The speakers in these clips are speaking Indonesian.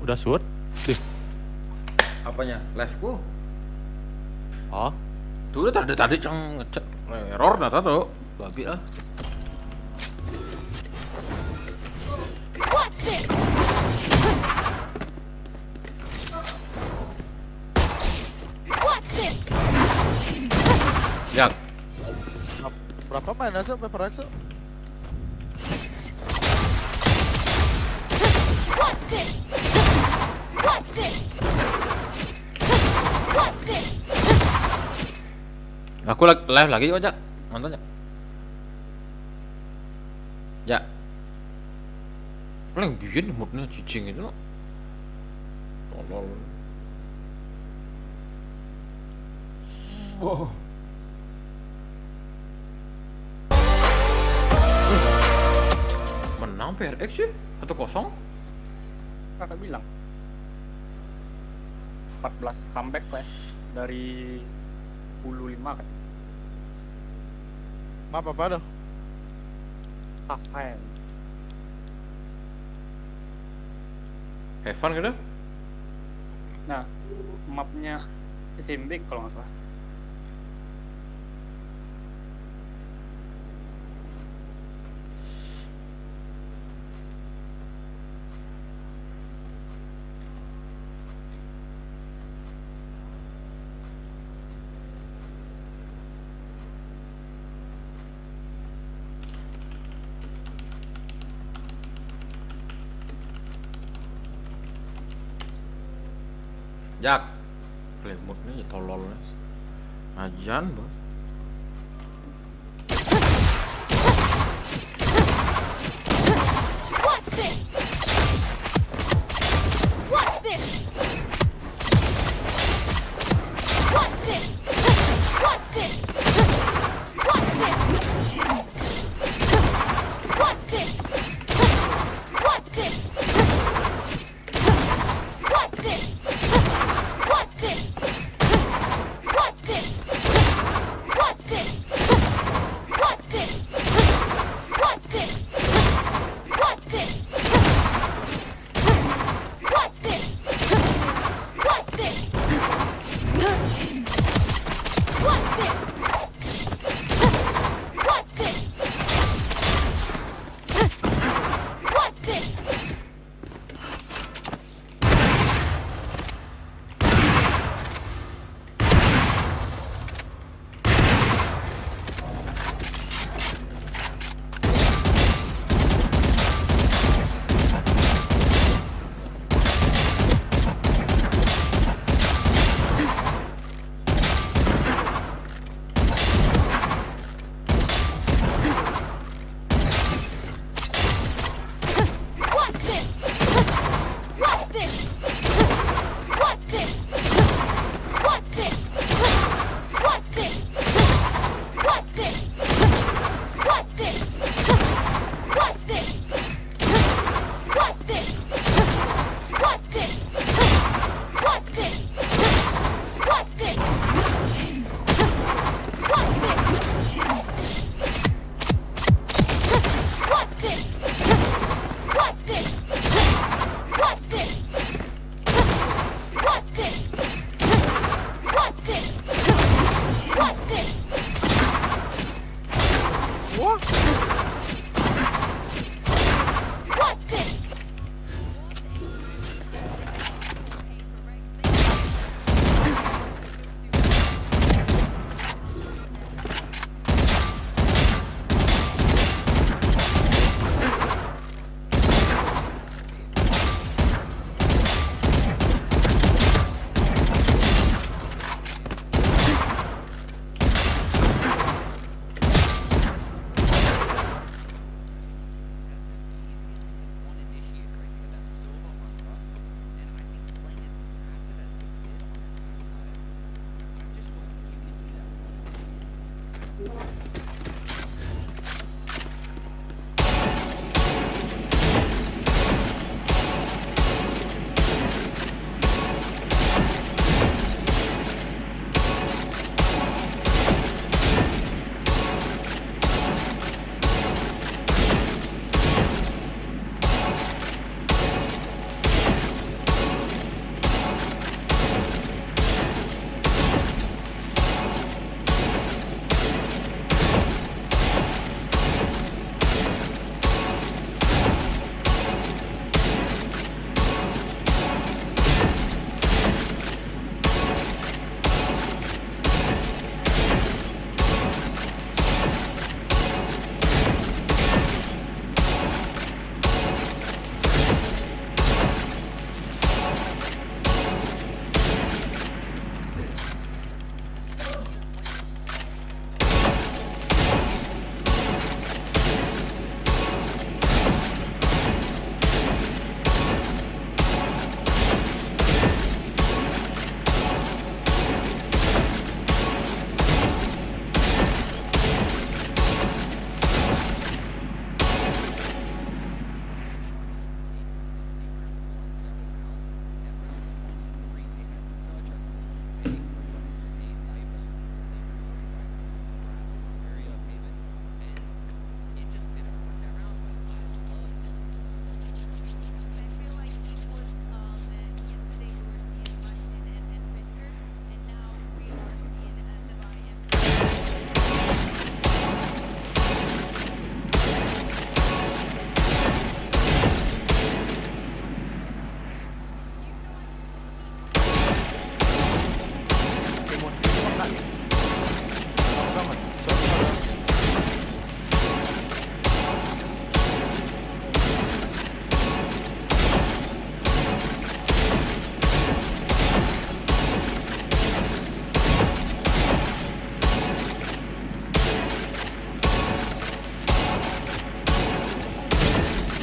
Udah shoot? Dih. Apanya? Live-ku? Oh. Tuh tadi cang ngecek error data tuh. Babi ah. Ya. Berapa main aja paper aja? Aku live lagi kok, Cak. Nonton ya. Ya. Paling bikin moodnya cicing itu. Tolol. Wow. Menang PRX sih? 1-0? Kakak bilang 14 comeback lah ya, dari 15 kan. Map apa dah? Apa ya? Heaven gitu? Nah, mapnya SMB kalau nggak salah. Jak. Play moodnya ya tolol. Ajan, Bos.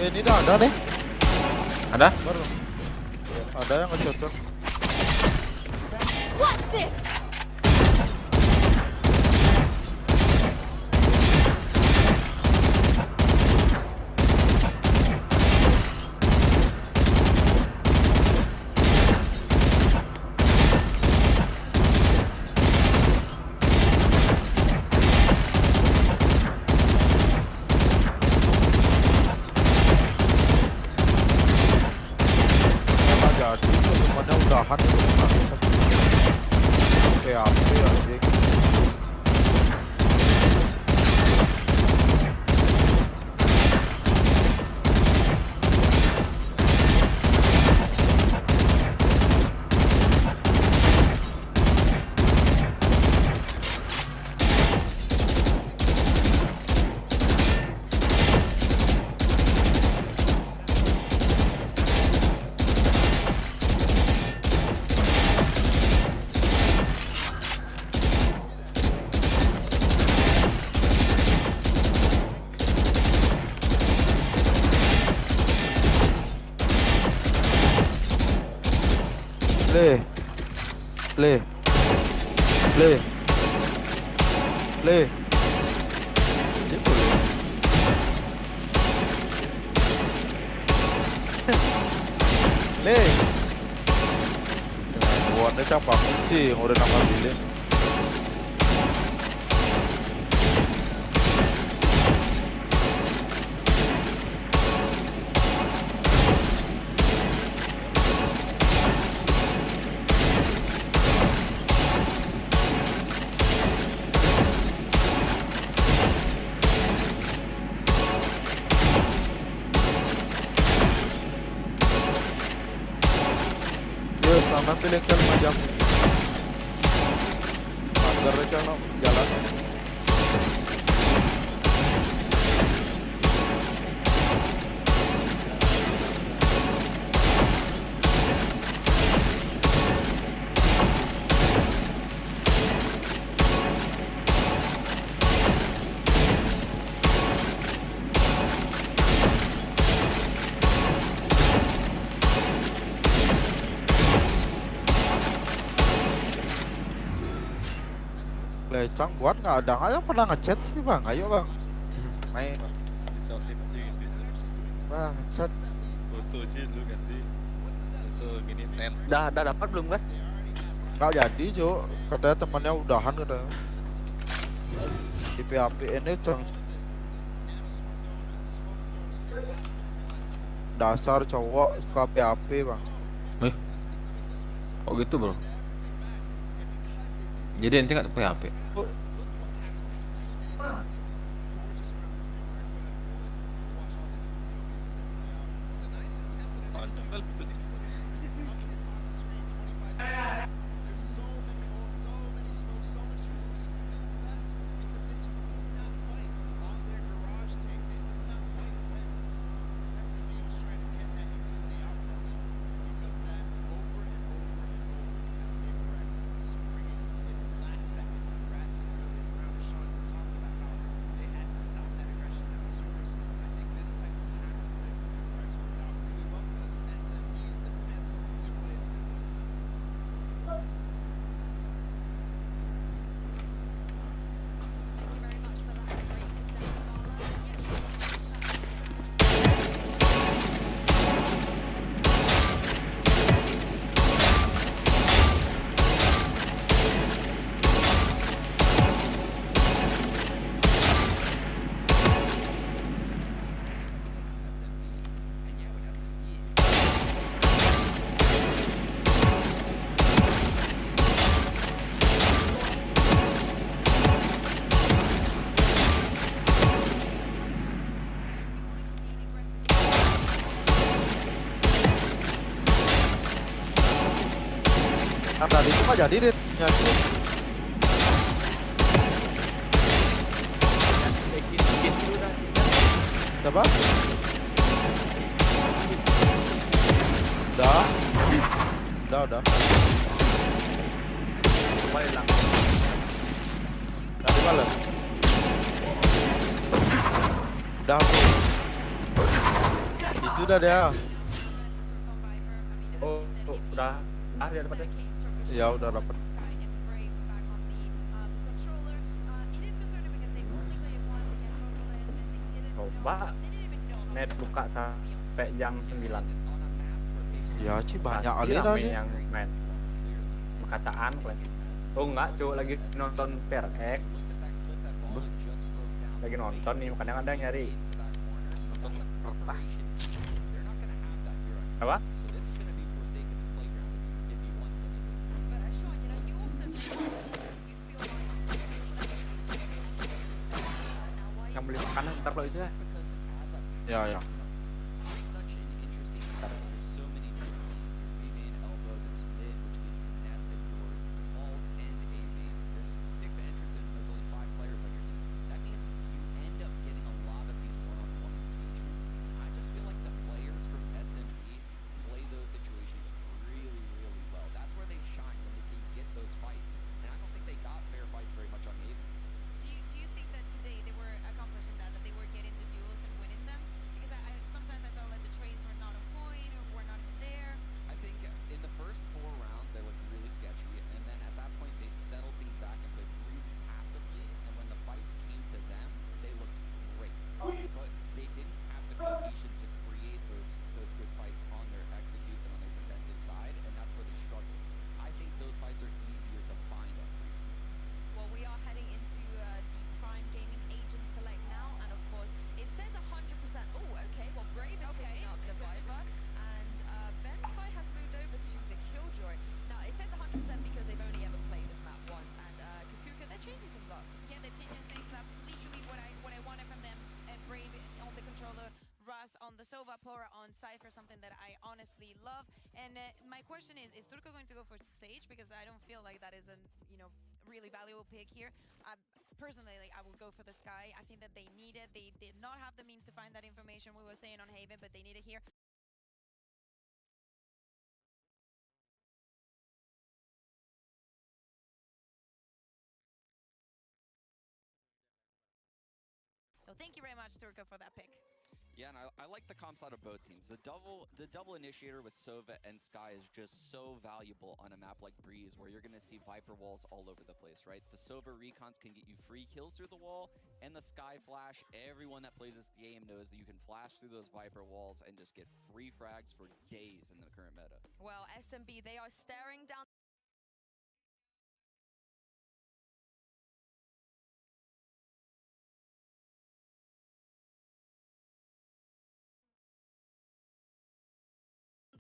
Ini dah ada nih. Ada? Baru. Ada yang ngechat tuh. What's this? Nggak jadi, temennya udahan itu bangsat. Kayak apa ya anjing. Le. Le. Le. Le. Itu le. Le. Warna campak kunci yang udah nama pilih. Yes, nama pilih kan macam. Agar rencana jalan. Lecang buat nggak ada aja pernah ngechat sih bang, ayo bang main Dicokin sih gitu. bang chat. Foto sih lu ganti foto gini tense. Dah dapat belum guys? Nggak jadi cuk, katanya temannya udahan katanya di PHP ini cang dasar cowok suka PHP bang. Oh gitu bro. Jadi ente nggak PHP? Panjang kali itu. Kan tadi itu nggak jadi deh nyatu. Bikin dulu dah. Siapa? Udah. Udah. Kembali lang. Nanti balas. Udah. Itu dah dia. Oh, udah dia dapat deh. Ya udah dapat. Coba net buka sampai jam 9. Ya sih banyak Pasti kali dah rame sih. yang main. Kacaan kalian. Oh enggak, cuy lagi nonton PRX. Lagi nonton nih, kadang-kadang nyari. Nonton retas. Apa? Yang beli makanan ntar kalau bisa. Ya. Do you think that today they were accomplishing that they were getting the duels and winning them? Because I sometimes I felt like the trades were not on point or were not even there. I think in the first 4 rounds they looked really sketchy, and then at that point they settled things back and played really passively. And when the fights came to them, they looked great, but they didn't have the cohesion to create those good fights on their executes and on their defensive side, and that's where they struggled. I think those fights are easier to find on Breeze. Well, we are heading into the Prime Gaming Agent Select now, and of course, it says 100%. Oh, okay. Well, Brave is picking up the Viper, and Benkai has moved over to the Killjoy. Now, it says 100% because they've only ever played this map once, and Kakuka, they're changing things up. Yeah, they're changing things up. Literally what I wanted from them. Brave on the controller, Russ on the Sova, Pora on Cypher, something that I honestly love. And my question is Turco going to go for Sage? Because I don't feel like that is a really valuable pick here. Personally, like, I will go for the Sky. I think that they need it. They did not have the means to find that information we were saying on Haven, but they need it here. So thank you very much, Turco, for that pick. Yeah, and I like the comps out of both teams. The double initiator with Sova and Sky is just so valuable on a map like Breeze, where you're going to see Viper walls all over the place, right? The Sova recons can get you free kills through the wall, and the Sky flash, everyone that plays this game knows that you can flash through those Viper walls and just get free frags for days in the current meta. Well, SMB, they are staring down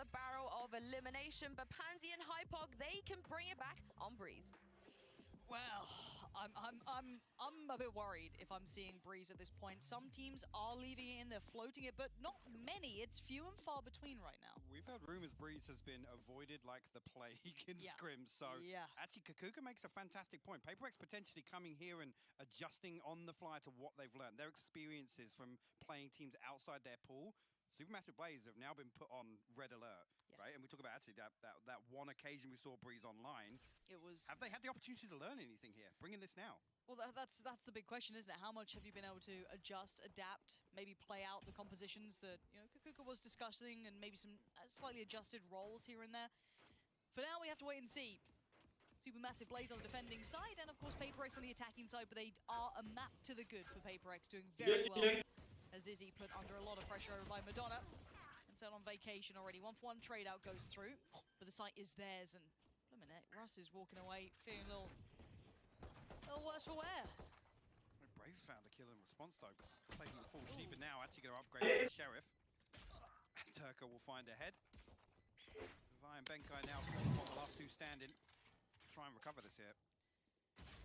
the barrel of elimination, but Pansy and Hypog, they can bring it back on Breeze. Well, I'm a bit worried if I'm seeing Breeze at this point. Some teams are leaving it in, they're floating it, but not many. It's few and far between right now. We've heard rumors Breeze has been avoided like the plague in scrims, so actually Kakuka makes a fantastic point. PaperX potentially coming here and adjusting on the fly to what they've learned. Their experiences from playing teams outside their pool. Supermassive Blaze have now been put on red alert, right? And we talk about actually that one occasion we saw Breeze online. It was. Have they had the opportunity to learn anything here? Bringing this now. Well, that's the big question, isn't it? How much have you been able to adjust, adapt, maybe play out the compositions that Kakuka was discussing, and maybe some slightly adjusted roles here and there? For now, we have to wait and see. Supermassive Blaze on the defending side, and of course PaperX on the attacking side, but they are a map to the good for PaperX, doing very well. As Izzy put under a lot of pressure over by Madonna. And so on vacation already. 1-for-1 trade out goes through, but the site is theirs. And a minute, Russ is walking away, feeling a little worse for wear. Brave found a kill in response though, taking the full sheep, and now actually going to upgrade to the Sheriff. Turco will find a head. Vi and Benkai now the last two standing. Try and recover this here.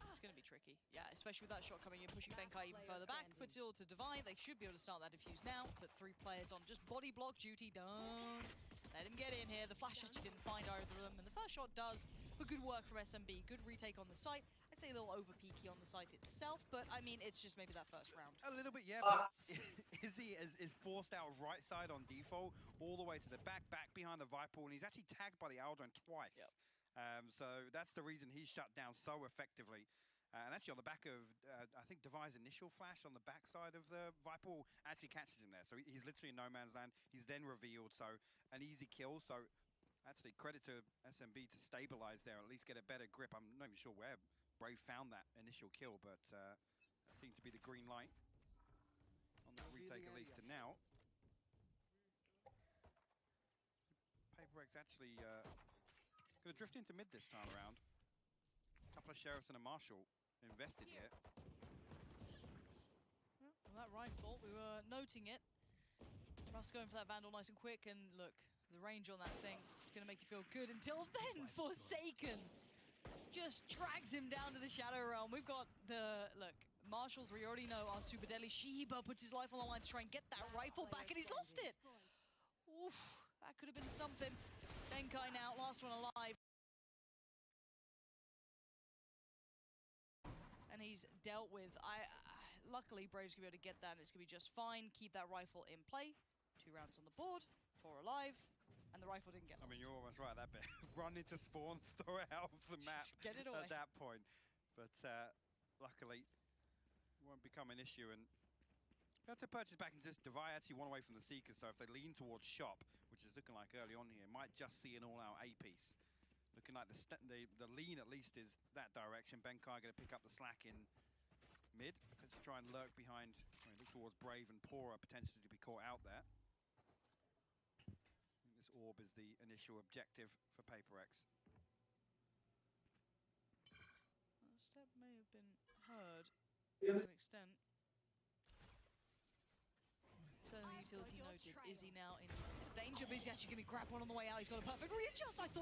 It's going to be tricky. Yeah, especially with that shot coming in, pushing Benkai even further back. Puts it all to Divide. They should be able to start that defuse now, but 3 players on just body block duty. Don't let him get in here. The flash actually didn't find either of them, and the first shot does, but good work from SMB. Good retake on the site. I'd say a little over-peaky on the site itself, but I mean, it's just maybe that first round. A little bit, yeah, but Izzy is forced out right side on default, all the way to the back behind the Viper, and he's actually tagged by the Aldrin twice. Yep. So that's the reason he's shut down so effectively. And actually on the back of, I think Devi's initial flash on the backside of the Viper actually catches him there. So he's literally in no man's land. He's then revealed, so an easy kill. So actually credit to SMB to stabilize there, at least get a better grip. I'm not even sure where Brave found that initial kill, but that seemed to be the green light on that retake at least. And now, Paper X actually going to drift into mid this time around. A couple of sheriffs and a marshal invested here. Well, that rifle, we were noting it. Russ going for that Vandal nice and quick, and look, the range on that thing is going to make you feel good. Until then, Forsaken just drags him down to the Shadow Realm. We've got the, look, Marshals we already know are super deadly. Sheba puts his life on the line to try and get that rifle back, and he's lost it. Oof, that could have been something. Benkai now, last one alive. And he's dealt with. Luckily, Brave's gonna be able to get that, and it's gonna be just fine. Keep that rifle in play. 2 rounds on the board, 4 alive, and the rifle didn't get lost. I mean, you're almost right, that bit. Run into spawn, throw it out of the map Get it away. at that point. But luckily, it won't become an issue. And you have to purchase back into this. Devi actually one away from the Seekers, so if they lean towards shop, which is looking like early on here, might just see an all-out A piece. Looking like the lean at least is that direction. Benkai going to pick up the slack in mid. Let's try and lurk behind, look towards Brave and Pora potentially to be caught out there. I think this orb is the initial objective for Paper X. That step may have been heard to an extent. Certainly utility noted. Is he now in danger? But he's actually going to grab one on the way out. He's got a perfect readjust, I thought.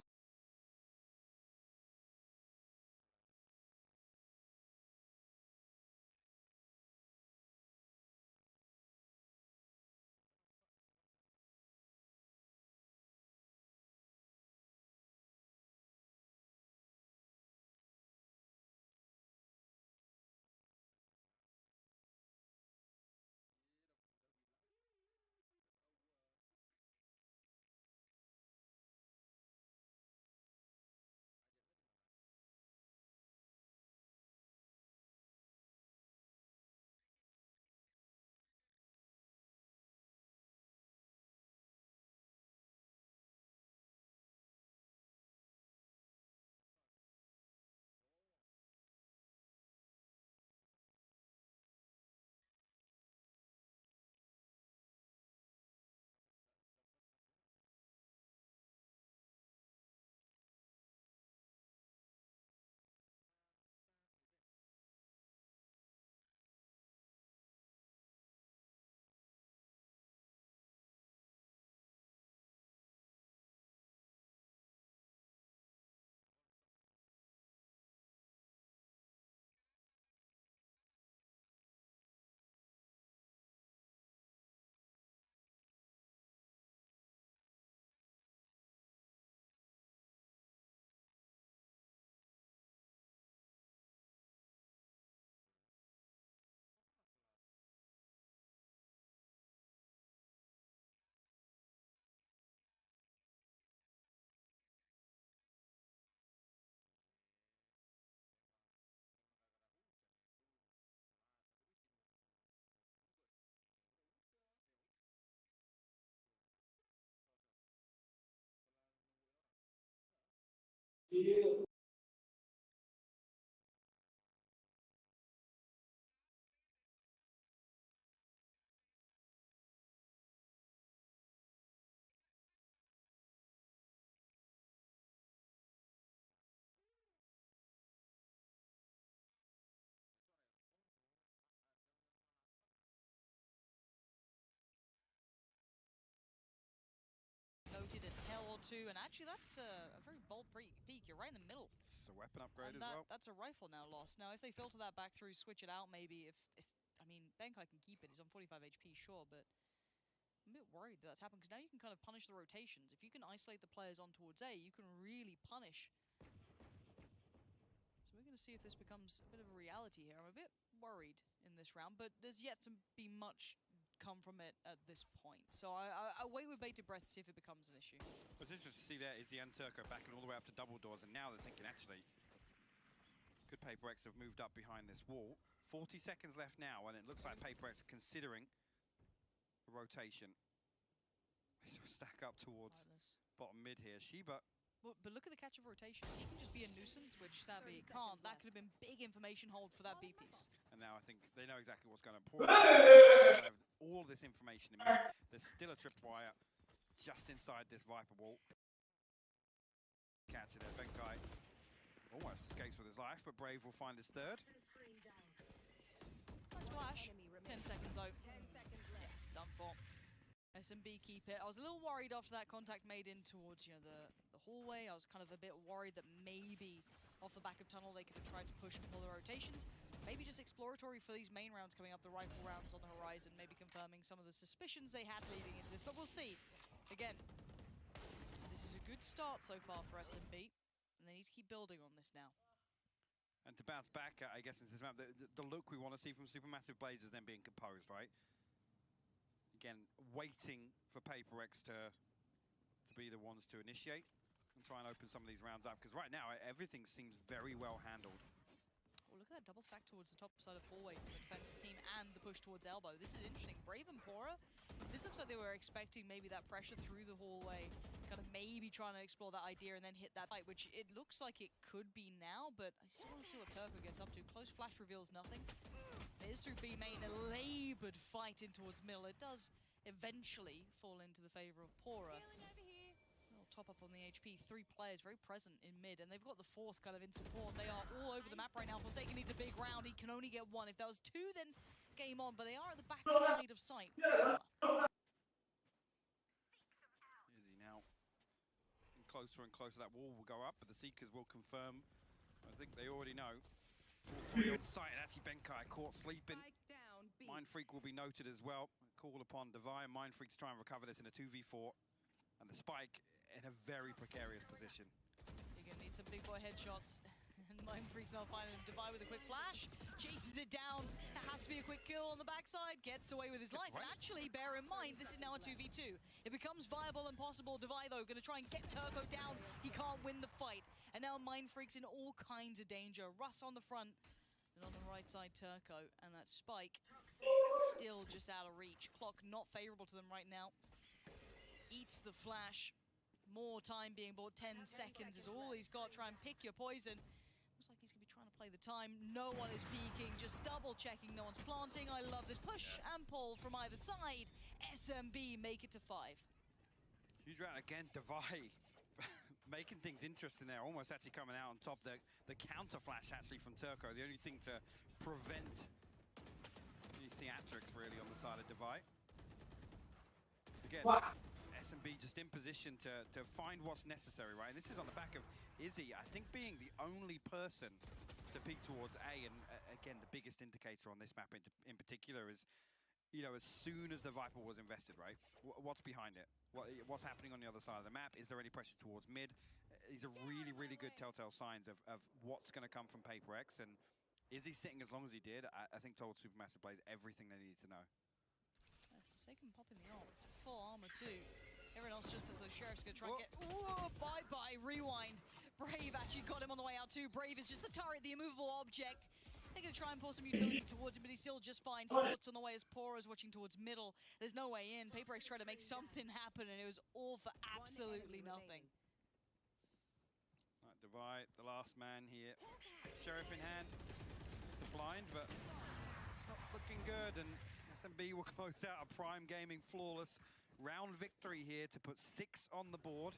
Noted a tail or two, and actually that's a very bold peek. You're right in the middle. It's a weapon upgrade and as well. That's a rifle now lost. Now, if they filter that back through, switch it out maybe. I mean, Benkai can keep it. He's on 45 HP, sure, but I'm a bit worried that that's happened, because now you can kind of punish the rotations. If you can isolate the players on towards A, you can really punish. So we're going to see if this becomes a bit of a reality here. I'm a bit worried in this round, but there's yet to be much come from it at this point. So I wait with bated breath to see if it becomes an issue. What's interesting to see there is the Anturco backing all the way up to double doors, and now they're thinking actually Could Paper X have moved up behind this wall? 40 seconds left now, and it looks like Paper X are considering a rotation. He's will stack up towards bottom mid here. Sheba. Well, but look at the catch of rotation. He can just be a nuisance, which sadly it can't. That could have been big information hold for that B piece. And now I think they know exactly what's going on. Have all this information in mid. There's still a tripwire just inside this Viper wall. Catch it there. Benkai almost escapes with his life, but Brave will find his third. Nice flash. 10 seconds out. Yeah, done for. SMB keep it. I was a little worried after that contact made in towards, the hallway. I was kind of a bit worried that maybe off the back of tunnel they could have tried to push and pull the rotations. Maybe just exploratory for these main rounds coming up, the rifle rounds on the horizon, maybe confirming some of the suspicions they had leading into this, but we'll see. Again, this is a good start so far for SMB, and they need to keep building on this now. And to bounce back, I guess, into this map, the look we want to see from Supermassive Blaze is then being composed, right? Again, waiting for Paper X to be the ones to initiate and try and open some of these rounds up, because right now everything seems very well handled. Well, look at that double stack towards the top side of hallway from the defensive team and the push towards elbow. This is interesting. Brave and Pora, this looks like they were expecting maybe that pressure through the hallway, kind of maybe trying to explore that idea and then hit that fight, which it looks like it could be now, but I still want to see what Turco gets up to. Close flash reveals nothing. It is through B main, a labored fight in towards middle. It does eventually fall into the favor of Pora. Top up on the HP. 3 players very present in mid, and they've got the 4th kind of in support. They are all over the map right now. Forsaken needs a big round. He can only get 1. If there was 2, then game on, but they are at the back side of sight. Izzy now closer and closer. That wall will go up, but the Seekers will confirm. I think they already know. 4-3 on site, and actually Benkai caught sleeping. Mind Freak will be noted as well. Call upon Divine. Mind Freak to try and recover this in a 2v4. And the Spike in a very precarious position. You're going to need some big boy headshots. And Mind Freak's not finding him. Divide with a quick flash. Chases it down. There has to be a quick kill on the backside. Gets away with his life. And actually, bear in mind, this is now a 2v2. It becomes viable and possible. Divide, though, going to try and get Turco down. He can't win the fight. And now Mind Freak's in all kinds of danger. Russ on the front. And on the right side, Turco. And that Spike still just out of reach. Clock not favorable to them right now. Eats the flash. More time being bought. 10 seconds is all he's got. Try and pick your poison. Looks like he's going to be trying to play the time. No one is peeking. Just double checking. No one's planting. I love this push and pull from either side. SMB make it to 5. Huge round again. Divide making things interesting there. Almost actually coming out on top. The counter flash actually from Turco. The only thing to prevent any theatrics really on the side of Divide. Again, SMB just in position to find what's necessary, right? And this is on the back of Izzy, I think, being the only person to peek towards A. And again, the biggest indicator on this map in particular is, as soon as the Viper was invested, right? What's behind it? What's happening on the other side of the map? Is there any pressure towards mid? These are really, really good telltale signs of what's going to come from Paper X. And Izzy sitting as long as he did, I think told Supermassive Blaze everything they needed to know. Forsaken popping the ult. Full armor too. Everyone else just as the Sheriff's gonna try and get... Ooh, bye-bye, rewind. Brave actually got him on the way out too. Brave is just the turret, the immovable object. They're gonna try and pour some utility towards him, but he's still just fine. Support's on the way as Pora's watching towards middle. There's no way in. Paper X tried to make something happen, and it was all for absolutely nothing. Right, Divide, the last man here. Sheriff in hand. The blind, but it's not looking good, and SMB will close out a Prime Gaming flawless round victory here to put 6 on the board.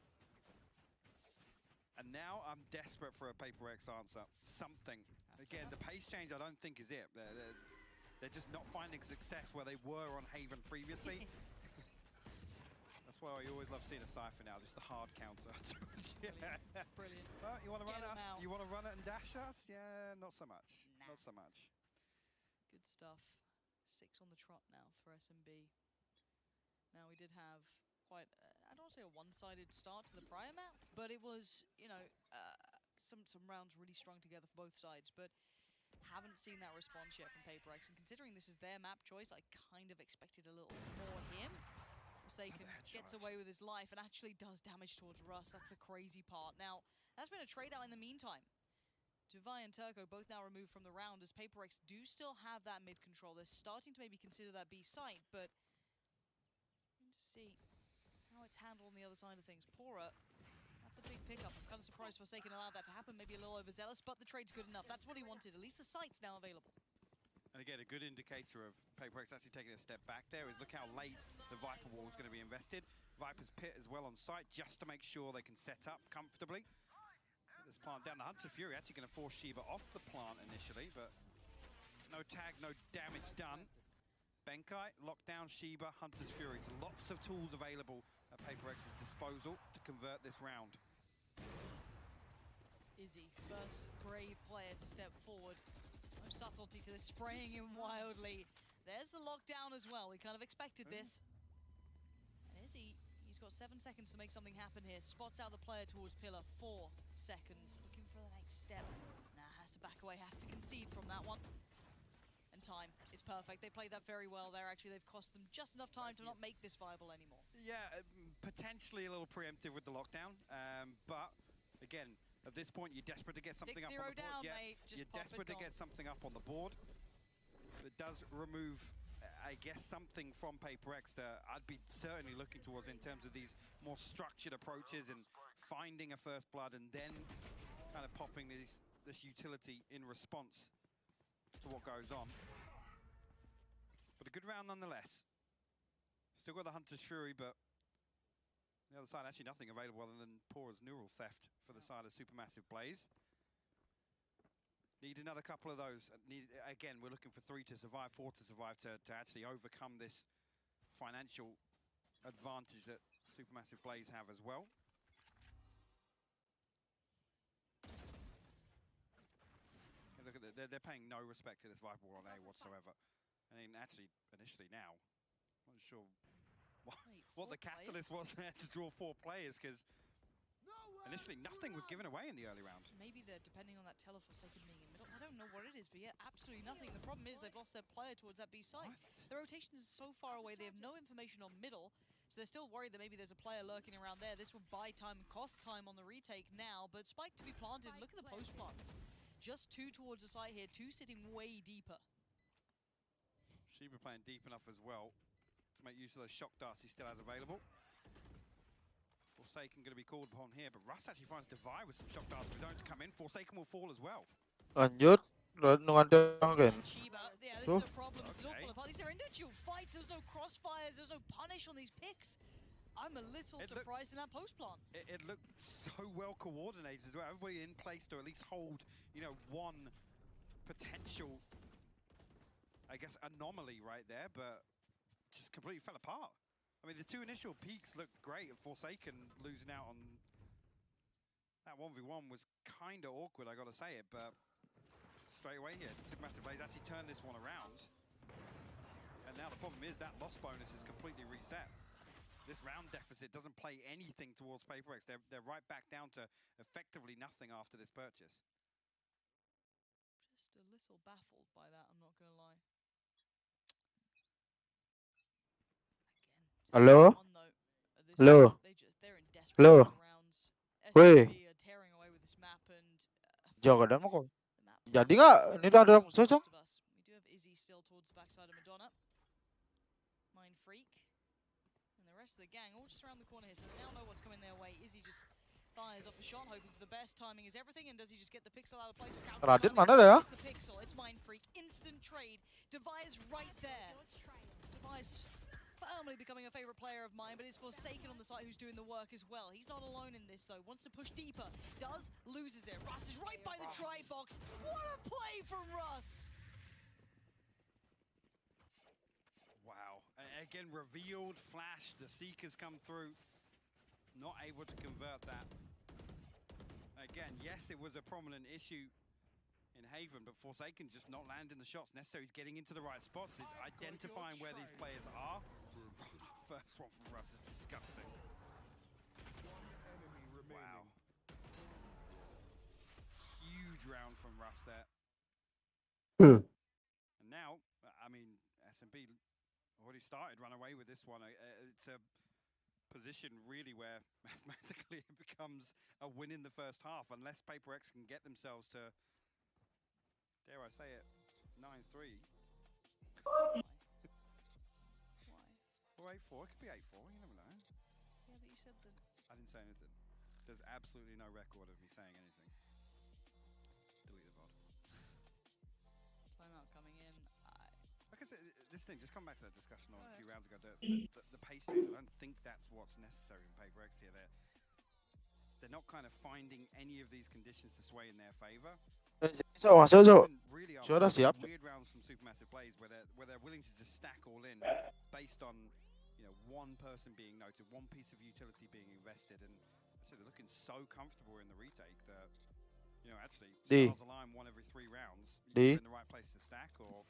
And now I'm desperate for a Paper X answer. Something. Again, the pace change I don't think is it. They're just not finding success where they were on Haven previously. That's why I always love seeing a Cypher now, just the hard counter. Yeah. Brilliant. Well, you want to run it? Out. You want to run it and dash us? Yeah, not so much. Nah. Not so much. Good stuff. 6 on the trot now for SMB. Now we did have quite, I don't want to say a one-sided start to the prior map, but it was, some rounds really strung together for both sides, but haven't seen that response yet from Paper X, and considering this is their map choice, I kind of expected a little more him. Forsaken gets away with his life and actually does damage towards Russ. That's a crazy part. Now, that's been a trade out in the meantime. Dubai and Turco both now removed from the round as PaperX do still have that mid control. They're starting to maybe consider that B site, but to see how it's handled on the other side of things. Pora, that's a big pickup. I'm kind of surprised Forsaken allowed that to happen. Maybe a little overzealous, but the trade's good enough. That's what he wanted. At least the site's now available. And again, a good indicator of PaperX actually taking a step back there is look how late the Viper wall is going to be invested. Viper's pit as well on site just to make sure they can set up comfortably. Get this plant down. The Hunter Fury actually going to force Shiba off the plant initially, but no tag, no damage done. Benkai locked down Shiba, Hunter's Fury. So lots of tools available at PaperX's disposal to convert this round. Izzy, first brave player to step forward. No subtlety to this, spraying him wildly. There's the lockdown as well. We kind of expected this. And Izzy, he's got 7 seconds to make something happen here. Spots out the player towards pillar. 4 seconds. Looking for the next step. Nah, has to back away, has to concede from that one. And time, it's perfect. They played that very well there. Actually, they've cost them just enough time to not make this viable anymore. Yeah, potentially a little preemptive with the lockdown. But again, at this point, you're desperate to get something up on the board. 6-0 down, yeah, mate. Just you're desperate to get something up on the board. But it does remove, I guess, something from PaperX that I'd be certainly looking towards in terms of these more structured approaches and finding a first blood and then kind of popping this utility in response to what goes on. But a good round nonetheless. Still got the Hunter's Fury, but on the other side, actually nothing available other than Pora's Neural Theft for the side of Supermassive Blaze. Need another couple of those. Again, we're looking for 3 to survive, 4 to survive to actually overcome this financial advantage that Supermassive Blaze have as well. And look at they're paying no respect to this Viper War on A whatsoever. I mean, actually, initially now, I'm not sure what the catalyst was there to draw 4 players, because initially nothing was given away in the early round. Maybe they're depending on that Forsaken being in middle. I don't know what it is, but yeah, absolutely nothing. The problem is they've lost their player towards that B site. The rotation is so far away, they have no information on middle, so they're still worried that maybe there's a player lurking around there. This will buy time, cost time on the retake now, but Spike to be planted. Look at the post plants. Just 2 towards the site here, 2 sitting way deeper. Shiba playing deep enough as well to make use of those shock darts he still has available. Forsaken going to be called upon here, but Russ actually finds Divide with some shock darts, but don't come in. Forsaken will fall as well. Lanjut, again. Shiba, yeah, this is a problem. This is all full of these are individual fights. There's no crossfires. There's no punish on these picks. I'm a little surprised in that post plant. It looked so well coordinated as well. Everybody in place to at least hold, you know, one potential, I guess, anomaly right there, but just completely fell apart. I mean, the 2 initial peaks looked great. Forsaken losing out on that 1v1 was kind of awkward, I gotta say it, but straight away here, Supermassive Blaze actually turned this one around. And now the problem is that loss bonus is completely reset. This round deficit doesn't play anything towards PaperX. They're right back down to effectively nothing after this purchase. Just a little baffled by that, I'm not going to lie. Hello? Hello? They're in desperate Hello? rounds. Weh. SCB are tearing away with this map, and Jaga mau kok. Jadi nggak? Ini ada musuh, Cok? We do have Izzy still towards the backside of Madonna. Mind Freak. And the rest of the gang all just around the corner here, so they now know what's coming their way. Izzy just fires off a shot, hoping for the best. Timing is everything, and does he just get the pixel out of place? Radit mana ya? It's the pixel, it's Mind Freak. Instant trade. Device right there. Device firmly becoming a favorite player of mine, but it's Forsaken on the side who's doing the work as well. He's not alone in this, though. Wants to push deeper. Does, loses it. Russ is right by the trade box. What a play from Russ! Wow. Again, revealed, flash, the Seekers come through. Not able to convert that. Again, yes, it was a prominent issue in Haven, but Forsaken just not landing the shots necessary. He's getting into the right spots, identifying where these players are. First one from Russ is disgusting. Wow. Huge round from Russ there. And now, I mean, SMP already started run away with this one. It's a position really where mathematically it becomes a win in the first half, unless PaperX can get themselves to dare I say it, 9-3. Why? Or 8-4. It could be 8-4. You never know. Yeah, but you said that. I didn't say anything. There's absolutely no record of me saying anything. Delete the VOD. Timeout coming in. Like I said, this thing, just come back to that discussion on a few rounds ago. The pace change, I don't think that's what's necessary in Paper X here. They're not kind of finding any of these conditions to sway in their favor. Really weird rounds from Supermassive plays where they're willing to just stack all in based on one person being noted, one piece of utility being invested, and so they're looking so comfortable in the retake that actually stars align 1 every 3 rounds. You're in the right place to stack, or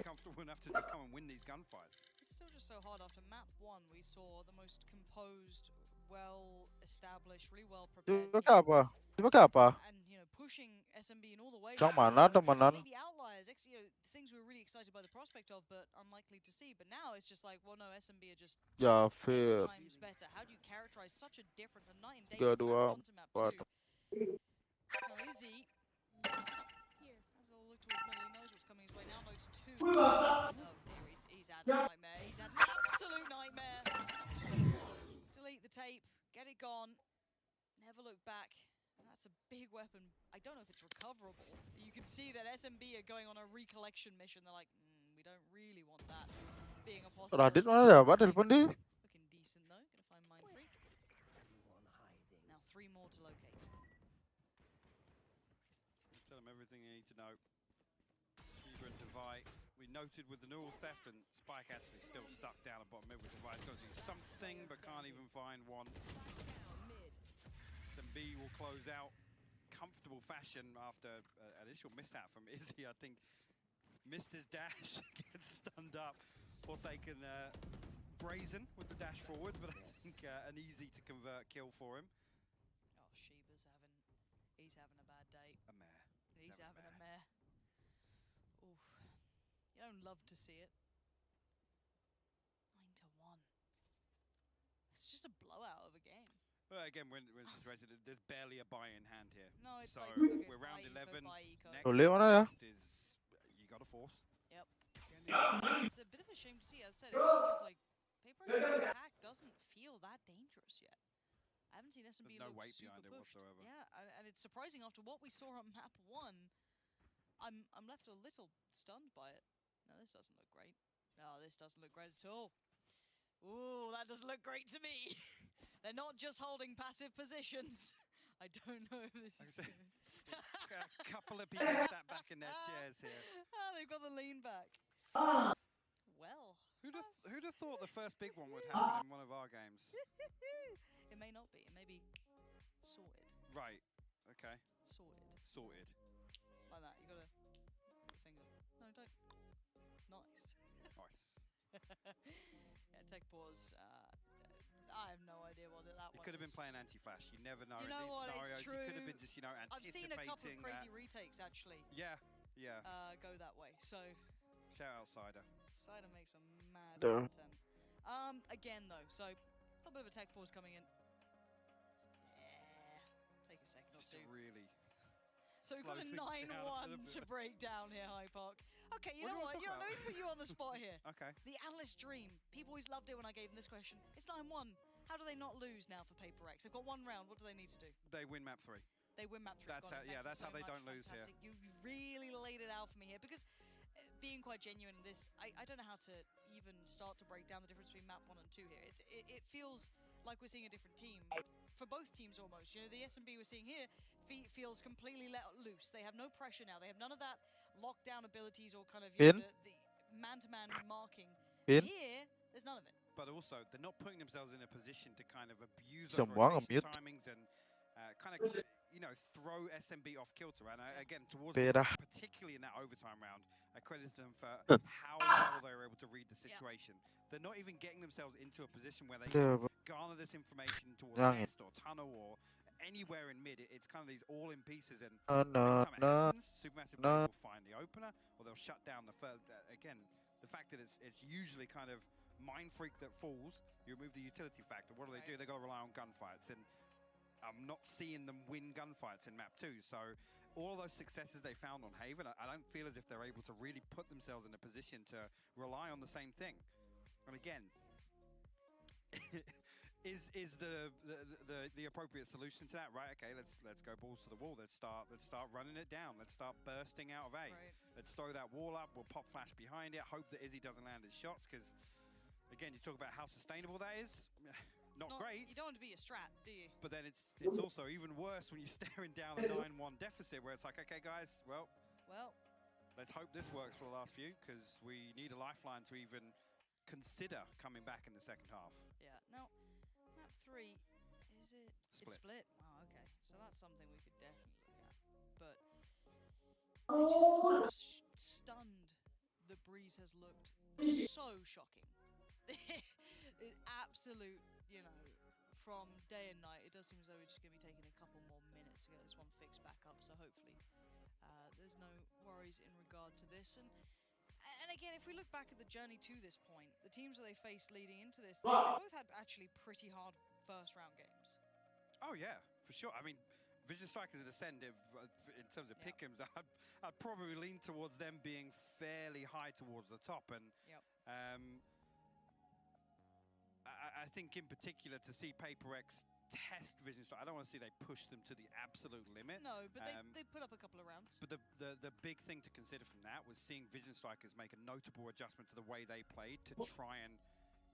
comfortable enough to just come and win these gunfights. It's still just so hard. After map 1, we saw the most composed, well-established, really well-prepared and pushing SMB in all the ways. Maybe outliers, things we were really excited by the prospect of, but unlikely to see. But now it's just like, well, no, SMB are just X times better. How do you characterize such a difference? A night and day from map 1 to map 2. Now Izzy here has a look towards middle. He knows what's coming his way now. Notes 2. Oh dear, he's had a nightmare. He's had an absolute nightmare. Delete the tape, get it gone, never look back. That's a big weapon. I don't know if it's recoverable. You can see that SMB are going on a recollection mission. They're like, we don't really want that being a possibility. Looking decent though. Gonna find Mind Freak. Now 3 more to locate. Tell them everything you need to know. Fever and Divide. We noted with the neural theft, and Spike actually still stuck down at bottom mid with Divide. Got to do something, but can't even find one. SMB will close out comfortable fashion after an initial mishap from Izzy. I think missed his dash, gets stunned up. Forsaken brazen with the dash forward, but I think an easy to convert kill for him. Oh, Sheba's he's having a bad day. A mare. He's having a mare. Oof. You don't love to see it. 9-1. It's just a blowout of a game. Well, again, when situated, there's barely a buy in hand here. No, it's so like okay, we're round 11. Next is you got to force. Yep. It's a bit of a shame to see. As I said, it feels like Paper X's attack doesn't feel that dangerous yet. I haven't seen SMB There's no look weight super behind it pushed. whatsoever. Yeah, and it's surprising after what we saw on map 1. I'm left a little stunned by it. No, this doesn't look great. No, this doesn't look great at all. Ooh, that doesn't look great to me. They're not just holding passive positions. I don't know if this is good. A couple of people sat back in their chairs here. Oh, they've got the lean back. Well. Who'd have thought the first big one would happen in one of our games? It may not be. It may be sorted. Right. Okay. Sorted. Like that. You gotta finger. No, don't. Nice. Yeah, tech pause. I have no idea what that You one could have been is. playing anti-flash. You never know. You in know these what? scenarios, It's true. you could have been just, anticipating. I've seen a couple of crazy retakes actually. Yeah. Go that way. So. Shout out Cider. Cider makes some mad content. Again though, so a little bit of a tech pause coming in. Yeah. Take a second or Just two. really. So we've got a 9-1 to break down here, High Park. Okay, you know what? Let me put you on the spot here. Okay. The Analyst Dream. People always loved it when I gave them this question. It's 9-1. How do they not lose now for Paper X? They've got 1 round. What do they need to do? They win map 3. They win map 3. That's how they don't lose here. You really laid it out for me here because being quite genuine in this, I don't know how to even start to break down the difference between map 1 and 2 here. It feels like we're seeing a different team for both teams almost. The SMB we're seeing here feels completely let loose. They have no pressure now. They have none of that lockdown abilities or kind of the man-to-man marking. Here, there's none of it. But also, they're not putting themselves in a position to kind of abuse those rotation timings and kind of, throw SMB off kilter. And again, particularly in that overtime round, I credit them for how well they were able to read the situation. They're not even getting themselves into a position where they can garner this information towards nest or tunnel or anywhere in mid. It's kind of these all-in pieces, and every time it happens, Supermassive will find the opener, or they'll shut down the first. Again, the fact that it's usually kind of Mind Freak that falls, you remove the utility factor. What do? They've got to rely on gunfights, and I'm not seeing them win gunfights in map 2. So all those successes they found on Haven, I don't feel as if they're able to really put themselves in a position to rely on the same thing. And again, is the appropriate solution to that, right? Okay, let's go balls to the wall. Let's start running it down. Let's start bursting out of A. Right. Let's throw that wall up. We'll pop flash behind it. Hope that Izzy doesn't land his shots, because again, you talk about how sustainable that is. Not great. You don't want to be a strat, do you? But then it's also even worse when you're staring down a 9-1 deficit, where it's like, okay, guys, well, let's hope this works for the last few, because we need a lifeline to even consider coming back in the second half. Yeah. Now, map 3, is it? Split. It's split. Oh, okay. So that's something we could definitely look at. But I'm just stunned that Breeze has looked so shocking. Absolute, you know, from day and night. It does seem as though we're just going to be taking a couple more minutes to get this one fixed back up. So hopefully, there's no worries in regard to this. And again, if we look back at the journey to this point, the teams that they faced leading into this, they both had actually pretty hard first round games. Oh yeah, for sure. I mean, Vision Strikers and Ascend, in terms of pick'ems, I'd probably lean towards them being fairly high towards the top. And I think in particular to see PaperX test Vision Strike, I don't want to see they push them to the absolute limit. No, but they put up a couple of rounds. But the big thing to consider from that was seeing Vision Strikers make a notable adjustment to the way they played to try and,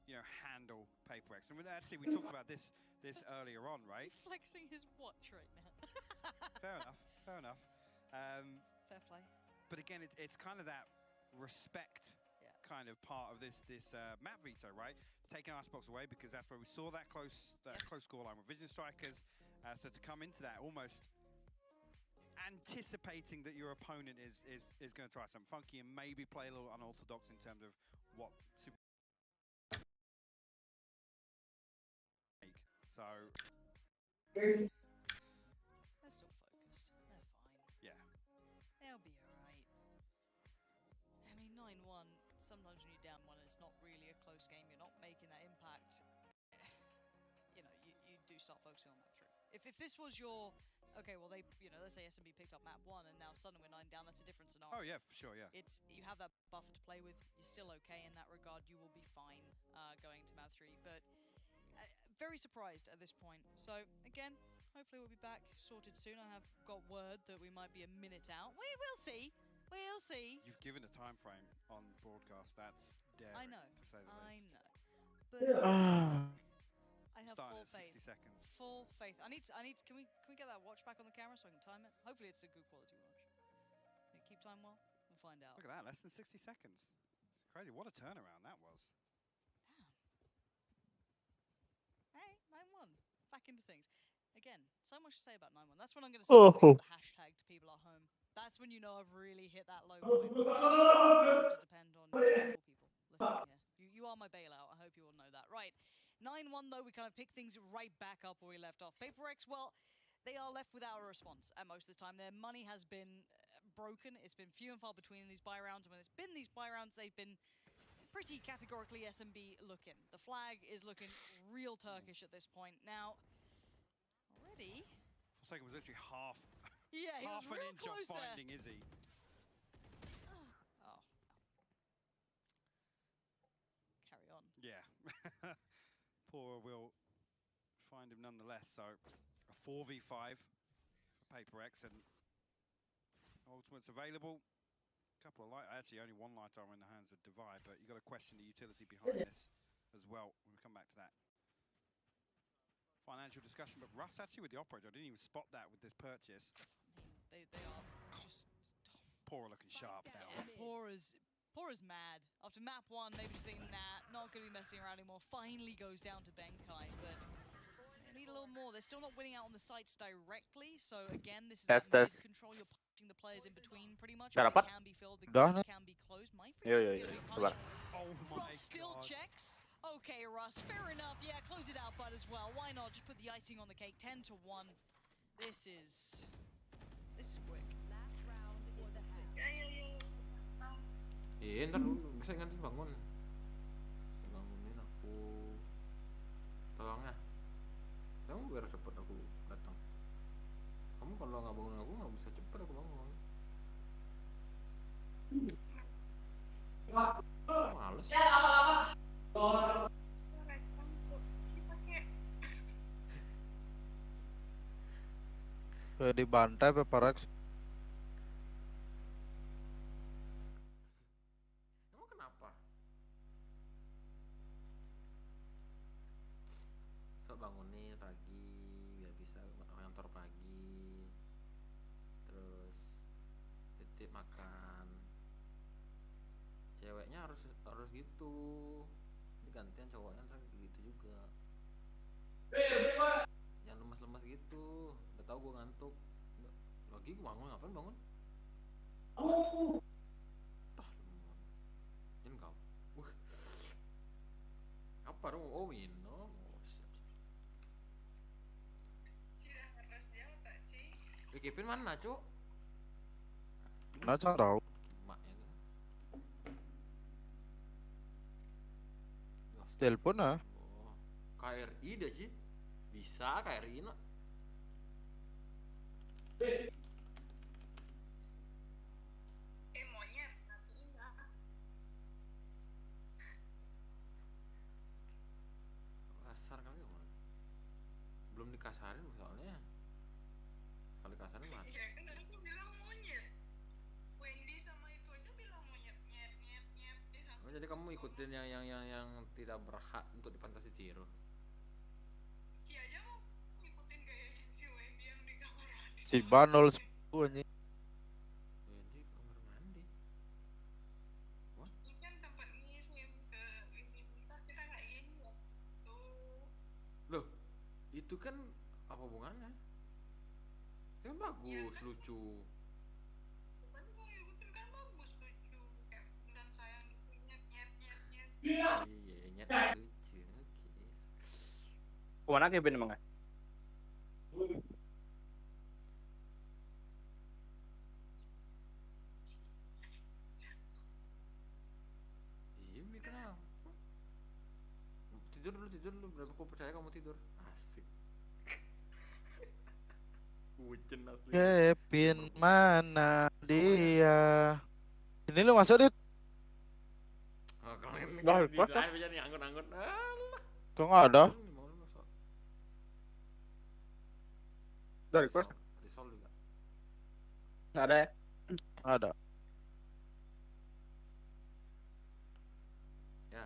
you know, handle PaperX. And actually, we talked about this earlier on, right? He's flexing his watch right now. Fair enough. Fair play. But again, it's kind of that respect kind of part of this map veto, right? Taking Icebox away, because that's where we saw that close scoreline with Vision Strikers. So to come into that almost anticipating that your opponent is going to try something funky and maybe play a little unorthodox in terms of what super. So they're still focused. They're fine. Yeah. They'll be alright. I mean, 9-1, sometimes when you're down 1 and it's not really a close game, you're not making that impact, you know, you do start focusing on map 3. If this was your, okay, well, they, you know, let's say SMB picked up map 1 and now suddenly we're 9 down, that's a different scenario. Oh yeah, for sure, yeah. It's, you have that buffer to play with, you're still okay in that regard, you will be fine going to map 3, but very surprised at this point. So again, hopefully we'll be back sorted soon. I have got word that we might be a minute out. We will see. We'll see. You've given a time frame on broadcast. That's daring, I know. to say the least. I know. But I have full faith. 60 seconds. Full faith. I need. Can we get that watch back on the camera so I can time it? Hopefully it's a good quality watch. Can it keep time well? We'll find out. Look at that. Less than 60 seconds. It's crazy. What a turnaround that was. Hey, 9-1. Back into things. Again, so much to say about 9-1. That's when I'm going to say the hashtag to people at home. That's when you know I've really hit that low point. You have to depend on people listening here. You are my bailout. I hope you all know that. Right. 9-1 though, we kind of pick things right back up where we left off. PaperX, well, they are left without a response at most of the time. Their money has been broken. It's been few and far between in these buy rounds. And when it's been these buy rounds, they've been pretty categorically SMB looking. The flag is looking real Turkish at this point. Now, already... For a second, it was literally half an inch of finding Izzy. Oh. Carry on. Yeah. Poor will find him nonetheless. So, a 4v5 for PaperX, and ultimates available. Couple of light, actually only one light armor in the hands of Divide, but you got to question the utility behind this as well. We'll come back to that financial discussion, but Russ actually with the operator, I didn't even spot that with this purchase. They are just Pora looking sharp now. Pora's mad. After map 1, maybe just thinking, nah, not going to be messing around anymore. Finally goes down to Benkai, but they need a little more. They're still not winning out on the sites directly, so again, this is that control. You're pushing the players in between pretty much. Udah dapat? Can be filled, the gap can be closed. Yo. Coba. Oh my Russ still checks. Okay, Russ, fair enough. Yeah, close it out, Bud, as well. Why not? Just put the icing on the cake. 10-1. This is quick. Last round for the half. Iya, ntar dulu. Bisa ganti bangun. Bangunin aku. Tolongnya. Kamu biar cepet aku datang. Kamu kalau nggak bangun aku nggak bisa cepet aku bangun. Males. Kayak dibantai Peparex. Emang kenapa? Sok bangunin pagi biar bisa kantor pagi. Terus titip makan. Ceweknya harus gitu. Ini gantian cowoknya ntar gitu juga. Yang lemas-lemas gitu. Udah tau gue ngantuk. Lagi gue bangun ngapain bangun? Tah lemon. Ini kau. Apa dong? Oh minum. Oh siap. Kevin mana cuk? Nah, saya tahu. Maknya tuh. Telepon ah. Oh, KRI dah sih. Bisa KRI nak. Monyet, matiin lah. Kasar kali ya, belum dikasarin soalnya. Sekali kasarin mati. Iya kan aku bilang monyet. Wendy sama itu aja bilang monyet, nyet. Oh, jadi kamu ikutin yang tidak berhak untuk dipantasi Ciro. Si aja mau ngikutin gayanya si Wendy yang di kamar mandi. Si Banol anjing. Jadi kamar mandi. Wah. Si kan sempat ngirim ke ini, ntar kita nggak gini ya. Tuh. Loh, itu kan apa hubungannya? Itu kan bagus, Ya kan? lucu. Kan mau ngikutin kan bagus lucu kayak dan sayang gitu nyet. Iya, nyet lucu. Oke. Kemana Kevin emang? Iya, kenapa? Tidur dulu, berapa aku percaya kamu tidur. Asik. Bucin asli. Kevin mana dia? Ini lu masuk dit? Oh, kalau ini Wah, di kuat, live aja nih anggun-anggun. Alah. Kok nggak ada? Ini mau lu masuk. Dari request Risol juga. nggak ada ya? Nggak ada. Ya.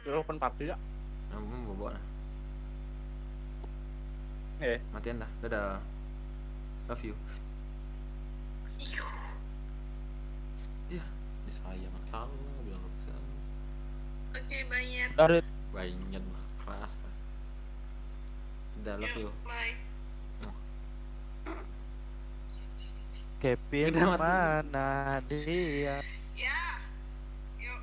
Lu open party ya? Kamu bobo nah. Matiin dah. Dadah. Love you. Iya, disayang salah bilang salah. Oke, banyak. Dari Banyak mah keras. Dadah, love you. Bye. Kevin Udah mati. mana dia? Ya. Yuk.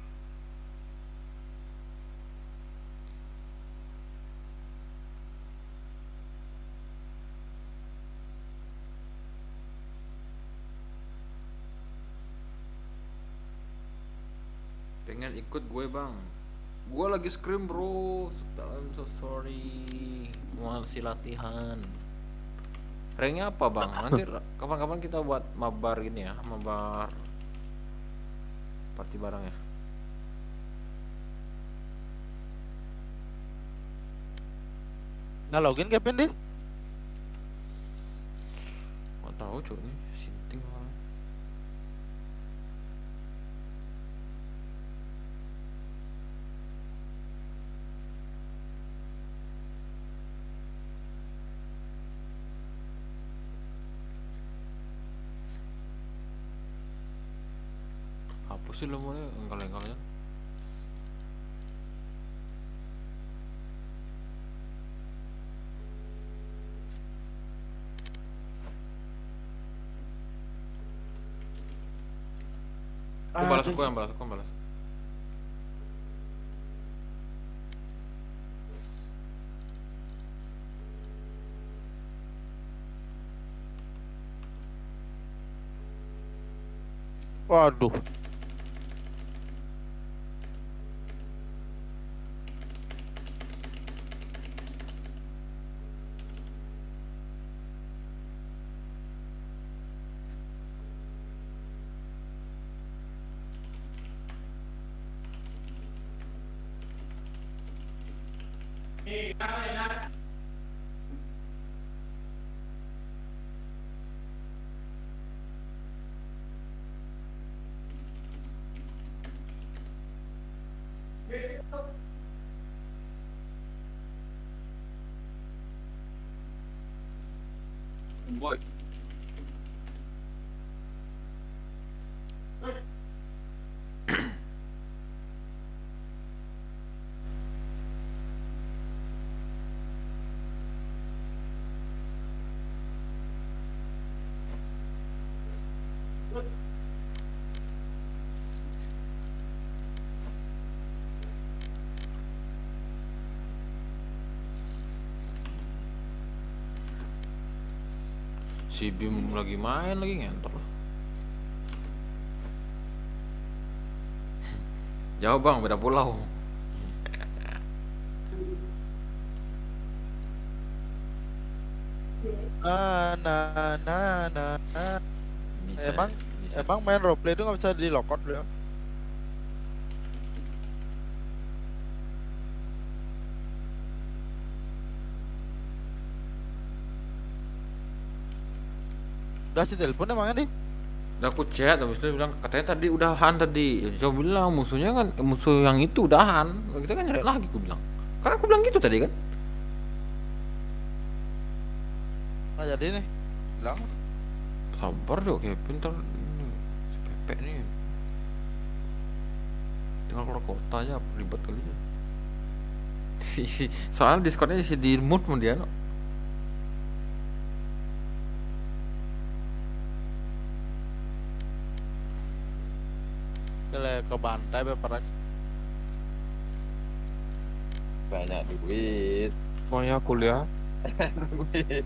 Pengen ikut gue bang. Gue lagi scream bro. I'm so sorry. Masih latihan. Ranknya apa bang? Nanti kapan-kapan kita buat mabar gini ya, mabar party bareng ya. Nah login Kevin deh. Gak tahu cuy, ini sinting malah. Apa sih lo mau engkal-engkal aja? Aku balas, aku yang balas. Waduh. Boy. Si Bim lagi main lagi ngentot. Jauh bang, beda pulau. Bisa, Emang bisa. emang main roleplay itu nggak bisa di logout ya? Udah si telepon emangnya nih? Udah aku chat, habis itu bilang katanya tadi udahan tadi. Ya, coba bilang musuhnya kan musuh yang itu udahan. Kita kan nyari lagi, aku bilang. Karena aku bilang gitu tadi kan. Nggak jadi nih. Bilang. Sabar dong, kayak pintar ini si Pepe nih. Tinggal keluar kota aja ribet kali ya. Soalnya Discordnya isi di mood sama dia no. Ke bantai beperas. Banyak duit. Maunya kuliah. Duit.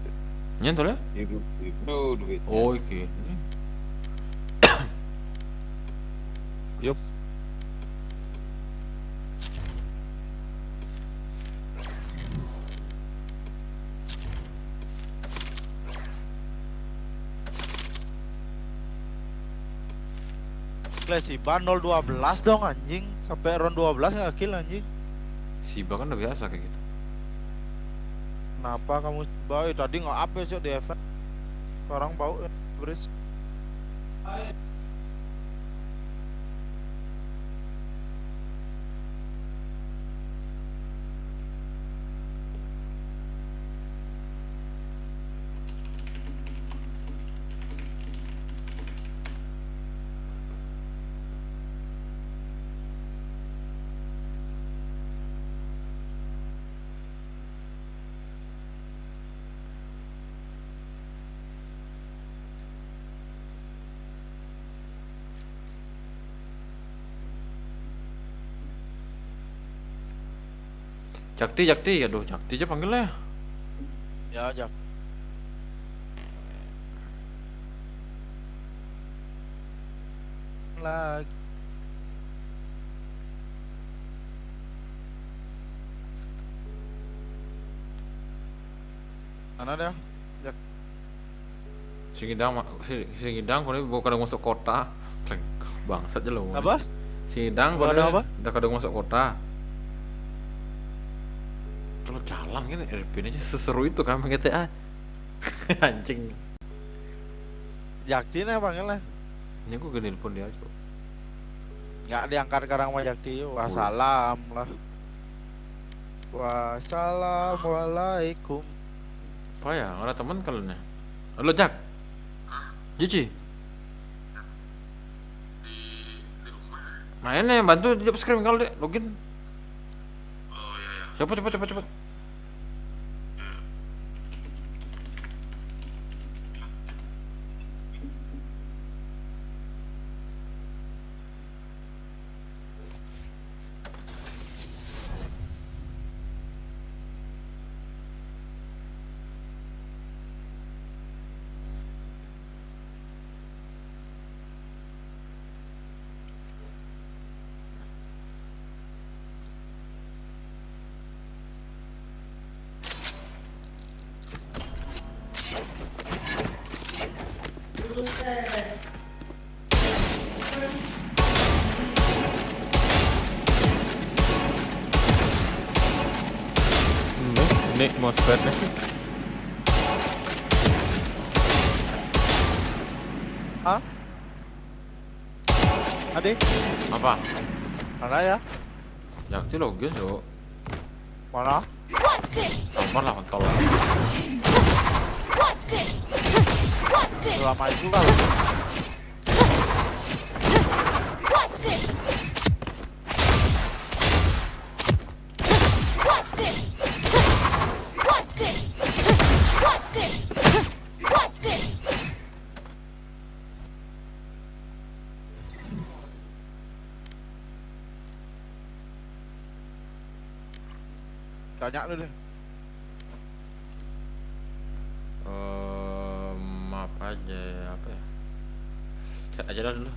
Nyentul ya? Itu duit. Oh iki. Yup. Klesiban 012 dong anjing. Sampai round 12 nggak kill anjing. Siba kan udah biasa kayak gitu. Kenapa kamu bau tadi nggak apa sih di event? Orang bau beris. Jakti, aduh Jakti aja panggilnya. Ya jak. Lagi. Mana dia? Jak. Si Gidang kalau bukan kadang masuk kota. Bangsat aja lo. Apa? Si Gidang Bukan kalau apa? udah kadang masuk kota. Kalau jalan kan RP aja seseru itu kan main GTA. Anjing. Jakti nih panggilnya. Ini gue nelpon dia aja. Nggak diangkat sekarang sama Jakti. Wassalam lah. Wassalamualaikum. Apa ya? Ada teman kalian ya? Halo Jak. Cici. Di rumah. Mainnya bantu job screen kalau deh login. Oh iya. Cepet. Ini mau spread nih. Hah? Ade, Apa? mana ya? Yang itu login Cuk. Mana? Nomor lah kontol. Selama itu lah. Tanya lu deh. Apa aja apa ya? Chat aja dah dulu.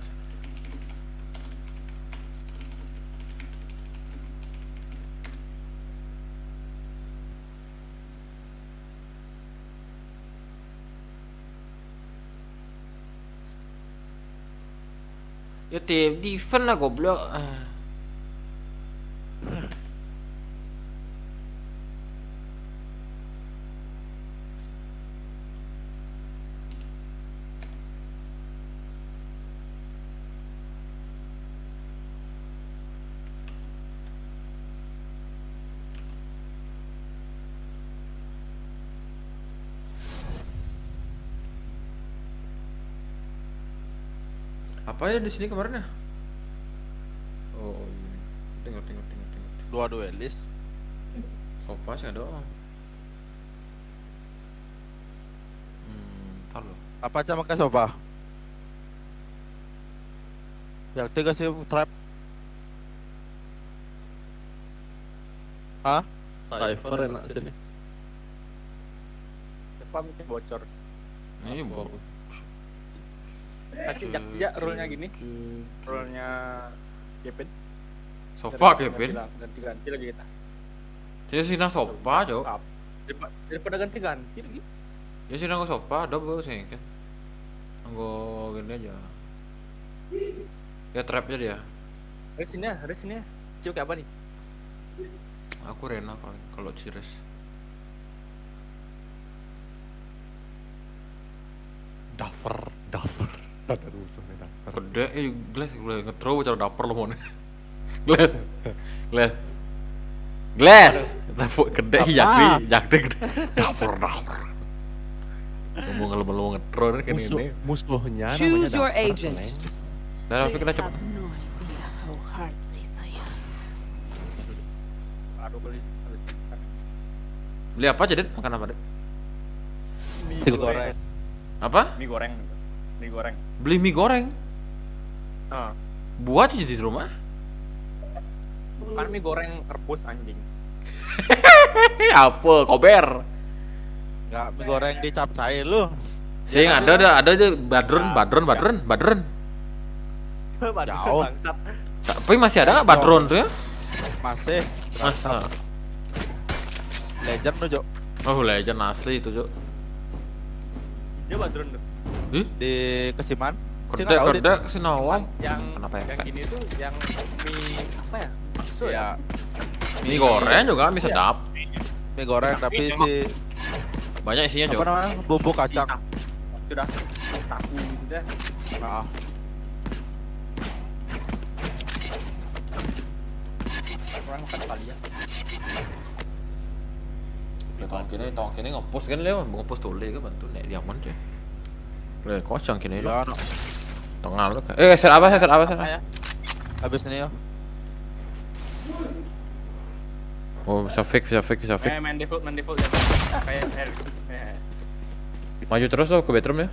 Ya tim defend lah goblok. Apa ya di sini kemarin ya? Oh, tengok. Dua duelis. Sofa sih ada. Ntar loh. Apa aja makan sofa? Yang tiga sih trap. Hah? Cypher enak sini. Depan mungkin bocor. Ini baru. Kasih ya rule-nya gini. Rule-nya Kevin. Sofa Kevin. Ganti lagi kita. Dia sih nang sofa, Cok. Daripada ganti-ganti lagi. Ya sih nang sofa, double sih kan. Anggo gini aja. Ya trapnya dia. Resinnya. Ciu kayak apa nih? Aku Rena kalau Cires. Duffer. Ada musuhnya Duffer. Gede, Glass nge-throw cara dapur lo mau. Glass. Tapi gede jakde gede. Dapur. Ngomong ngelem nge-throw kan ini. Musuhnya Choose namanya your Duffer, agent. Leng. Dan tapi kita coba. Aduh beli habis makan. Beli apa aja, Det? Makan apa, Det? Si goreng. Apa? Mie goreng. Beli mie goreng. Ah, Buat aja di rumah. kan mie goreng rebus anjing. Apa? Kober. Enggak mie goreng dicapcai lu. Sing ada aja badrun. Jauh. Bangsat. Tapi masih ada nggak badrun tuh ya? Masih. Masa? Legend lu, Jok. Oh, legend asli itu, Cok. Dia badrun tuh. Di Kesiman. Sih nggak tahu, Dit. Kode Sinawam. Yang Kenapa ya? Yang gini tuh yang mie apa ya? Bakso Ya. Mie goreng juga mie sedap. Mie goreng tapi si Banyak isinya, apa Cok. namanya? Bumbu kacang. Sudah tahu gitu dah. Nah, Orang makan kali ya. Tong kini ngepost kan leo, ngepost tulis ke bantu nek diaman cuy. Le kocang kini lo. ya, Tengah lu. Set apa? Ya. habis ini ya. Oh, bisa fake. Main default ya. Kayak Maju terus lo ke bedroom ya.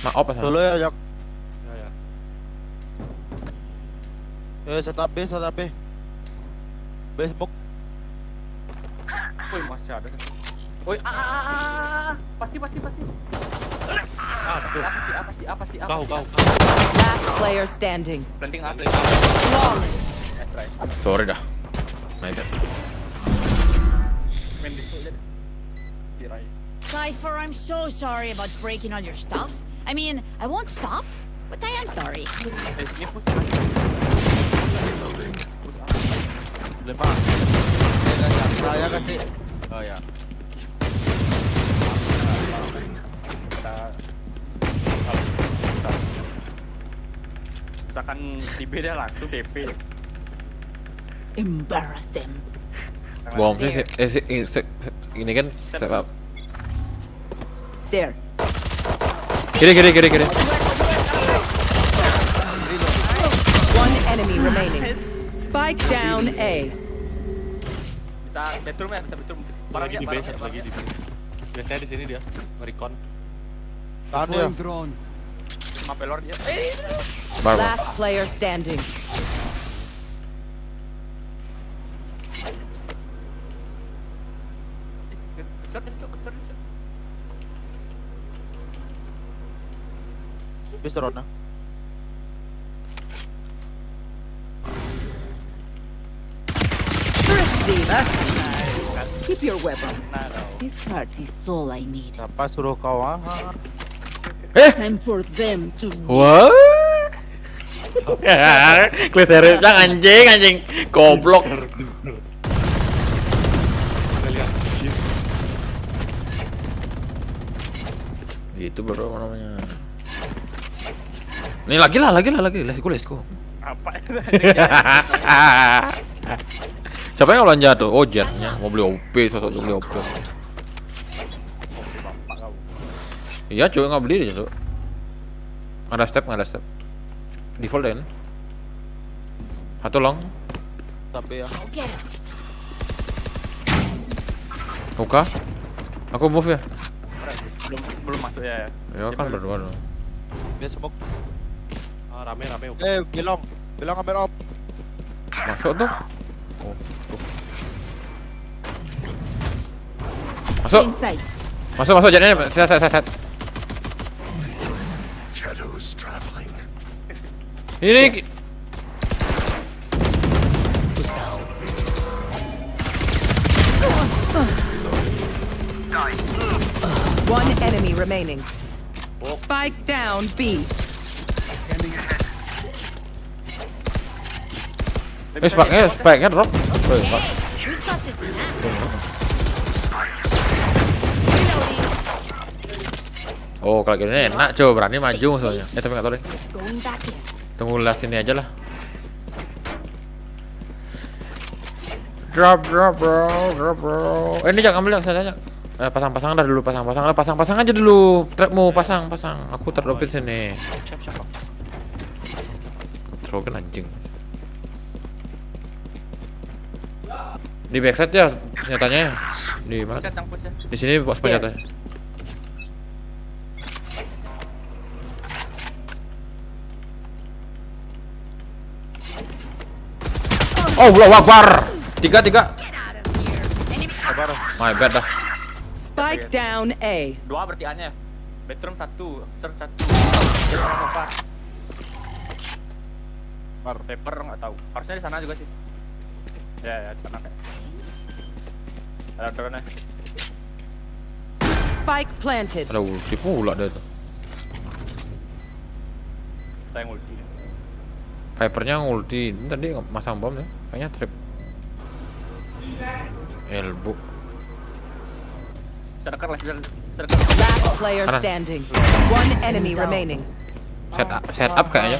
Maaf pas. Dulu ya, Jok. ya. Setup B. B smoke. Woi, masih ada. Woi, pasti. Apa sih? Kau. Last player standing. Planting A. Flawless. That's right. Sorry dah. My bad. Main default aja deh. Kirai. Cypher, I'm so sorry about breaking all your stuff. I mean, I won't stop, but I am sorry. Ini push. 5. Saya kasih. Oh ya. Misalkan di beda langsung DP. Embarrass them. Bom sih, ini kan setup. There. Kiri. One enemy remaining. Spike down A. Bisa bedroom ya, bisa bedroom. Lagi di base, lagi di base. Biasanya di sini dia, nge-recon. Tahan dia. Sama pelor dia. Last player standing. Bisa Rona. Keep your weapons. This heart is all I need. Siapa suruh kau ah? Time for them to. Wah. Kliteris anjing. Goblok. Gitu bro namanya. Nih lagi lah. Let's go. Apa? Siapa yang belanja tuh? Oh Jetnya mau beli OP, sosok beli OP. Iya cuy nggak beli dia tuh. Ada step. Default deh. Satu long. Tapi ya. Oka. Aku move ya. Belum masuk ya. Ya kan berdua dong. Dia smoke. Rame. Bilang ambil op. Masuk tuh. Oh, tuh. Masuk Jetnya. Set. Shadows traveling. Ini One enemy remaining. Spike down B. Spike-nya drop. Oh, kalau gini enak, coba berani maju musuhnya. Tapi nggak tahu deh. Tunggu last ini aja lah. Drop bro. Ini jangan ambil yang saya. Pasang-pasang dah dulu, pasang aja dulu. Trapmu pasang. Aku terdopin sini. Siap. Terus anjing. Di backside ya senjatanya. Di mana? Di sini bos senjatanya. Oh, Allahu Akbar. 3. My bad dah. Spike down A. 2 berarti A-nya. Bedroom 1, search 1. Dia sama sofa. Paper nggak tahu. Harusnya di sana juga sih. Ya di sana kayak. Ada drone-nya. Spike planted. Ada ulti pula dia tuh. Saya ulti. Vipernya ulti. Ini tadi masang bom ya. Kayaknya trip. Elbow. Serker. Last player standing. One enemy remaining. Set up kayaknya.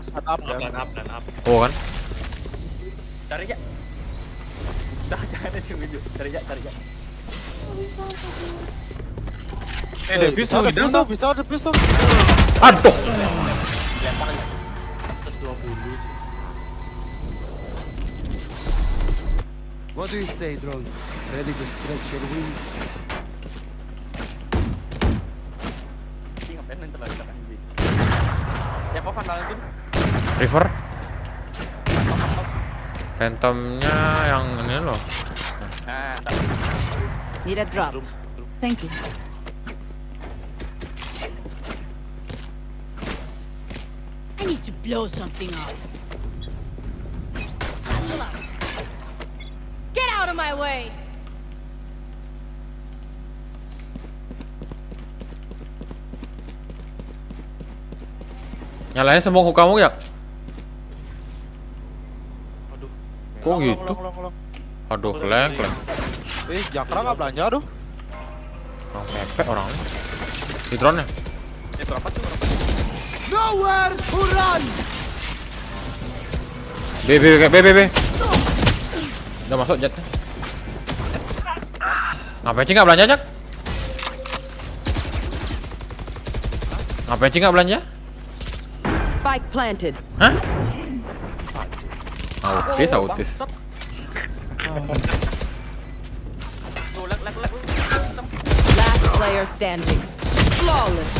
Set up ya. Dan up. Oh kan? Cari aja. Jangan video. Cari aja. Bisa ada pistol. Aduh. Lempar aja. 120. What do you say, drone? Ready to stretch your wings? Ngapain nanti lagi kan ini. Ya kok vandal itu? River. Phantomnya yang ini loh. Nah, Need a drop. Thank you. I need to blow something up. Get out of my way! Nyalain semua kamu ya? Aduh. Kok gitu? Long. Aduh, keleng. Jakra nggak belanja aduh. Orang pepek orangnya. Di drone-nya. Itu apa tuh? Nowhere to run. B. Udah masuk jetnya. Ngapain sih nggak belanja, Cak? Ngapain sih nggak belanja? Spike planted. Hah? Autis. Tuh, lag. Last player standing. Flawless.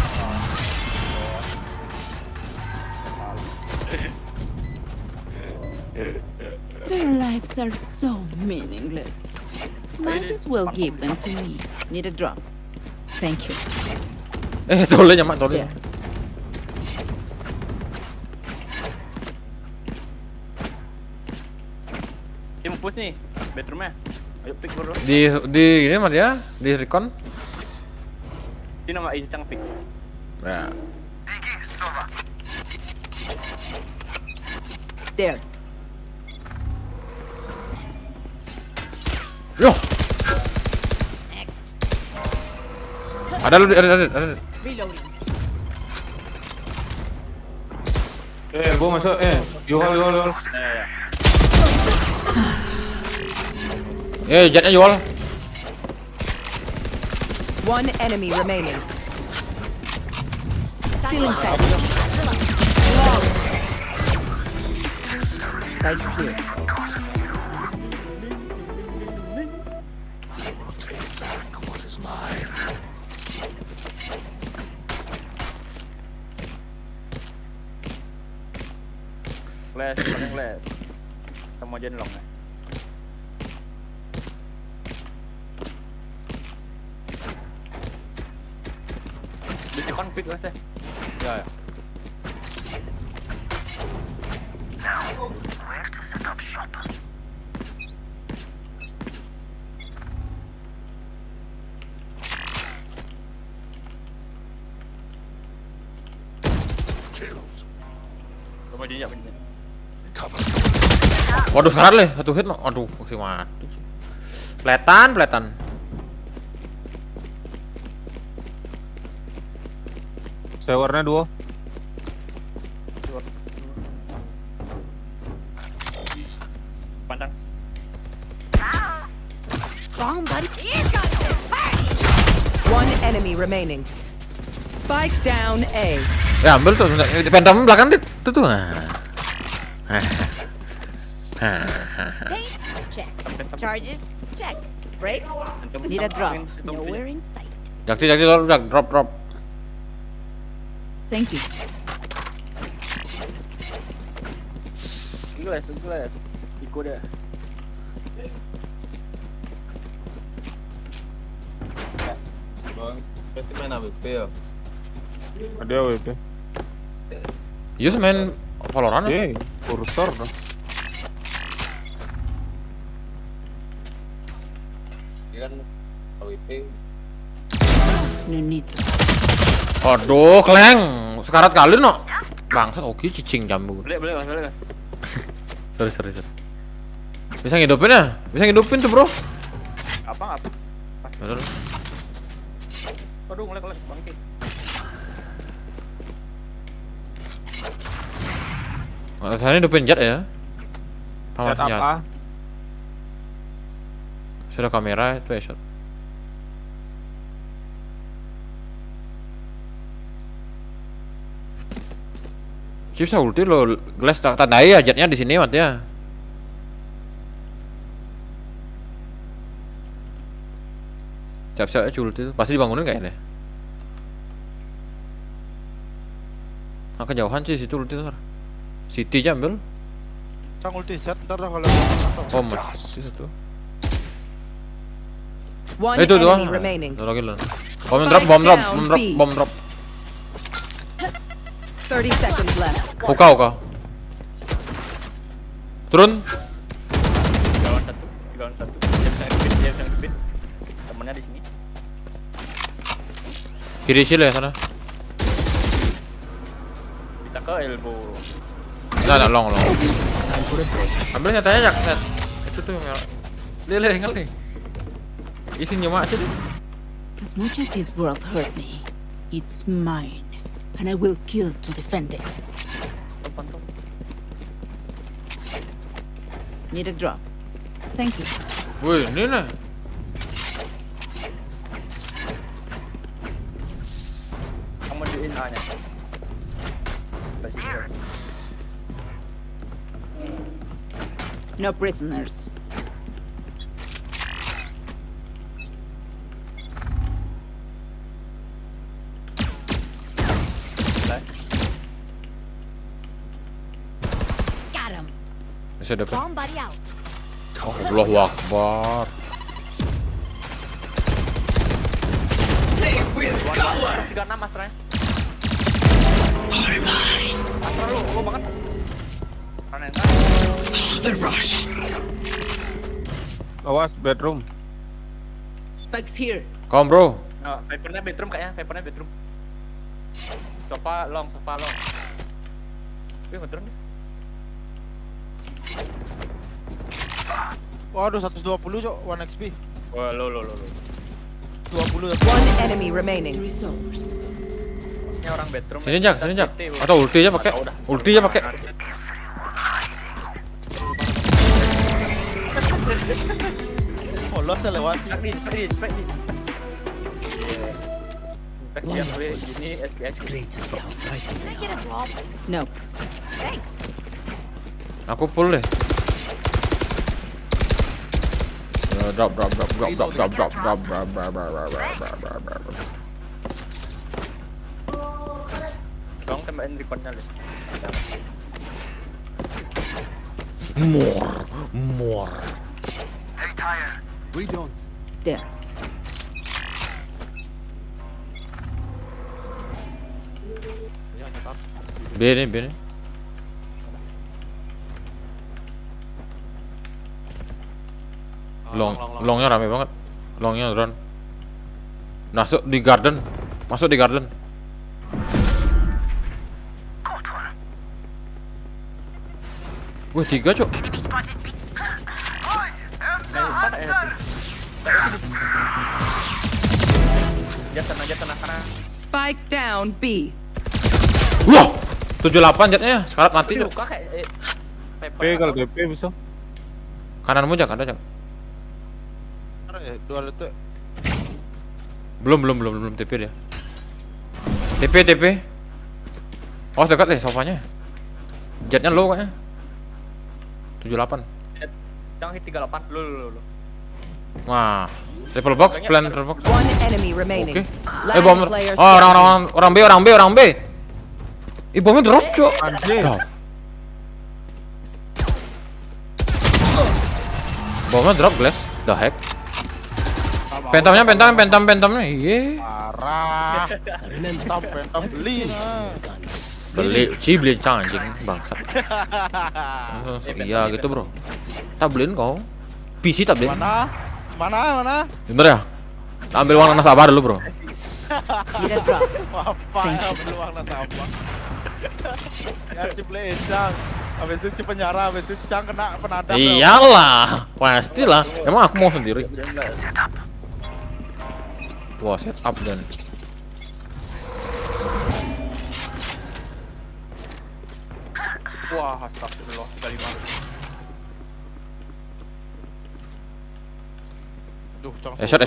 Their lives are so meaningless. Might as well give them to me. Need a drop. Thank you. Tolnya nyamak tolnya. There. Tim push nih, bedroomnya. Ayo pick bro. Di ini mah dia, di recon. Ini nama Incang pick. Ya. There. Yo. Next. Ada. Reloading. Gua masuk jual. Ya. Jetnya jual. One enemy remaining. Still inside. Spikes here. Flash. Kita mau jenlong ya. Bisa konflik mas ya? Ya. Mau jenjak. Waduh, sekarat leh, satu hit no. Aduh, masih mati. Peletan. Sewarnya 2. Pandang. Wrong, buddy. One enemy remaining. Spike down A. Ya ambil tuh, phantom belakang dit, tuh. Paint, check. Charges, check. Brakes, need a drop. Nowhere in sight. Jakti drop. Thank you. Glass. Ikut dia. Bang, pasti main AWP ya? Ada AWP. Yus main Valorant. Kursor dah. Dia kan AWP. No need to. Aduh, keleng. Sekarat kali no. Bangsat oke cicing jambu. Boleh mas. Sorry. Bisa ngidupin tuh, Bro. Apa? Betul. Aduh, ngelek bangkit. Saya hidupin jet ya. Paman Set apa? Sudah kamera itu headshot. Bisa ulti lo, glass tandai ya jetnya di sini mat ya. Siap-siap aja ulti itu, pasti dibangunin kayaknya. Nah, kejauhan sih situ ulti tuh. City aja ambil. Cang ulti set ntar kalau Oh, mati satu. One Itu dua. enemy remaining. Satu lagi loh. Bom drop. 30 seconds left. Hoka. Turun. 3 lawan 1. Dia bisa ngepin. Temennya di sini. Kiri sih ya sana. Bisa ke elbow. Nah, long. Ambil nyatanya jak. Itu tuh yang merah. Lele kali. Isinya mak sih. As much as this world hurt me, it's mine, and I will kill to defend it. Need a drop. Thank you. Wih, ini nih. Kamu diin A-nya. No prisoners. Got him. Masih dapat. Bomb buddy out. Allahu Akbar. Tiga 6 Astra. Astra lu banget. Ranenta. The rush. Awas bedroom. Specs here. Kom bro. Nah, Vipernya bedroom kayaknya, Vipernya bedroom. Sofa long. Wih, ngedrone nih. Waduh 120 cok, 1 XP. Wah, lo. 20 ya. One enemy remaining. Resource. Ini orang bedroom. Sini Jak. Atau ulti aja pakai. Ulti aja pakai. Oh, lo saya lewat. Spek di. Spek yang gue ini SPS. Great to see how frightened they Get a drop. No. Thanks. Aku full deh. Drop. Dong tembakin recordnya deh. More. We don't. There. Biarin. Longnya rame banget. Longnya drone. Masuk di garden. Wah, 3 cok. Jatah sana. Spike down B. Wah, 78 jetnya. Sekarat mati cok. Luka kayak P kalau DP bisa. Kananmu Jak, ada Jak. Dua letek. Belum TP dia. TP. Oh, dekat deh sofanya. Jetnya low kayaknya. 78. Jangan hit 38. Lu. Wah, triple box, plan triple box. One enemy remaining. Oke. Last Bom. player Oh, orang B. Bomnya drop, cok. Anjir. Bomnya drop, glass. The heck. Pentamnya. Iya. Parah. Pentam beli. Beli anjing bangsat. Iya gitu, bro. Tak beliin kau. PC tak beliin. Mana? Bener ya? Ambil uang nasabah dulu, bro. Need a drop. Apa ya beli uang nasabah? Ya ciple edang. Habis itu ci penjara, habis itu Cang kena penadam. Iyalah, pastilah. Emang aku mau sendiri. Wah, setup dan Wah, astagfirullah, 35. Duh, Cang. Shot.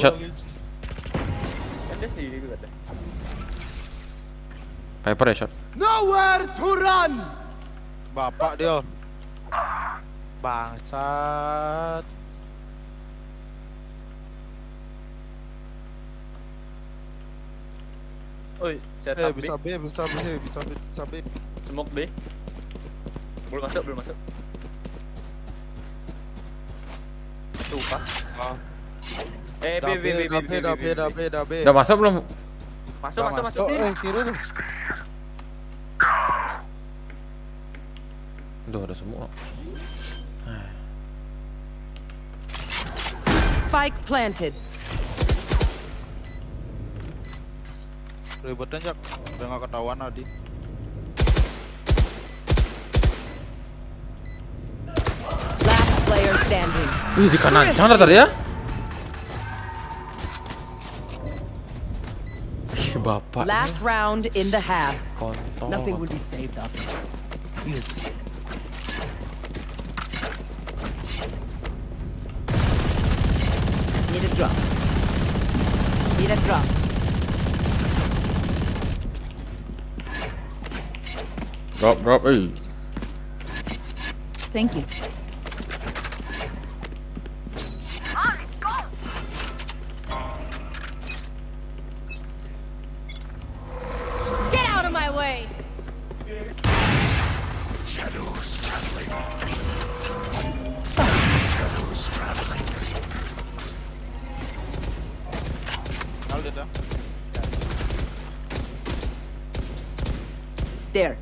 Kan dia sendiri juga deh. Viper ya shot. Nowhere to run. Bapak dia. Bangsat. Oi, setup Bisa B. Smoke B. Belum masuk. Tuh, Pak. B. Udah masuk belum? Masuk. Kiri nih. Udah ada semua. Spike planted. Ribetnya Jak, udah gak ketahuan Adi. Last player standing. Di kanan. Jangan tadi ya. Bapak. Last round in the half. Kontol. Nothing will be saved after this. Use. Need a drop. Need a drop. Drop. Thank you. Get out of my way! Shadows traveling. There.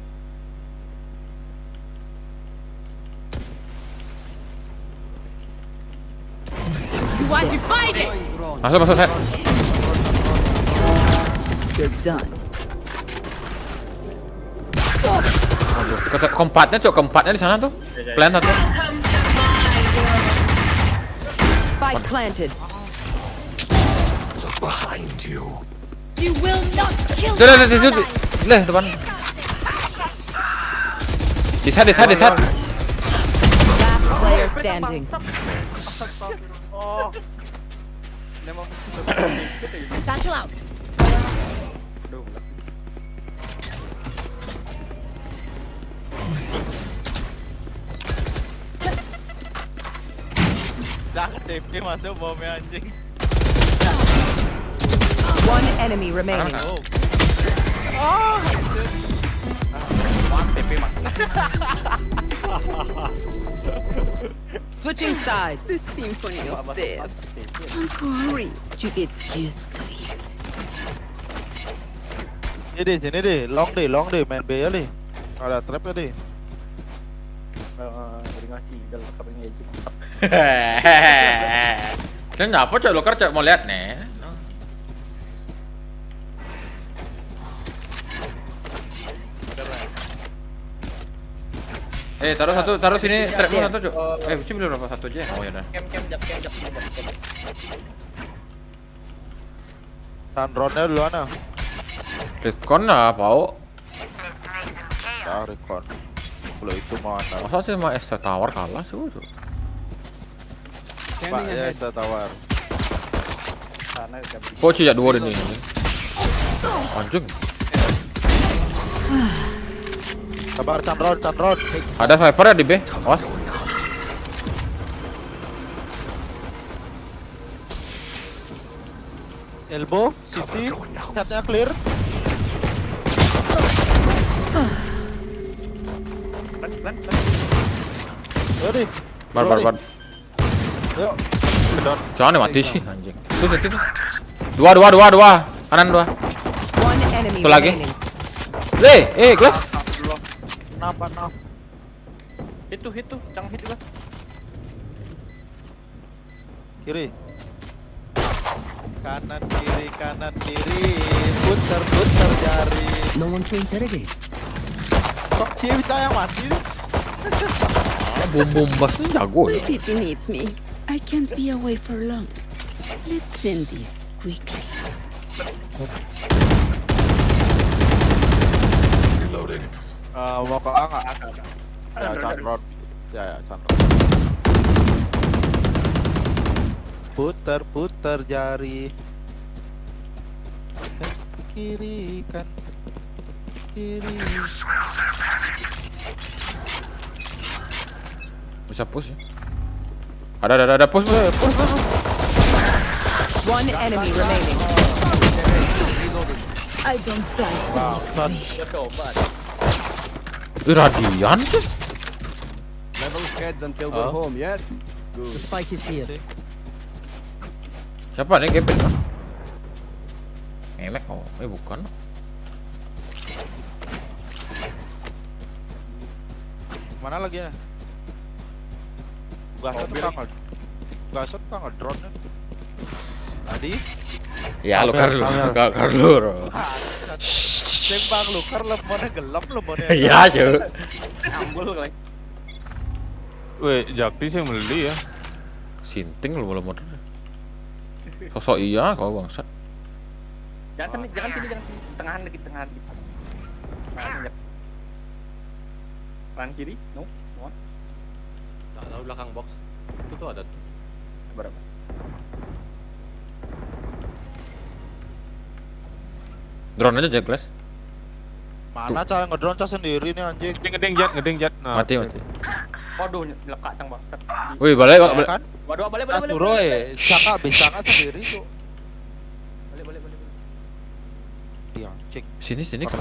You want to fight it? Masuk set. You're done. Keempatnya di sana tuh. Plan satu. Spike planted. Look behind you. You will not kill Leh depan. Di side. Last player standing. Satchel out. Zak TP masuk bomnya anjing. One enemy remaining. Switching sides. The symphony of death. Don't worry, you get used to it. Sini deh, long deh, main B ya deh. Ada trap ya deh. Kenapa cok lo kerja mau lihat nih? Taruh sini trapnya satu cok. Uci beli berapa satu aja? Oh ya udah. Sandronnya duluan ah. Recon lah, Pau. Ya, recon. Kalau itu mana? Masa sih sama extra tower kalah sih tuh. Pak ya extra tower. Kok cijak dua ini? Anjing. Sabar Chandron. Ada Viper ya di B. Awas. Elbow, City, chatnya clear. Yuk deh. Bar. Yuk. Jangan mati sih anjing. Itu. Dua. Kanan dua. One enemy Satu lagi. remaining. Kelas. Kenapa? Hit tuh, jangan hit juga. Kiri. Kanan kiri. Putar jari. No one to interrogate. Kok Cie bisa yang mati? Bom basnya jago My ya. city needs me. I can't be away for long. Let's end this quickly. Reloading. Mau ke A nggak? Ya, Chandron. Ya, Chandron. Putar jari. Kiri kan. Kiri. Bisa push ya. Ada push. One enemy remaining. I don't die so easily. Radian tuh. Level heads until we're home, yes? Good. The spike is here. Siapa nih Kevin? Emek bukan. Mana lagi ya? Gasot kan ngedrone nya. Tadi? Ya lu Karlo. Bang Lukar lemonnya gelap lemonnya. Iya, cuy. Ambul kali. Weh, Jakti sih yang beli ya. Sinting lu belum modal. Sosok iya kau bangsat. Jangan sini. Tengahan dikit. Kanan kiri, no. Nggak tahu belakang box. Itu tuh ada tuh. Berapa? Drone aja Jackless. Mana Cah ngedrone Cah sendiri nih anjing. Ngeding jet. Nah, Mati. Waduh, lekak cang bangsat. Wih, balik. Kan? Waduh, balik. Pas duro Caka bisa sendiri tuh. Balik. Dia anjing. Sini kan.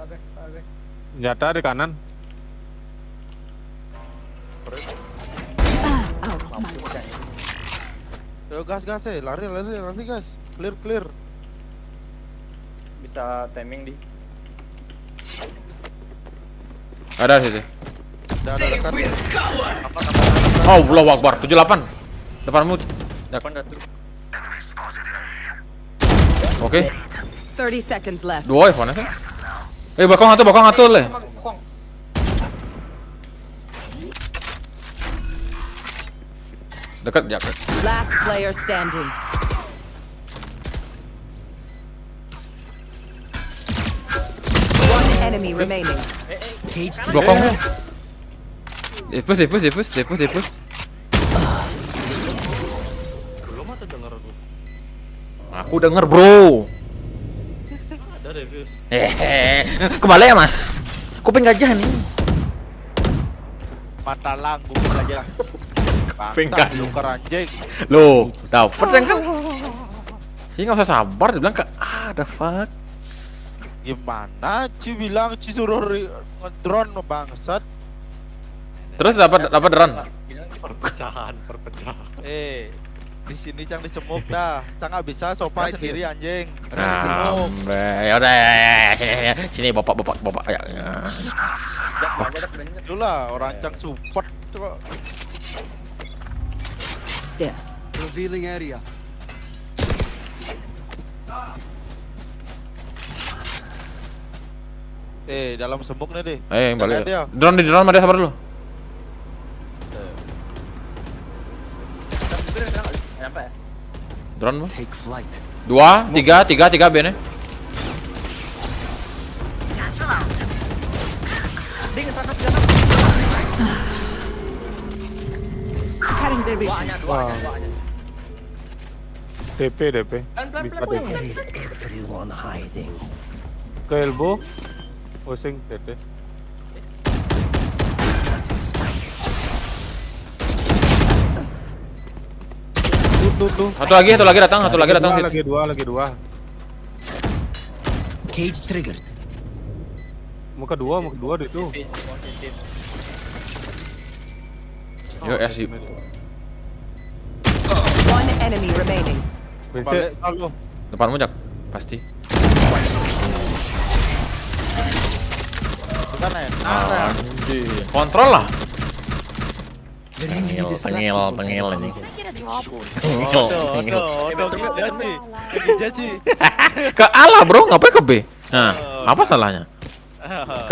Guys. senjata di kanan. Yo gas lari guys. Clear. Bisa timing di. Ada situ. Ada dekat. Oh, Allahu Akbar. 78. Depanmu. Depan satu. Oke. 30 seconds left. Dua iPhone sih. Bakong satu le. Dekat ya. Last player standing. One enemy remaining. Bakong. Depus. Belum ada denger aku. Aku denger, bro. Ada review. Kebalik ya, Mas. Kuping gajah nih. Mata lang kuping gajah. Kuping gajah. Luker anjing. Loh, dapet yang kan. Sih nggak usah sabar, dia bilang the fuck. Gimana? Ci bilang Ci suruh ngedrone bangsat. Terus dapat run. Perpecahan. Di sini Cang disemuk dah. Cang nggak bisa sofa sendiri anjing. Disemuk. Ya udah sini bapak ya. Lu lah orang Cang support kok. There. Revealing area. Dalam semuk nih deh. Yang balik. Drone ada sabar dulu. Nyampe ya? Drone bu. Take flight. 2, 3 B nya. Ding sana. Cutting their vision. Duanya. DP. Bisa DP. Everyone hiding. Ke elbow. Pusing TT. Tuh. Satu lagi datang. Lagi dua. Cage triggered. Muka dua di itu. Yo, sip. One enemy remaining. Balik kalau. Depanmu Jak, pasti. Bukan ya? Anjir. Kontrol lah. Pengil ini. Ke A lah bro, ngapain ke B? Nah, apa salahnya?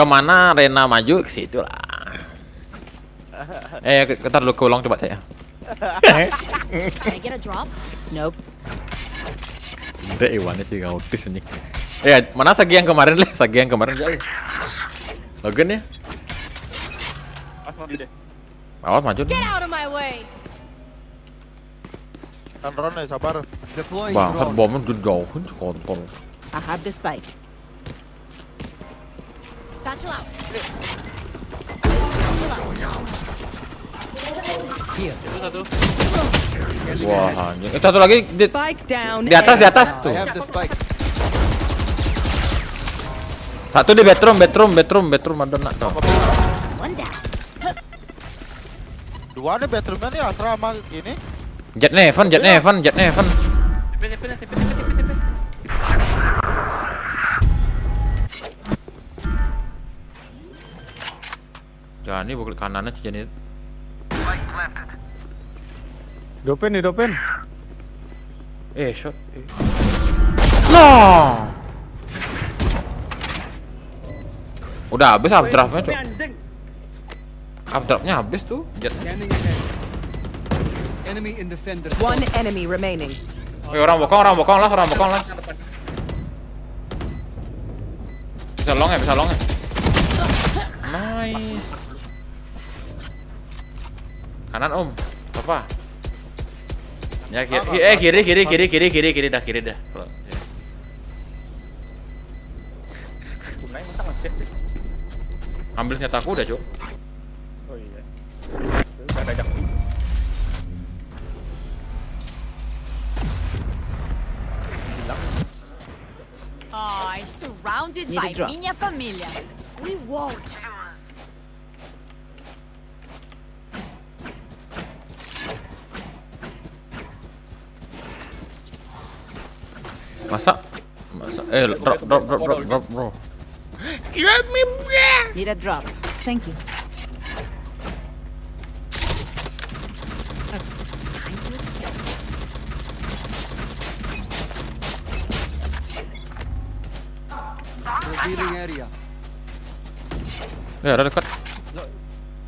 Kemana Rena maju ke situ lah. Kita dulu ke ulang coba saya. Can I get a drop? Nope. Udah Iwannya sih ngautis ini. Mana Sagi yang kemarin jauh. Logan ya? Awas maju. Get out of my way. Kan Ron sabar. Bangsat bomnya jauhin kontol. I have the spike. Satchel out. Itu satu. Wah, anjing. Satu lagi Spike down. di atas tuh. I have the spike. Satu di bedroom ada nak tuh. One down. Dua nih bedroomnya nih asrama gini. Jet Neven. TP. Jangan nih bukul kanannya jadi. Dopen. Shot. Loh. Udah habis updraftnya, Cok. Updraftnya habis tuh. Jet. Enemy in defender. One enemy remaining. Orang bokong lah. Bisa long ya. Nice. Kanan om, apa? Ya kiri dah. Gunanya masa nge-save deh. Ambil senjata aku udah, Cuk. Oh iya. Udah ajak. Oh, surrounded Need a by drop. minha família. We won't lose. Masa drop bro. Let me back. Need a drop. Thank you. Revealing area. Ya, ada dekat.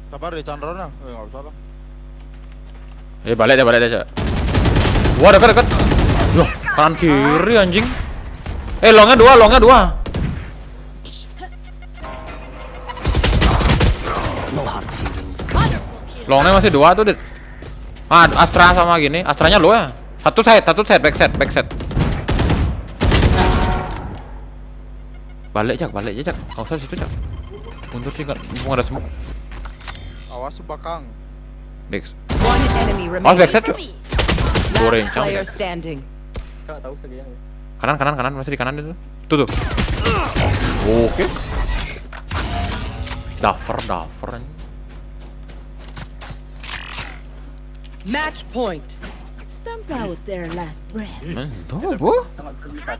Sabar deh Chandra. Enggak usah lah. Balik deh, Cak. Wah, dekat. Loh, kanan kiri anjing. Longnya dua. No hard feelings. Longnya masih dua tuh, Dit. Astra sama gini. Astranya lo ya. Satu set, back set. Balik aja, Cak. Enggak usah di situ, Cak. Mundur sih kan, mumpung ada smoke. Awas bakang. One enemy remaining. Awas backset, Cuk. Goreng, Last player standing. Enggak tahu segini. Kanan, masih di kanan itu. Tuh. Oke. Duffer. Match point. Stamp out their last breath. Tuh, Bu. Sangat bisa.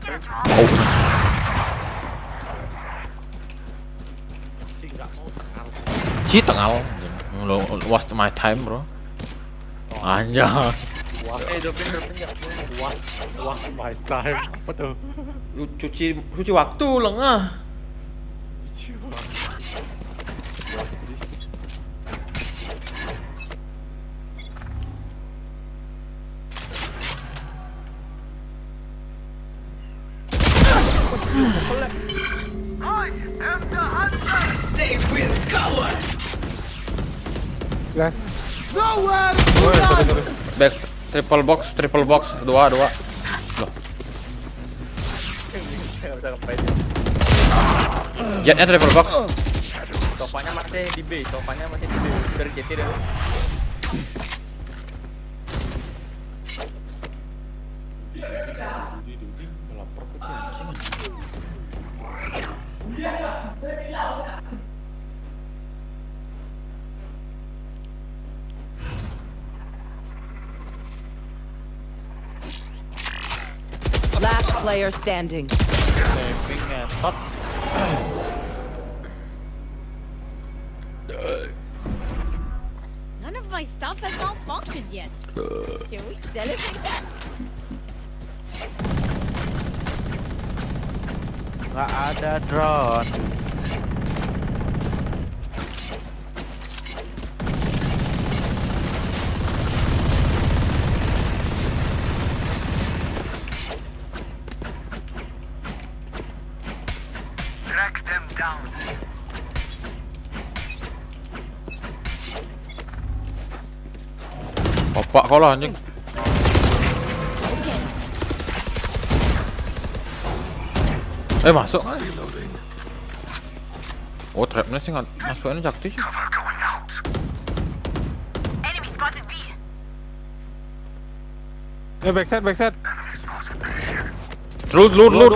Si tengal. Waste my time, bro. Anjay. Dopin ya. Waste my time. Apa tuh? Cuci waktu lengah. What's this? They will cover. Guys. Nowhere. Back triple box dua. Loh. Enggak bisa ngapain. Jetnya triple box. Sofanya masih di B. Dari JT deh. Lapar ke anjing. Last player standing. Camping ngetot. None of my stuff has malfunctioned yet. Can we celebrate that? Nggak ada drone. Track them down. Bapak kau lah anjing. Masuk. Oh, trapnya sih nggak masukinnya jakti sih. Enemy spotted B. Backside. Loot. To my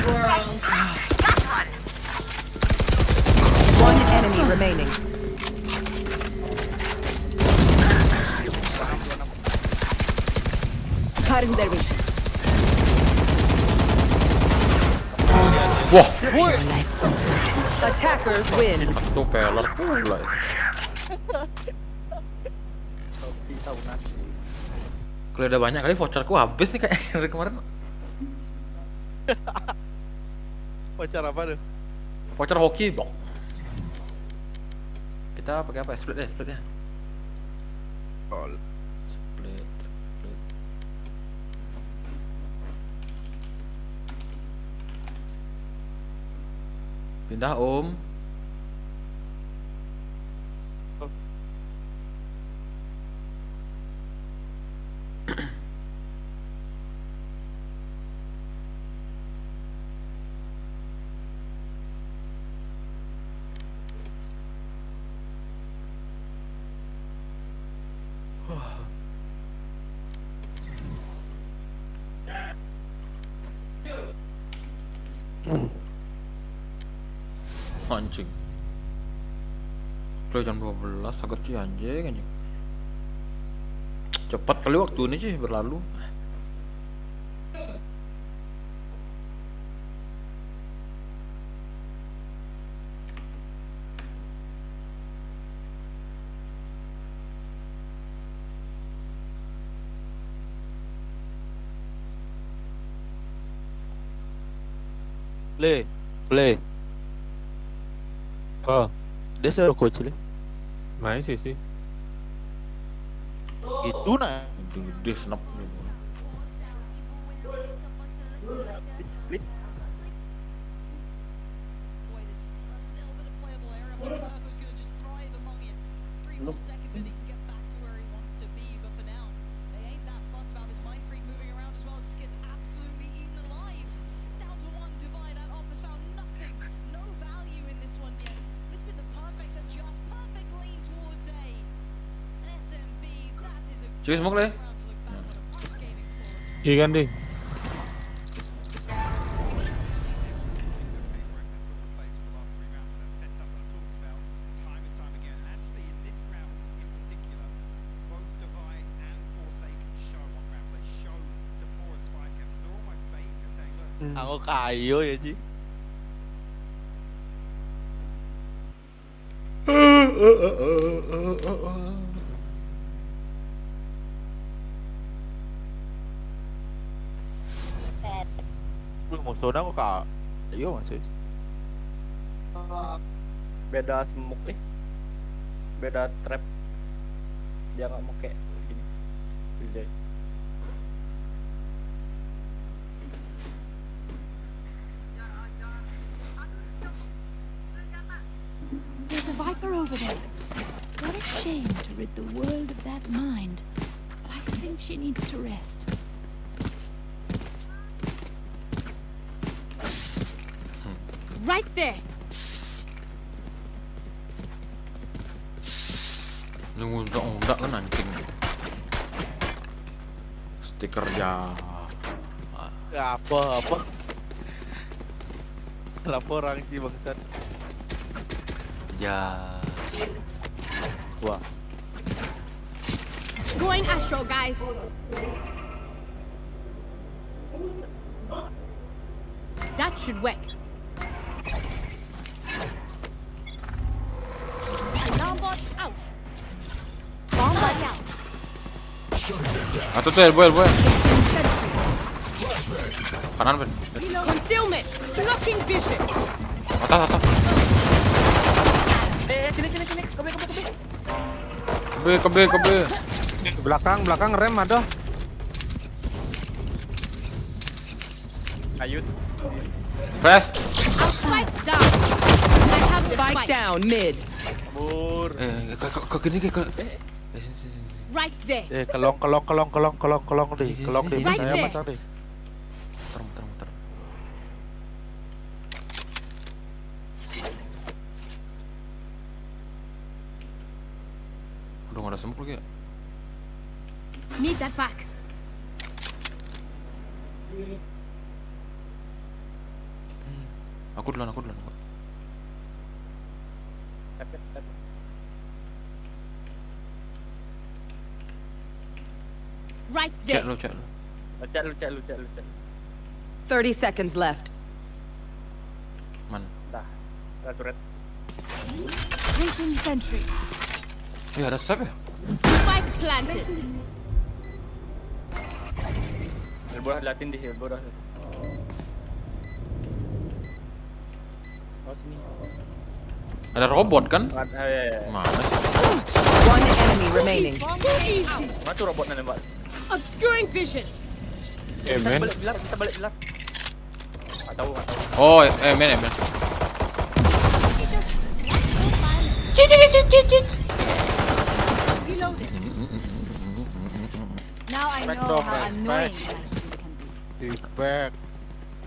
world. One enemy remaining. Cutting their vision. Wah, Attackers win. satu peler pula. Kalau udah banyak kali voucherku habis nih kayak dari kemarin. Voucher apa tuh? Voucher hoki, Bok. Kita pakai apa? Split ya. Split. Pindah om. Anjing. Udah jam 12 agak sih anjing. Cepat kali waktu ini sih berlalu. Play. Dia suruh coach le. Main sih. Gitu nah. Gede snap. Split. Boy, there's a little bit of playable area. I think Turco's going to just thrive among it. 3 more seconds and he can get back to where he wants to be. But for now, they ain't that fussed about this mind freak moving around as well. Just gets absolutely eaten alive. Down to 1 divide. That op has found nothing. No value in this one yet. This has been the perfect adjust. Perfect lean towards A. An SMB. That is a Cuy smoke le. round to look back on a past gaming performance. Iya kan ding. Aku kayu ya Ci. Musuhnya aku kayu masih. Beda smoke beda trap. Dia nggak mau kayak gini. Gede. There's a Viper over there. What a shame to rid the world of that mind. But I think she needs to rest. Right there. Ini undak kan anjing. Stiker ya. Ya apa? Kenapa orang sih bangsat? Ya. Wah. Going Astro, guys. That should work. Alarmbot out. Bomb buddy out. Atau tuh elbow. Kanan Ben. Concealment. Blocking vision. Atas. Sini. Kebe. Belakang rem ada. Ayut. Press. Our spike's down. I have the spike down mid. Kabur. Ke gini ke. Right there. Kelong deh. Right Saya there. macam deh. Muter. Udah nggak ada smoke lagi ya? Need that back. Aku duluan. Right there. Cek lu. 30 seconds left. Mana? Dah. Turret. Placing sentry. Ada step ya? Spike planted. Elbow liatin di elbow dah. Oh sini. Ada robot kan? Iya. Mana sih? One enemy remaining. Mana tuh robotnya nembak? Obscuring vision. Kita balik bilar. Nggak tahu. Oh, men. Reloaded. Now I know how annoying He's back.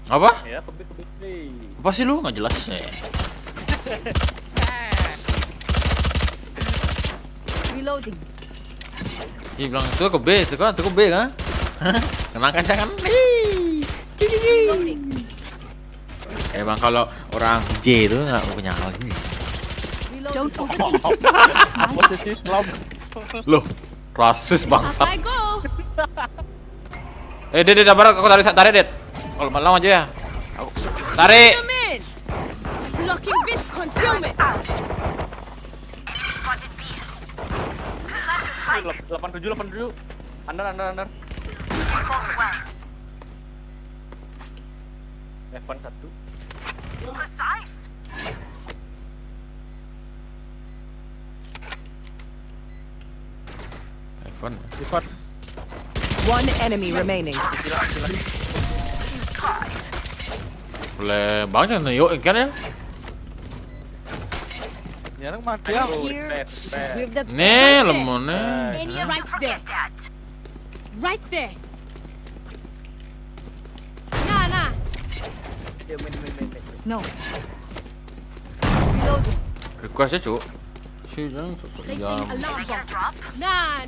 Apa? Ya, kebit. Apa sih lu? Nggak jelas ya. reloading. Dia bilang itu ke B, itu ke B kan? Kenakan jangan. Emang kalau orang J itu nggak punya hal gini. Don't overthink it. Posisi Islam. Loh, rasis Up bangsat. I go. Dit, sabar, aku tarik, Dit. Kalau malam aja ya. Aku tarik. Come in. Blocking fish concealment. 87. Under. Evan 1. Evan. One enemy remaining. Boleh banget nih, yuk kan ya. Ya nang mati ya. Nih, lemon nih. Right there. Right there. Nah. No. Reloading. Request aja, Cuk. Si jangan sosok Placing jam. alarm bomb. Nah.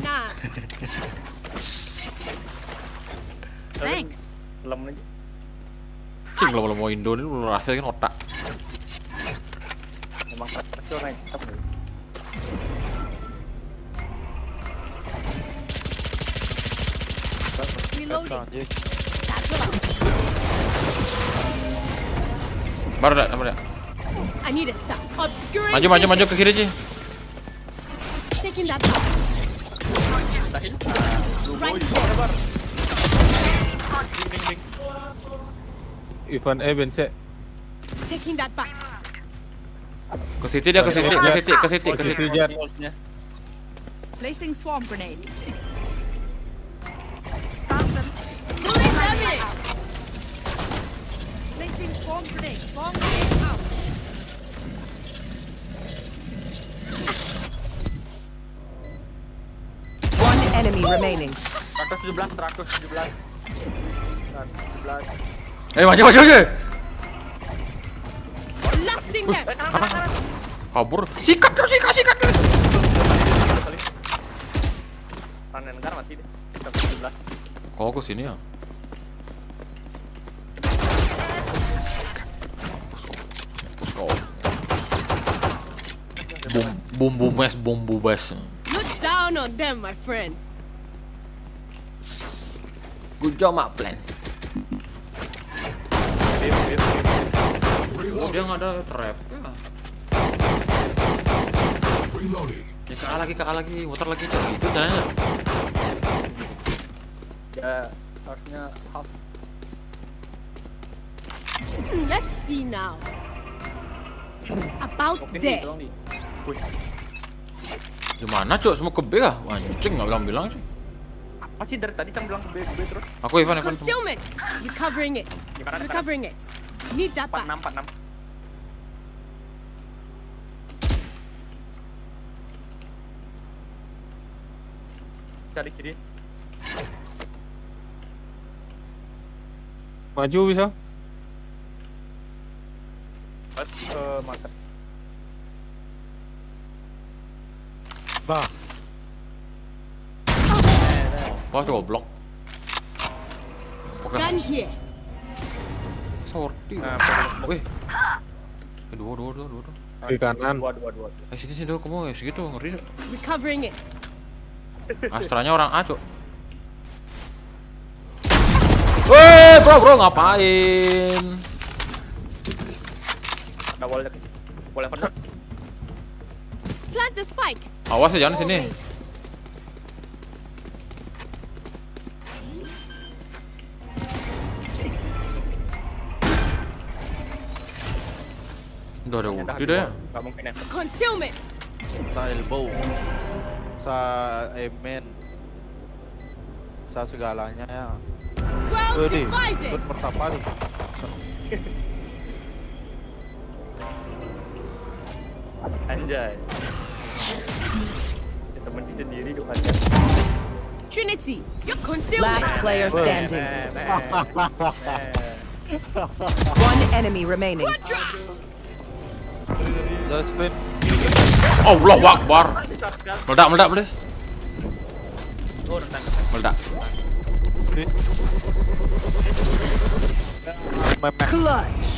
Thanks. Selam aja. Cing kalau mau Indo ini lu rasain otak. Emang kacau naik. Reloading. Baru dah, sabar ya. I need a stop. Obscuring. Maju ke kiri, Ci. Taking that back. Right there. Ivan Bense. Taking that back. Ke City dia, ke City. Placing swarm grenade. Pulling them in. Placing swarm grenade. Swarm grenade out. One enemy remaining. 117. Maju aja. Blasting them. Kabur. Sikat. Panen kan mati deh. 117. Kok ke sini ya? Bumbu mes. Look down on them, my friends. Good job, mak plan. Oh, dia nggak ada trap. Ya KA lagi, muter lagi kayak gitu caranya. Ya harusnya half. Let's see now. About there. Gimana, Cuk? Semua ke B kah? Anjing, nggak bilang sih. Apa sih dari tadi Cang bilang ke B terus? Aku Ivan. Concealment. Recovering it. Recovering it. Need that back. 46. Bisa di kiri. Maju bisa. Pas market. Bah. Pas goblok. Gun here. Sorti. Wih. Dua. Di kanan. Dua. Sini dulu kamu segitu ngeri. Recovering it. Astranya orang A, Cuk. Weh, bro ngapain? Nah, boleh pada. Plant the spike. Awas ya, jangan sini. Udah ada ulti dah ya. Nggak mungkin ya. Concealment. Sa elbow, sa main, sa segalanya ya. Well Wih, divided. ikut pertama nih. Anjay. Temen sendiri tuh kan. Trinity, you're concealment. Last player standing. One enemy remaining. Dari sprint. Allahu Akbar. Meledak, please. Oh, rentan. Meledak. Clutch.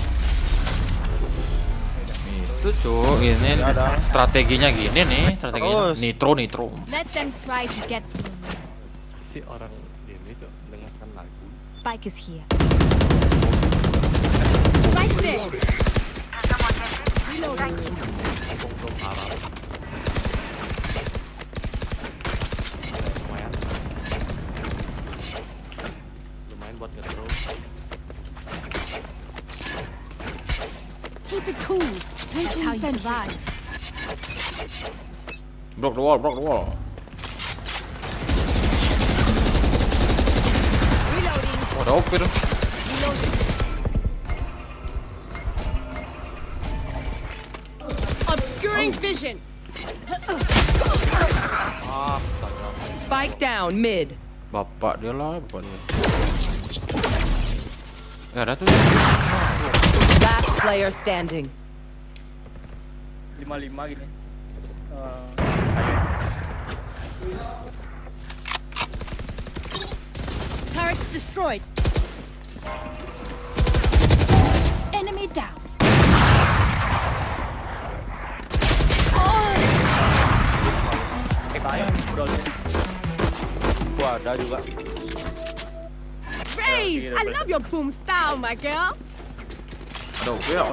Itu cuk, ini strateginya gini nih, strateginya Terus. nitro. Let them try to get through. Si orang ini cok dengarkan lagu. Spike is here. Right there. Tong Arab. Lumayan buat nge-throw. Keep it cool. That's how you survive. Block the wall. Oh, ada OP tuh. Obscuring vision. Spike down mid. Bapak dia. Ya ada tuh. Last player standing. 5-5 gini. Turret destroyed. Enemy down. Wah, ada juga. Raze, I love your boom style, my girl. Ada OP ya.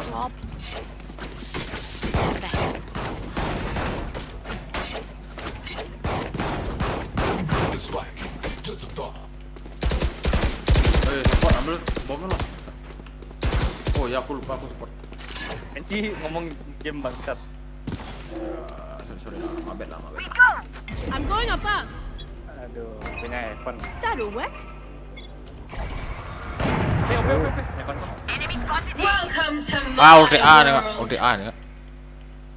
Support ambil bomnya lah. Oh ya aku lupa aku support. Enci ngomong game bangsat. Sorry, mabet lah. I'm going above. Aduh, punya Evan. That'll work. Oke. Welcome to Ulti A nih, ulti A nih.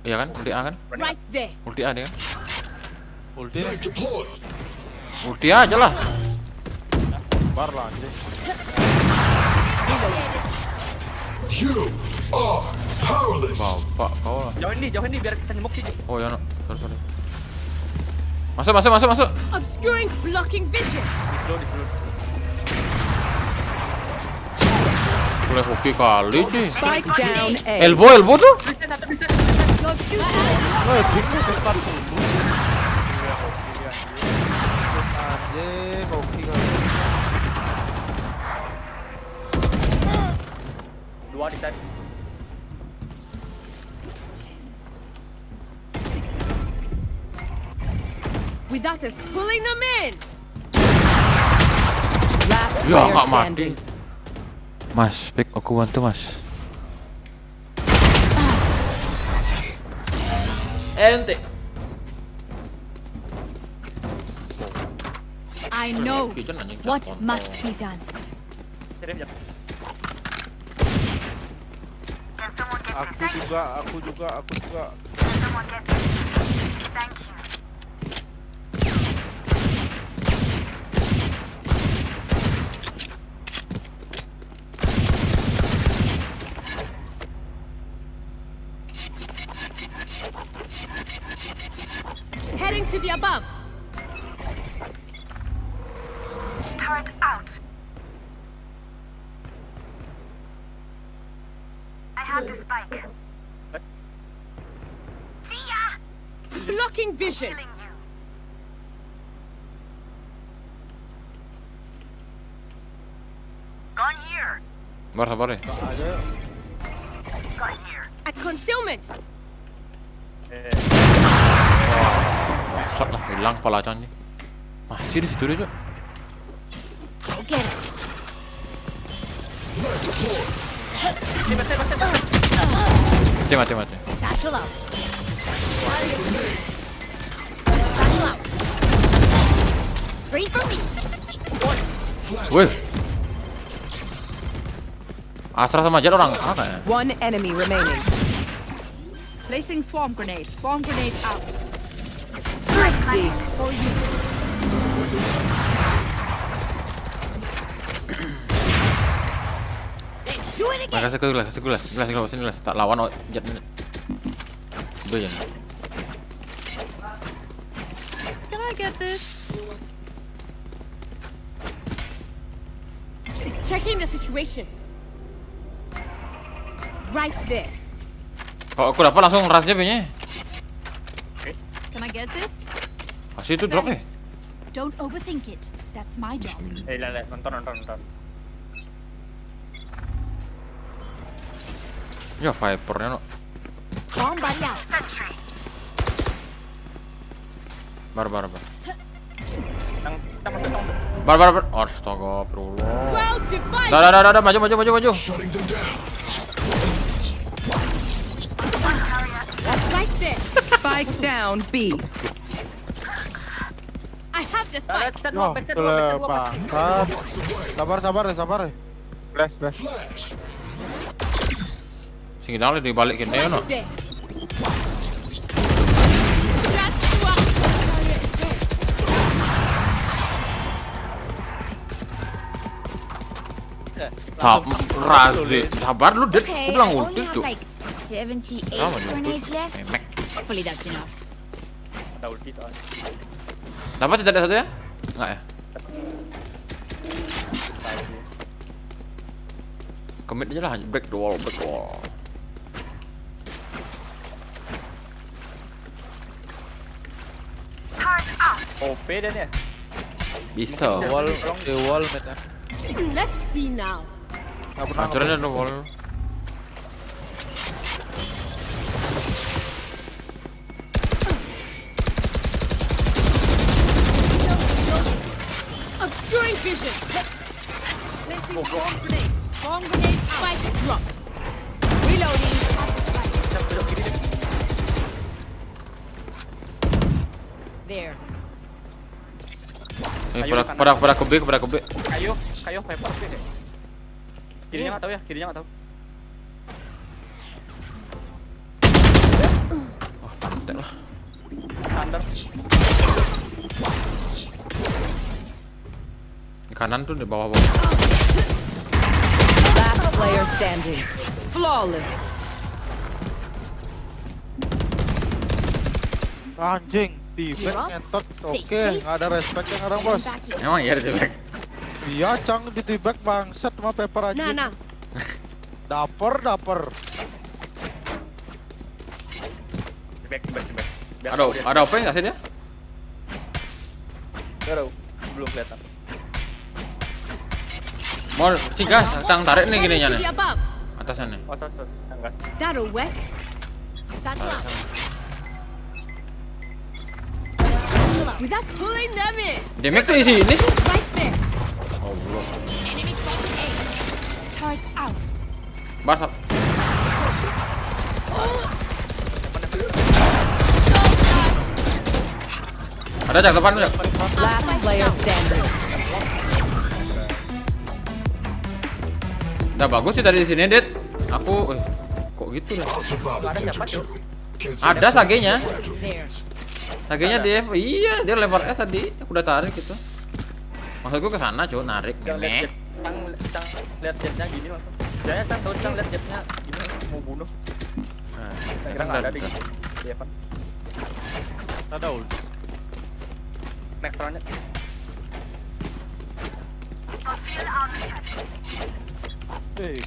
Iya kan? Ulti A kan? Right there. Ulti A nih kan? Ulti. Ulti aja lah. Bar lah anjing. Bapak kau lah. Jauhin nih biar kita nyemuk sini. Oh ya no. Sorry. Masuk. Obscuring blocking vision. Di slow. Boleh hoki kali sih. Spike down A. Elbow tuh? Your duty. Woi, bingung depan dulu. Anjing, hoki kali. Dua di tadi. Without us pulling them in. Last Ya player nggak mati. standing. Mas, pick aku bantu mas. Ente. I know what must be done. Aku juga. Heading to the above. Turret out. I have the spike. Blocking vision. Gone here. Sabar deh. Gone here. At concealment. Sak lah, hilang pelacannya. Masih di situ deh, Cok. Get it. Mati. Satchel out. Straight for me. Wih. Astra sama Jet orang apa ya? One enemy remaining. Placing swarm grenade. Swarm grenade out. Thrifty. For you. Do it again. Kasih gelas, sini gelas. Tak lawan Jet. Betul. Can I get this? Checking the situation. Right there. Kalau aku dapat langsung rasnya punya. Can I get this? Kasih itu drop Thanks. Don't overthink it. That's my job. Lihat, nonton. Ya Vipernya no. Bomb buddy out. Bar. Kita Bar. Astagfirullah. Well divided. Dah, maju. Right there. Spike down B. I have the spike. Bangsat. Sabar ya. Flash. Sing dang di balik kene no. There. Sabar lu Det. Aku bilang ulti tuh. 78 grenades left. Hopefully that's enough. Ada ulti soalnya. Dapat tidak ada satu ya? Enggak ya? Commit aja lah, break the wall. OP dan ya. Bisa. Wall mid ya. Let's see now. Hancurin aja wall. Obscuring vision. Placing bomb grenade. Bomb grenade spike dropped. Reloading. There. Pada ke B. Kayu Viper sih deh. Kirinya nggak tahu. Wah, pantai lah. Sander. Di kanan tuh di bawah. Last player standing. Flawless. Anjing, defense ngentot. Oke, nggak ada respect yang orang bos. Emang iya di back. Iya, Cang di tibak bangsat sama paper aja. Nah. Dapur. Back. Ada apa nggak sih dia? Belum kelihatan. Mau tiga, Cang tarik nih gininya nih. Atasnya nih. Oh, sos, tanggas. That'll work. Satchel out. Without pulling them in. Damage tuh isi ini. Right there. Oh, belum. Enemy spotted A. Turret out. Basap. Ada Jak depan Jak. Last player standing. Udah bagus sih dari sini, Dit. Aku kok gitu deh. Ada siapa tuh? Ada sagenya. There. Sagenya dia dia lempar S tadi. Aku udah tarik gitu. Maksud gue ke sana, cuy, narik. Cang lihat jetnya gini langsung. Jangan Cang lihat jetnya gini langsung mau bunuh. Nah, Kira nggak ada di depan. Ada ulti. Next roundnya.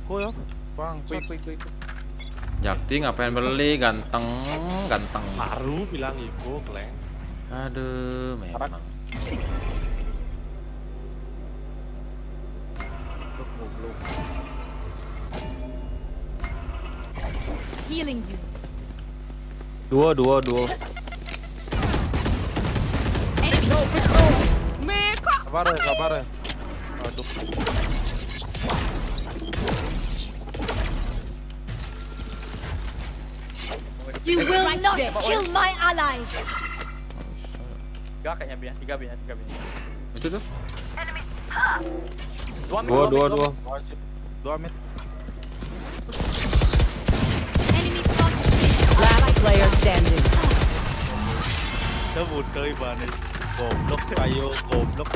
Kok ya? Bangsat. Kui. Jakti ngapain beli ganteng. Baru bilang Iko, Kleng. Aduh, memang. Healing you. Dua. Sabar ya. Aduh. You will not kill my allies. 3 kayaknya Bin, 3 Bin. Itu tuh. 2 mid. 2 mid. Enemy spotted. Last player standing. Sebut kali bane. Goblok kayo, goblok.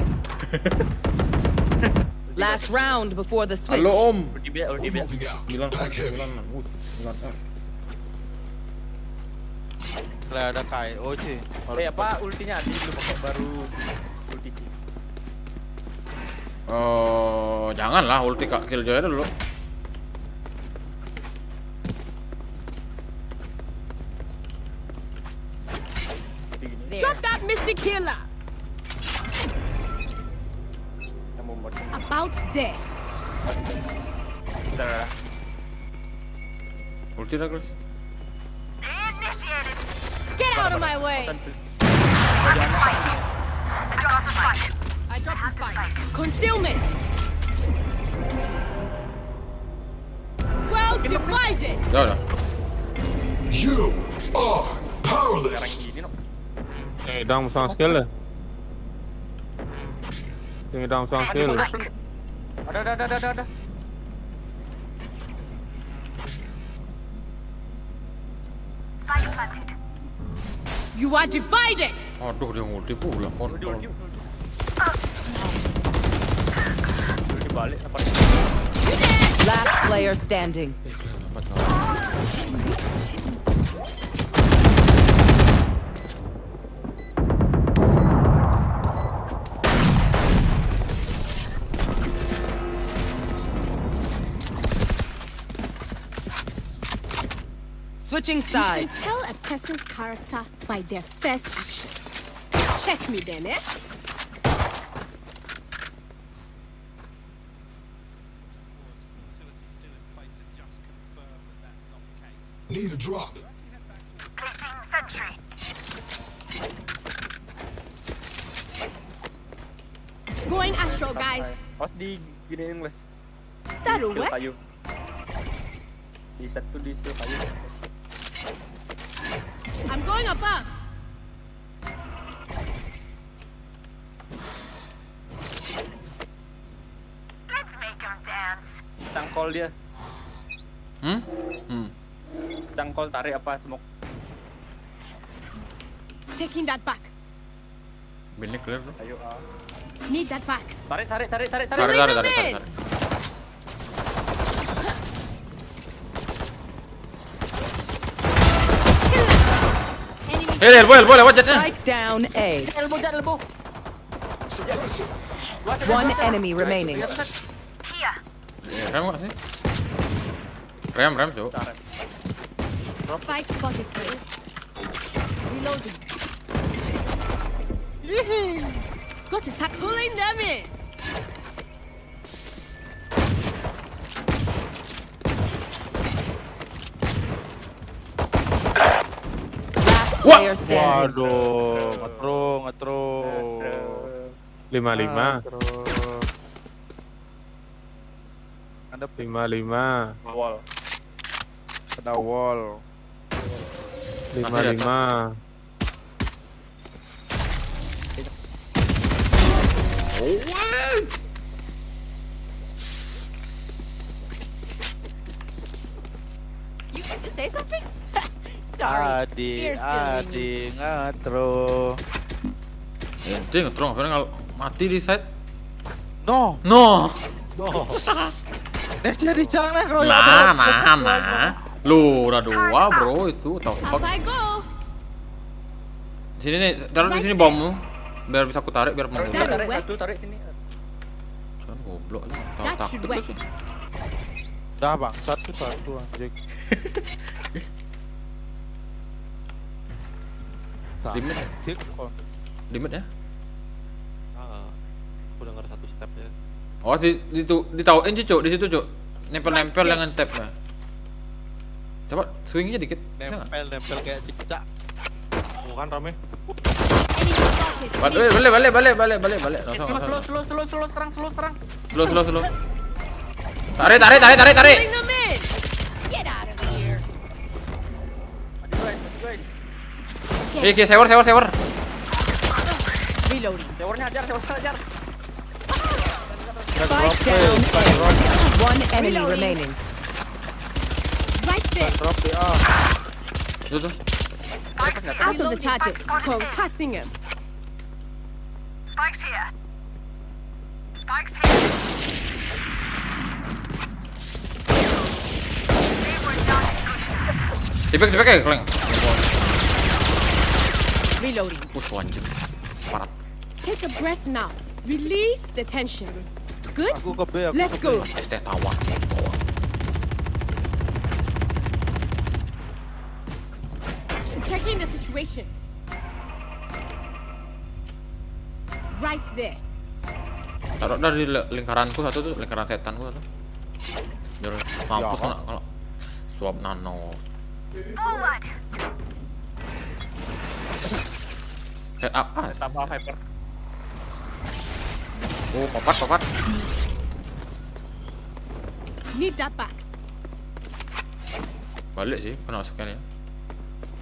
Last round before the switch. Halo Om. Ulti biar. Bilang. Lah ada KO sih. Apa ultinya Adi lu pokok baru ulti. Janganlah ulti Kak Killjoy dulu. Drop that Mystic Healer. About there. Udah. Ulti dah guys. Get out of my way. I dropped the spike. Concealment. Well divided. Udah. You are powerless. Down sang skill lah. Ini down sang skill. Ada. You are divided. Aduh dia multi pula kontol. Ulti balik apa? Last player standing. Switching sides. Tell a person's character by their first action. Check me then, eh? Need a drop. Going astral, guys. Pas di gini English. That'll Skill work. kayu. Di set tuh di skill kayu. I'm going above. Tangkol dia. Tangkol tarik apa smoke. Taking that back. Binnya clear bro. Ayo. Need that back. Tarik. Tarik. Boleh wajahnya. Strike down A. Elbow. One enemy remaining. Rem nggak sih? Rem cok. Spike spotted. Reloading. Got to tap pulling them in. Player standing. Waduh, ngetro. 55. Ada 55. Wall. Ada wall. 55. You say something? Sorry. Adi ngatro. Ente ngetro ngapain kalau mati di side? No. Dia di cangnya bro. Mana? Lu udah 2 bro itu tau fuck. Up I go. Sini nih, taruh di sini bommu. Biar bisa aku tarik biar menggugah. Tarik sini. Jangan goblok lu. Tahu taktik lu sih. Dah bang, satu anjing. Limit ya? Aku dengar satu step ya. Oh, ditauin sih, Cuk. Di situ, Cuk. Nempel-nempel dengan tab-nya. Coba swingnya dikit. Nempel kayak cicak. Bukan rame. Balik. Slow sekarang. Slow. Tarik. Get out of here. Iya, sewer. Reloading. Sewernya ajar. Spike down. One enemy remaining. Right there. Tuh. Out of the charges. Concussing him. Tibek ya, keleng. Reloading. Anjing. Parat. Take a breath now. Release the tension. Good? Aku ke B, Let's go. Teh tawa. Checking the situation. Right there. Taruh dari lingkaranku satu tuh, lingkaran setanku satu. Biar mampus kalau swap nano. Set up Tambah Viper. Oh, papat. Need that back. Balik sih, kena sekian ya.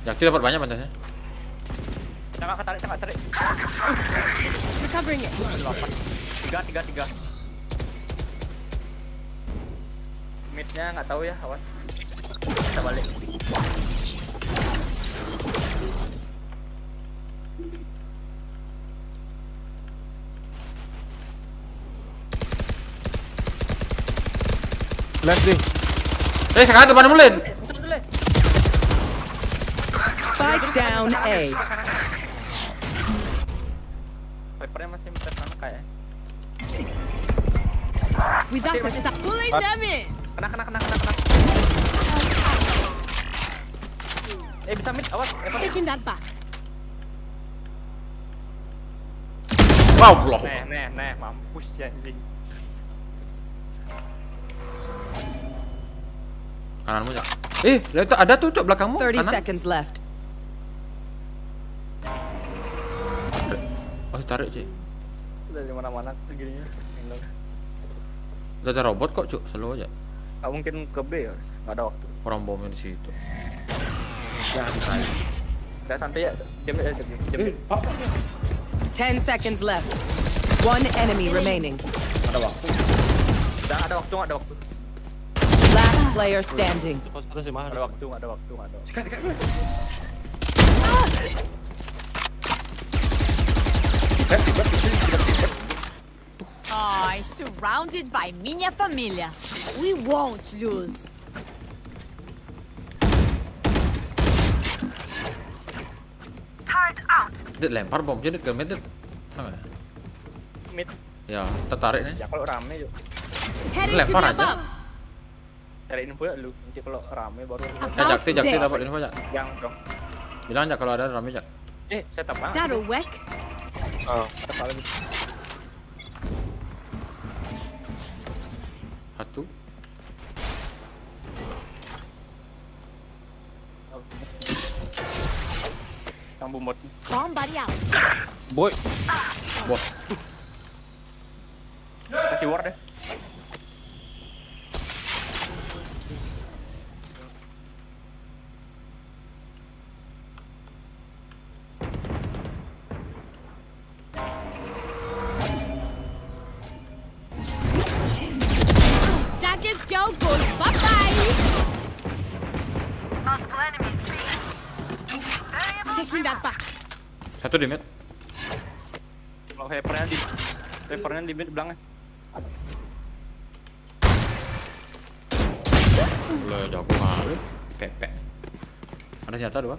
Jaki dapat banyak pantasnya. Jangan tarik. Recovering it. 3. Midnya nggak tahu ya, awas. Kita balik. Landing. Sekarang depan mulai. Spike down A. Vipernya masih minta sana kayak. Without a stop. Pulling them in. Kena. Bisa mid, awas. Taking that back. Wow, blok. Nih, mampus ya anjing. Kananmu ya. Lihat ada tuh cok belakangmu. 30 kanan. seconds left. Tarik sih. Udah di mana-mana segininya. Udah ada robot kok cok, selalu aja. Nggak mungkin ke B ya, nggak ada waktu. Orang bomnya di situ. Jangan saya. Nggak santai ya, jam. 10 seconds left. One enemy remaining. Ada waktu. Ada waktu. Last player standing. Ada waktu. Sikat. Surrounded by minha família. We won't lose. Dit lempar bom jadi ke mid. Sama ya? Mid. Ya, tertarik nih. Ya kalau rame yuk. Heading to Lempar the aja. above. Cari info ya lu. Nanti kalau rame baru. Jakti dapat info jak. Yang dong. Bilang jak kalau ada rame jak. Saya tak banget. That'll whack. Apa lagi? Satu. Yang bumot. Somebody out. Boy. Bos. Kasih war deh. Daggers go good. Bye bye. Taking that back. Satu di mid. Kalau Vipernya di mid belakangnya. Boleh jago kali. Pepek. Ada senjata dua.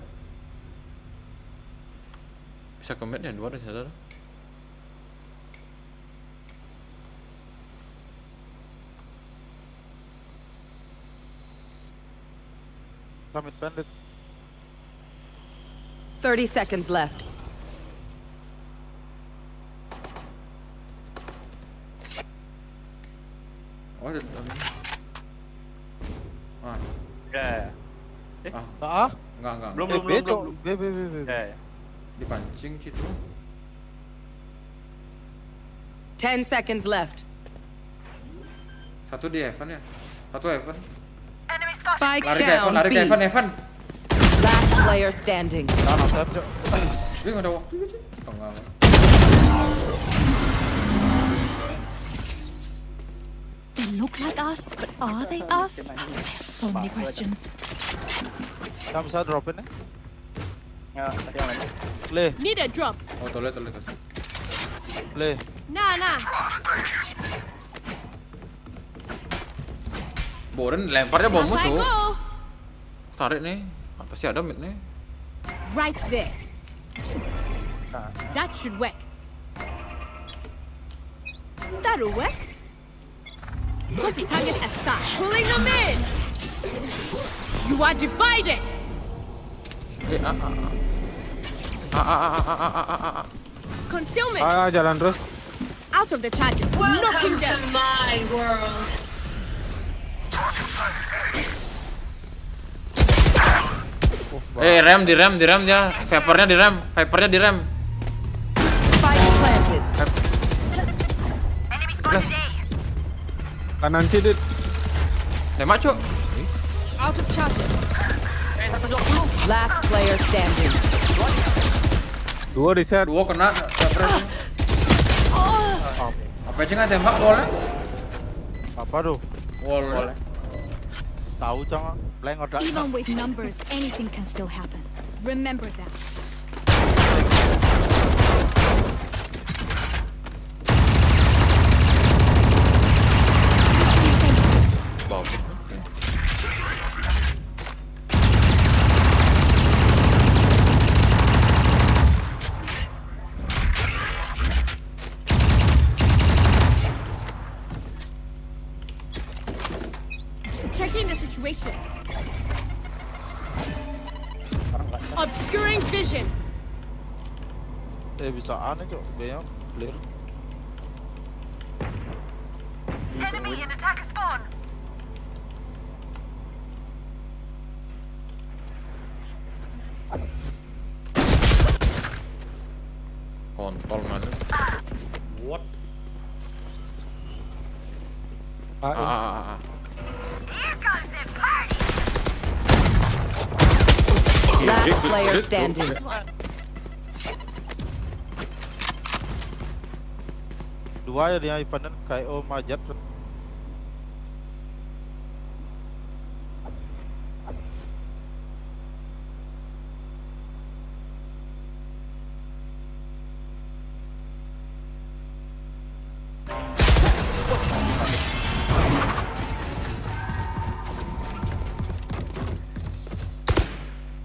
Bisa ke mid ya, dua ada senjata. Summit bandit. 30 seconds left. Oh, ada. Ya. Enggak. Belum. B. Ya. Dipancing situ. 10 seconds left. Satu di Heaven ya. Satu Heaven. Spike Lari ke down Heaven, B. Heaven. Last player standing. Tap, Cok. Dia nggak ada waktu gitu. Tengah. They look like us, but are they us? I have so many questions. Kamu bisa dropin ya? Ya, tadi yang lain. Le, Need a drop. Oh, toilet. le. Nah. Boren lemparnya bom musuh. go. Tarik nih. Apa sih ada mid nih? Right there. Sana. That should work. That'll work. Go to target and start pulling them in. You are divided. Concealment. Jalan terus. Out of the charges. Knocking them. my world. Rem di rem dia. Vipernya di rem. Spike planted. Kanan sidit. Tembak cuk. Out of charges. Last player standing. Dua reset. Dua kena Vipernya. Apa aja nggak tembak boleh? Apa tuh? Boleh. Tahu jangan. Blank or die. Even with numbers, anything can still happen. Remember that. Wow. Checking the situation. Obscuring vision. Bisa aneh cok. Kayaknya clear. Enemy in attack spawn. Kontol mana? What? Last player standing. Dua ya dia Ivan dan KO Majat.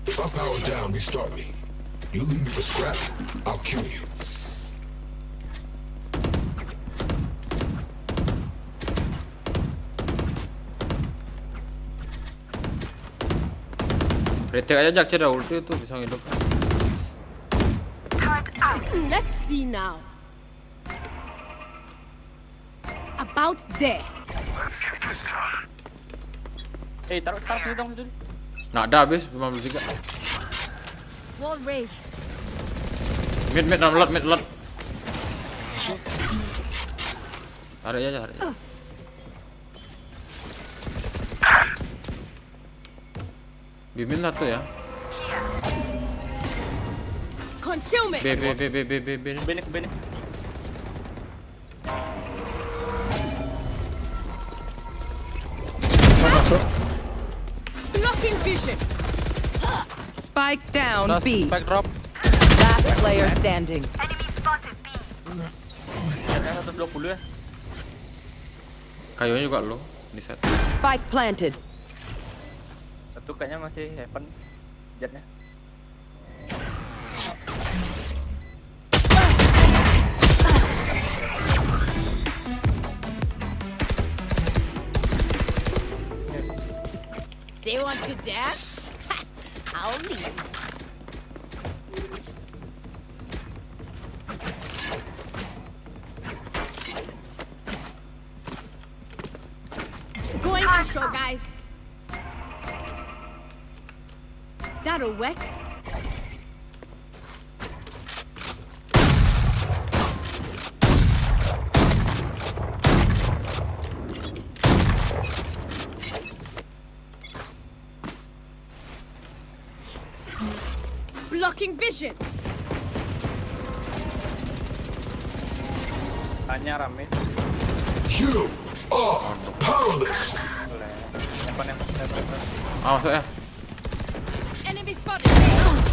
If I power down, restart me. You leave me for scrap, I'll kill you. Retake aja Jak, ada ulti tuh bisa ngidup. Let's see now. About there. Taruh sini dong itu. Nggak ada habis 53. Wall raised. Mid lot. Tarik aja. Bimin satu ya. Concealment. B. Benek. Blocking vision. Spike down Last B. back drop. Last player standing. Yang 120 ya. Kayunya juga lo di set. Spike planted. Satu kayaknya masih heaven jetnya. Do you want to dance? I'll lead. Going astral, guys. That'll work. Blocking vision. A-nya rame. You are powerless. Masuk ya. Enemy spotted.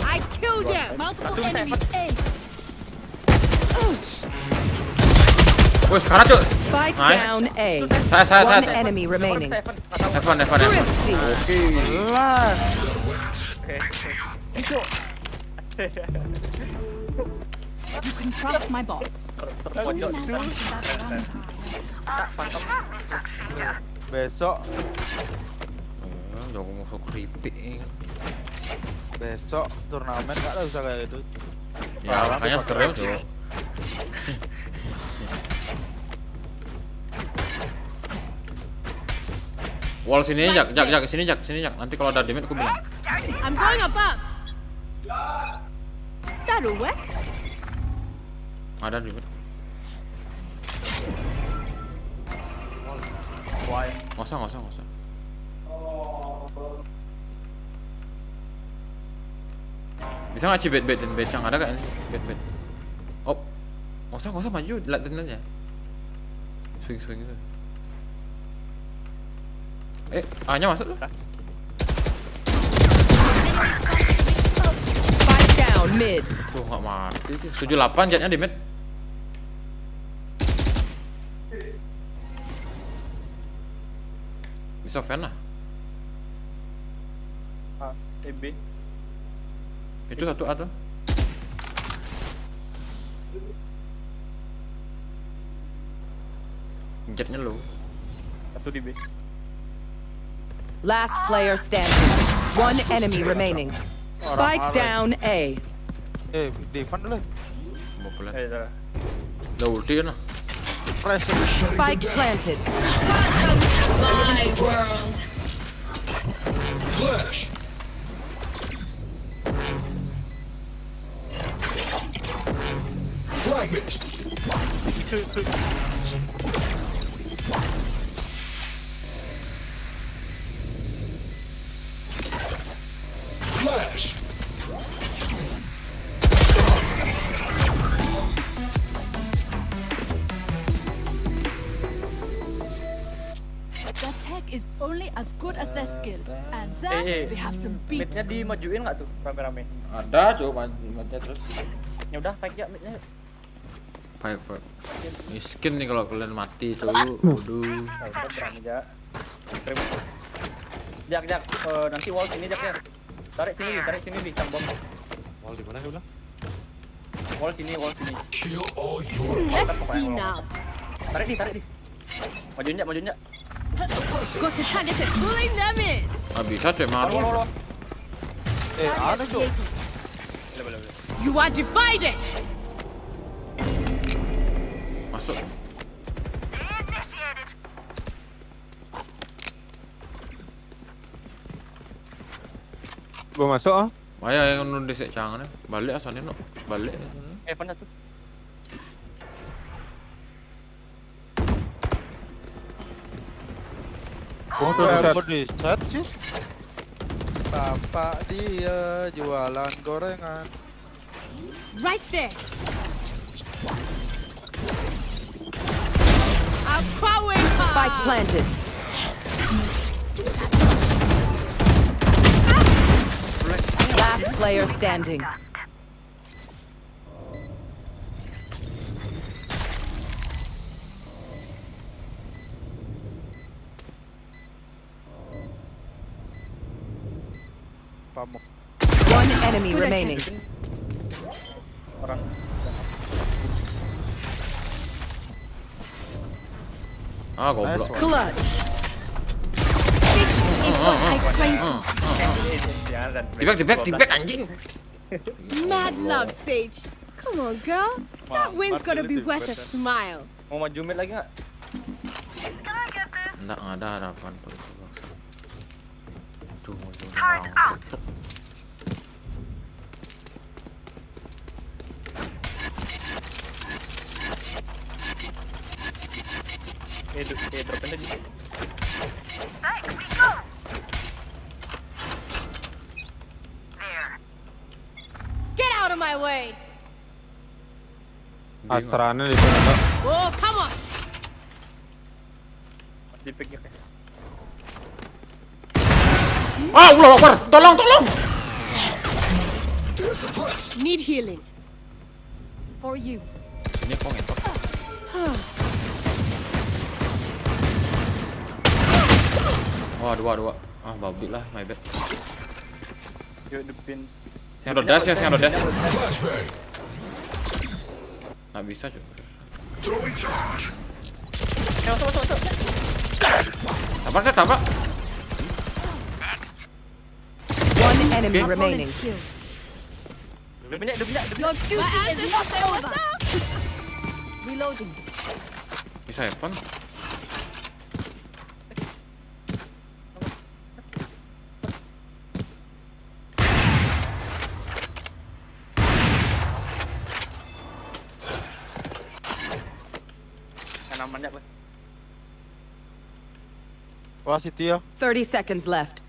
I killed them. Multiple enemies. A. Wih, sekarang cuy. Spike Nice. down A. Saya. One enemy remaining. Evan. Thrifty. Oke. You can trust my bots. Only matter of that one time. Besok Jangan masuk keripik. besok turnamen nggak ada usah kayak gitu. Ya makanya keren tuh. Wall sini Jak sini Jak. Nanti kalau ada damage aku bilang. I'm going above. That'll work. Ada damage. Why? Nggak usah. Bisa nggak sih bet Cang? Ada nggak bet? Oh, nggak usah maju, liatin aja. Swing gitu. A-nya masuk tuh. Spike down mid. Tuh nggak mati sih. 78 jetnya di mid. Bisa fan lah. B. Itu satu A tuh. Jetnya low. Satu di B. Last player standing. One enemy remaining. Spike down A. Defend dulu. Mau pelan. Salah. Udah ulti kan? Press. Spike planted. My world. Flash. Fragment. Flash. Their tech is only as good as their skill, and then we have some beats. Midnya dimajuin nggak tuh rame-rame? Ada coba mati terus. Ya udah fight ya midnya. Fight. Miskin nih kalau kalian mati tuh. Waduh. Berani Jak. Jak, nanti wall sini Jak ya. Tarik sini di cang bom. Wall di mana ya bilang? Wall sini. Kill all your. Let's see now. Tarik di. Majuin Jak. Got to target it. Pulling them in. Nggak bisa cuy malu. Ada tuh. You are divided. Masuk. Gua masuk ah. Bahaya yang nulis jangan balik asalnya no. Balik. Evan satu. Body set sih. Bapak dia jualan gorengan. Right there. I'm powering hard. Spike planted. Last player standing. Pamuk. One enemy remaining. Orang. Goblok. Clutch. Di back anjing. Mad love, Sage. Come on, girl. That win's gotta be worth a smile. Mau maju mid lagi nggak? Nggak ada harapan tuh. Tuh mau Drop aja di. Get out of my way. Astranya di sana. Oh, come on! Di pick ya. Allah Akbar, tolong. Need healing. For you. Ini kok ngetok. Wah, dua. Ah, babi lah, my bad. Yuk depin. Yang rodas. Nggak bisa juga. Sabar. One enemy remaining. Udah banyak. Your duty is not over. Reloading. Bisa ya, Pon? Enam banyak bos. Wah, City ya. 30 seconds left.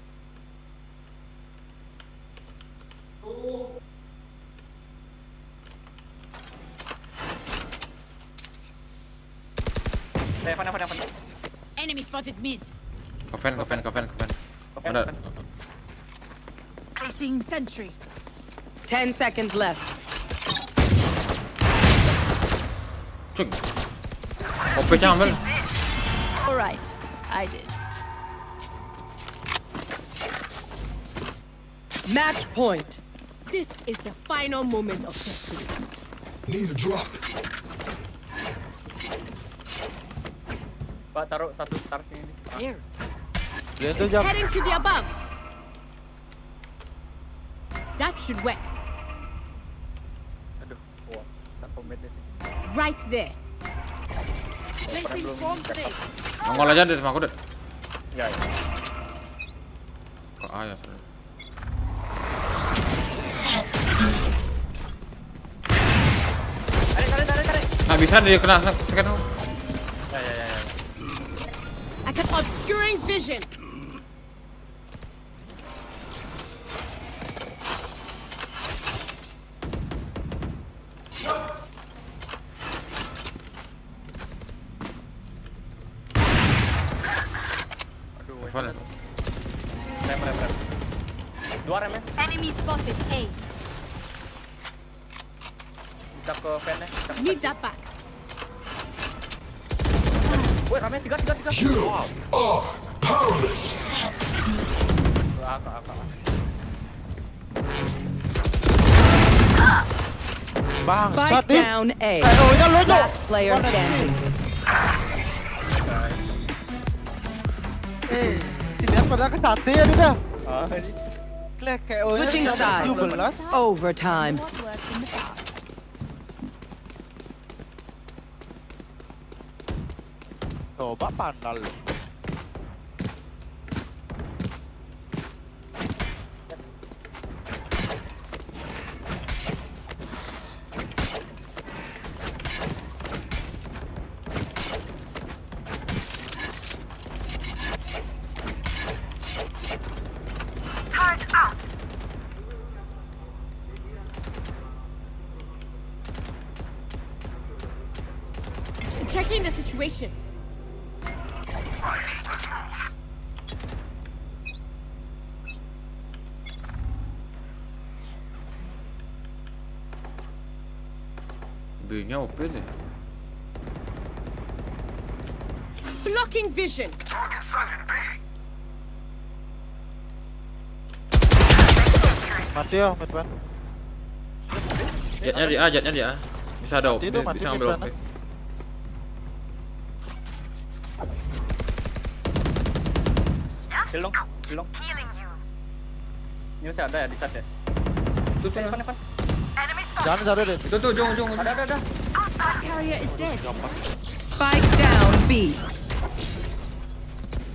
Fan. Enemy spotted mid. Koven. Ada. Placing sentry. 10 seconds left. Cuk. OP-nya ambil. All right, I did. Match point. This is the final moment of destiny. Need a drop. Pak taruh satu star sini. Here. Jam. Heading to the above. That should work. Aduh, wah, satu meter sih. Right there. Placing swarm today. Nongol aja deh sama aku deh. Ya. Kok A ya? Tarik. Nggak bisa dia kena second. Ya. I kept obscuring vision. Rem. Dua rem ya. Enemy spotted A. Bisa ke fan ya. Need that back. Woi, rame 3. You are powerless. Akak. Bang, Spike down A. Last player standing. Tidak pernah ke sate ya dia. Ini. Klek kayak Switching sides. 17. Overtime. What worked in the past? Coba pandal lu. Checking the situation. B-nya OP deh. Blocking vision. Mati ya, Medvan. Jetnya dia. Bisa ada OP, Mati tuh, mati bisa ngambil Medvan. OP. Belong. Ini masih ada ya di set ya. Tuh. Evan. Jangan cari deh. Itu tuh, jong. Ada. Carrier is dead. Spike down B.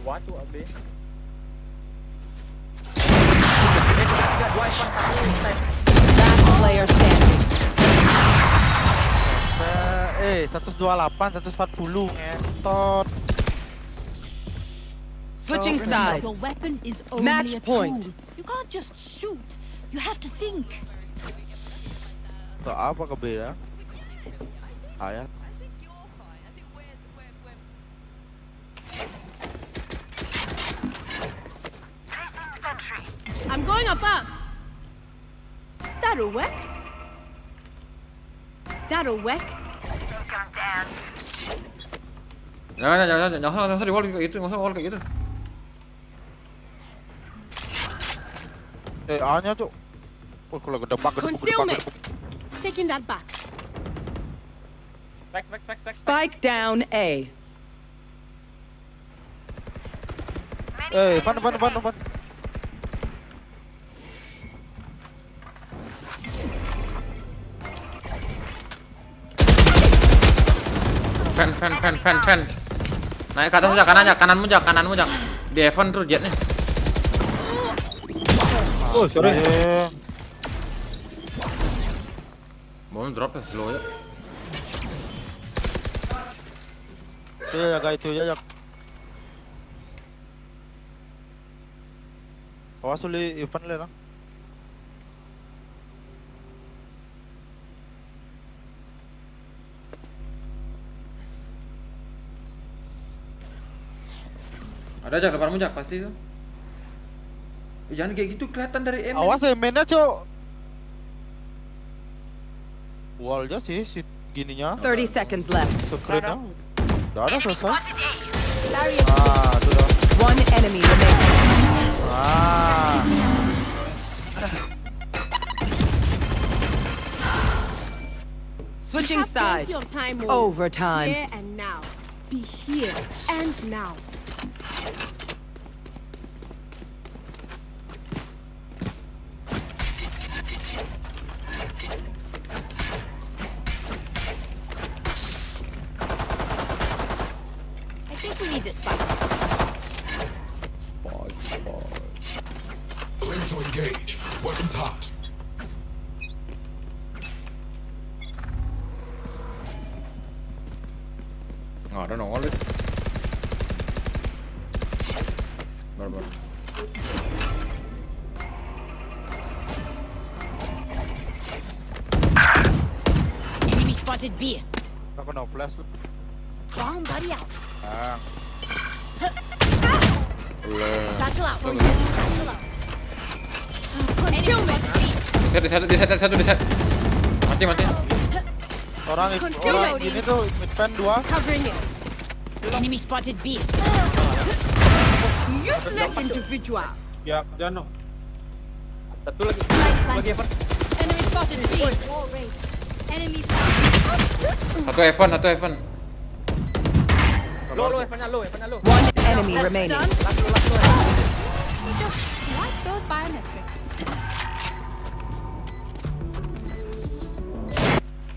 Waduh, abe. Last player standing. 128, 140 ngentot. Switching sides. Your weapon is only Match a point. tool. You can't just shoot. You have to think. Tuh apa ke B ya? Ayat. I'm going above. That'll work. That'll work. Jangan di wall kayak gitu, nggak usah wall kayak gitu. A-nya cuk. Oh, kalau gedepak. Concealment. Taking that back. Spec. Spike down A. Pan. Fan. Naik ke atas aja, kananmu jak. Di Evan tuh jetnya. Oh, sorry. Mau drop ya, slow ya. Itu ya. Awas uli Ivan le lang. Ada jak depanmu jak pasti tuh. Jangan kayak gitu kelihatan dari M. Awas ya mainnya cok. Wallnya sih si gininya. 30 seconds left. Screennya. Udah ada selesai. Sudah. One enemy remaining. Switching sides. Overtime. Here and now. Be here and now. I think we need this fight. Ready to engage. Weapons hot. I don't know, all it. Barbar. Enemy spotted B. Aku no flash lu. Bomb buddy out. Satchel out. Satchel out. Enemy spotted B. Di set. Mati. Orang ini tuh midpan 2. Covering it. Enemy spotted B. Useless individual. Ya, jangan. Satu lagi. Evan. Enemy spotted B. Enemy. Satu Evan. Low, Evan low. One enemy remaining. We just swipe those biometrics.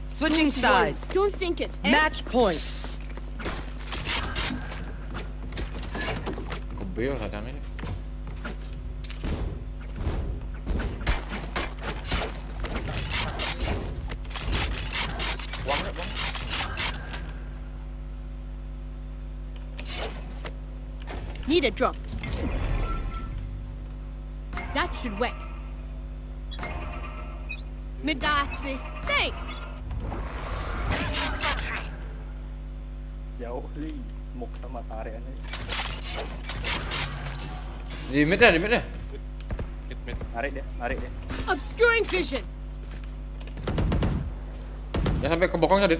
Switching sides. Don't think it's Match point. Kebel kadang ini. Buang. Need a drop. That should work. Midasi. Thanks. Jauh li, smoke sama tariannya. Di mid dah. Mid. Narik dia. Obscuring vision. Ya sampai ke bokongnya, Dit.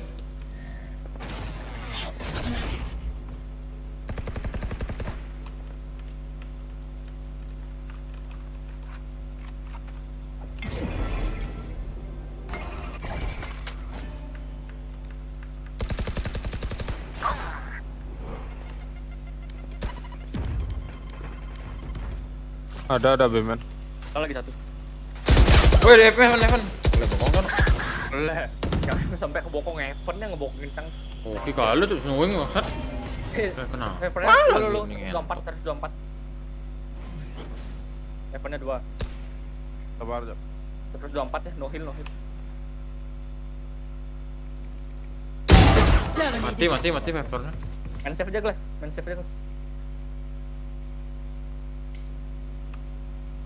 Ada Beman. Lagi satu. Woi, di Evan. Boleh bokong kan? Boleh. Jangan sampai ke bokong Evan yang ngebokong kencang. Oke, kalau tuh snowing maksud. Kenapa? Lu 24. Evannya 2. Sabar aja. Terus 24 ya, no heal. Mati Vipernya. Main save aja glass.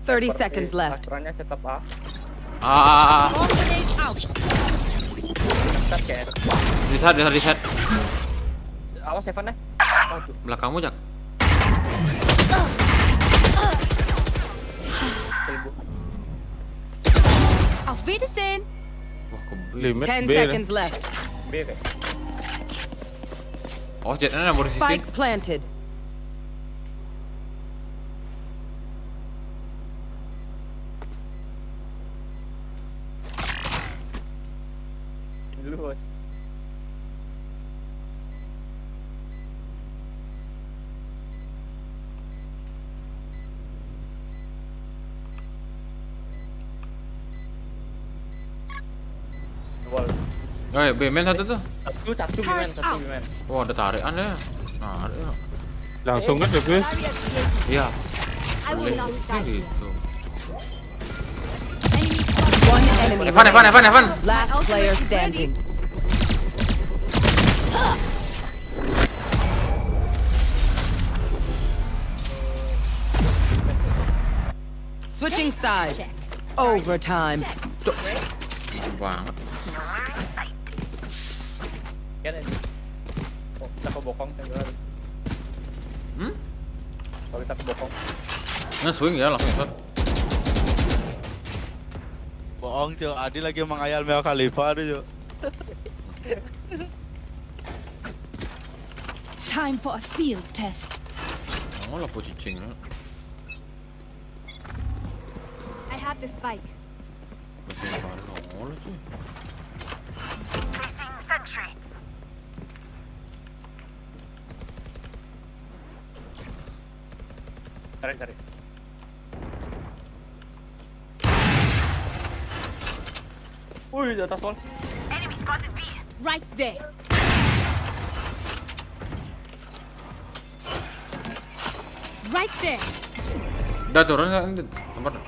30 seconds left. Aturannya setup A. Di set. Awas Evan-nya. Waduh. Belakangmu, Jak. Selbu. Wiedersehen. Wah, ke B. 10 seconds left. B kayak. Oh, jetnya nomor sisi. Spike planted. Dulu bos. Oh, B-man satu tuh. Satu B-man. Wah, ada tarikan ya. Nah, ada. Langsung kan ya, gue? Iya. I will not stop you. Gitu. One enemy. Evan. Last player standing. Switching sides. Overtime. Banget. Kan ini. Oh, bisa kebokong cenderung. Kalau bisa kebokong. Nge-swing ya langsung shot. Bohong cuy, Adi lagi mengayal Mel Khalifa tuh cuy. Time for a field test. Oh, lah cicing. I have the spike. Masih baru nongol cuy. Tarik. Wih, di atas wall. Right there. Right there. Udah turun kan tempat.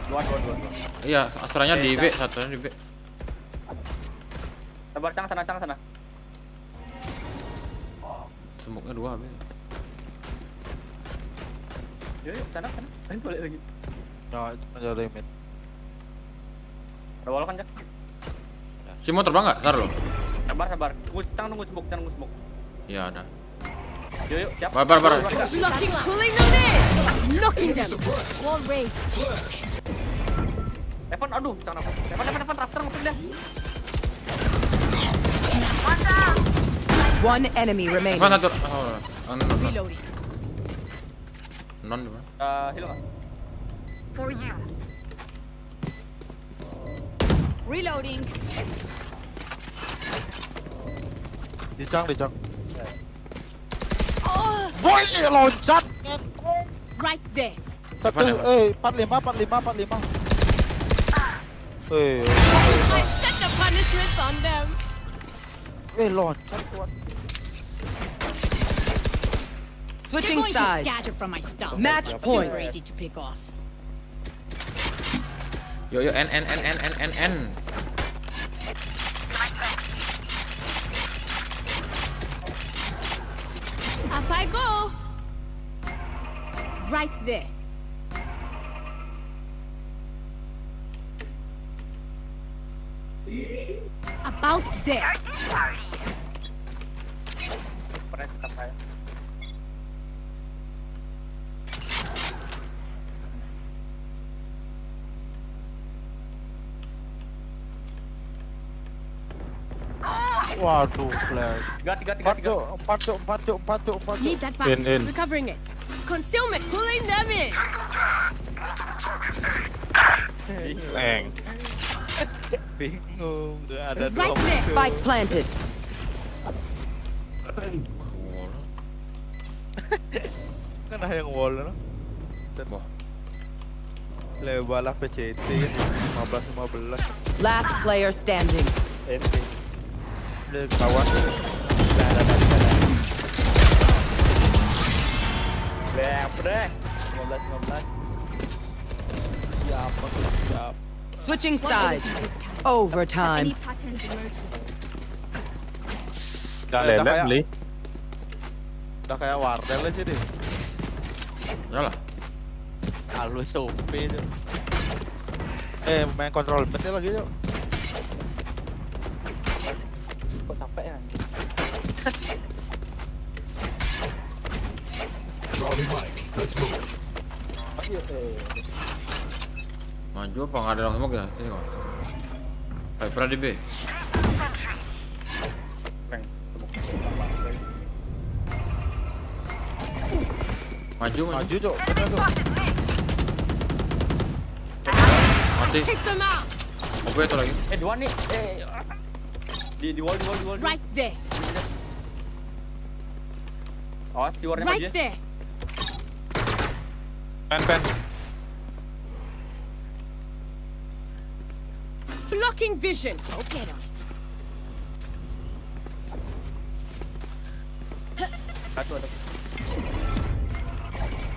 Dua. Iya, astranya di B, satunya di B. Sabar, Cang sana. Sembuknya 2 habis. Yuk, sana. Ayo balik lagi. Nah, itu menjadi limit. Ada wall kan, Cang? Si mau terbang nggak? Ntar lo. Sabar. Nunggu smoke. Iya ada. Yuk, siap. Bar. Blocking, pulling them in. Knocking them. Wall raised. Evan, aduh, Cang apa? Evan, raptor mungkin dah. One enemy remaining. Evan satu. Non. Reloading. Non di mana? Heal nggak? For you. Reloading. Dicang. Boy, loncat. Right there. Satu, 45. I set the punishments on them. Loncat. Switching They're going to sides. scatter from my stuff. Match point. Super easy to pick off. Yo, N. Up I go. Right there. About there. Pernah tetap saya. Waduh, flash. Tiga. 4. Need that back. In. Recovering it. Concealment. Pulling them in. Bingung, udah ada Right dua there. musuh. Spike planted. Kan ada yang wall no? Wah. Lebalah PCT kan 15. Last player standing. Udah kawan. Brek. 15. Siap. Switching sides. Overtime. Any patterns emerging? Gak lelet beli. Udah kayak Wardel aja deh. Yalah. Halus OP aja. Main control mid lagi yuk. Kok capek ya? Charlie Mike, let's move. Maju apa nggak ada langsung smoke ya? Sini kok. Pernah di B. Maju, Cok. Bener tuh. Mati. Gue itu lagi. Dua nih. Di wall. Right there. Awas si warnya Right dia. there. Pen. Blocking vision. Go get him. Satu.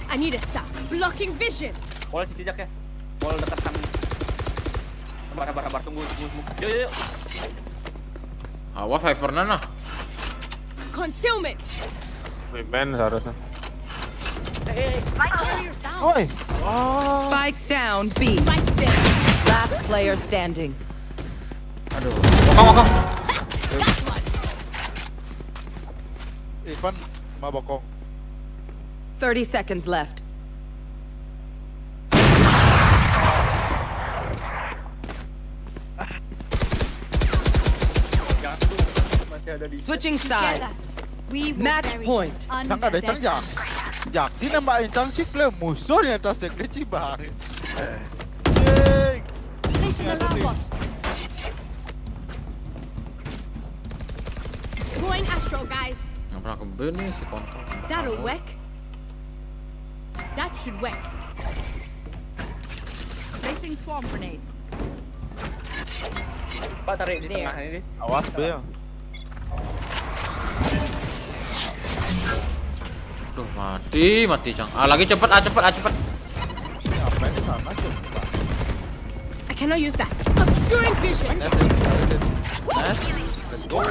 I need a stop. Blocking vision. Wall si Jack ya. Wall dekat kami. Sabar, tunggu. Yuk. Awas Viper Nana. Concealment. Ben seharusnya. Oi. Spike down B. Right there. Last player standing. Aduh. Bokong. Ivan sama bokong. 30 seconds left. Switching sides. Match point. Chẳng ada chẳng giặc sih nembakin Chang Chik le musuh di atas sekreci bang. Placing alarm bot. Going astral, guys. Nggak pernah ke B nih si kontrol. That'll work. That should work. Placing swarm grenade. Pak tarik di tengah ini. Awas B ya. Duh, mati Cang. Lagi cepet. Apa ini sama coba. I cannot use that. Obscuring vision. Nice. Let's go.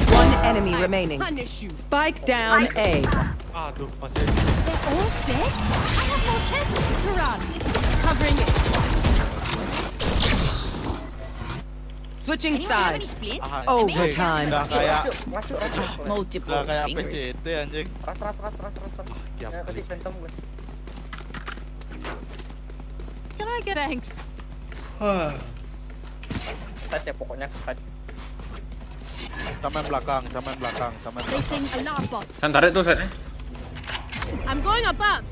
One enemy remaining. Punish you. Spike down A. Aduh, masih. They're all dead? I have more tests to run. Covering it. Switching Anyone have any sides. splits? Overtime. Udah kayak Multiple PCT anjing. Ras. Ya kasih phantom guys. Can I get thanks? Side ya pokoknya side. Taman belakang. Placing alarm bot. Kan tarik tuh setnya. I'm going above.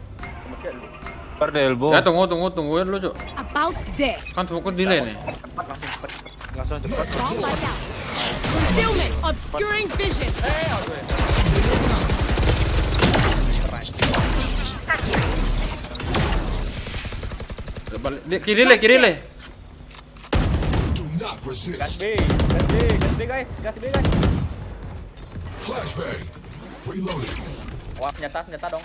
Per di elbow. Ya tungguin dulu, Cuk. About there. Kan smoke delay nih. Langsung cepat. Concealment. Obscuring vision. Kiri le. Do not resist. Gas B guys. Flashbang. Reloading. Wah senjata dong.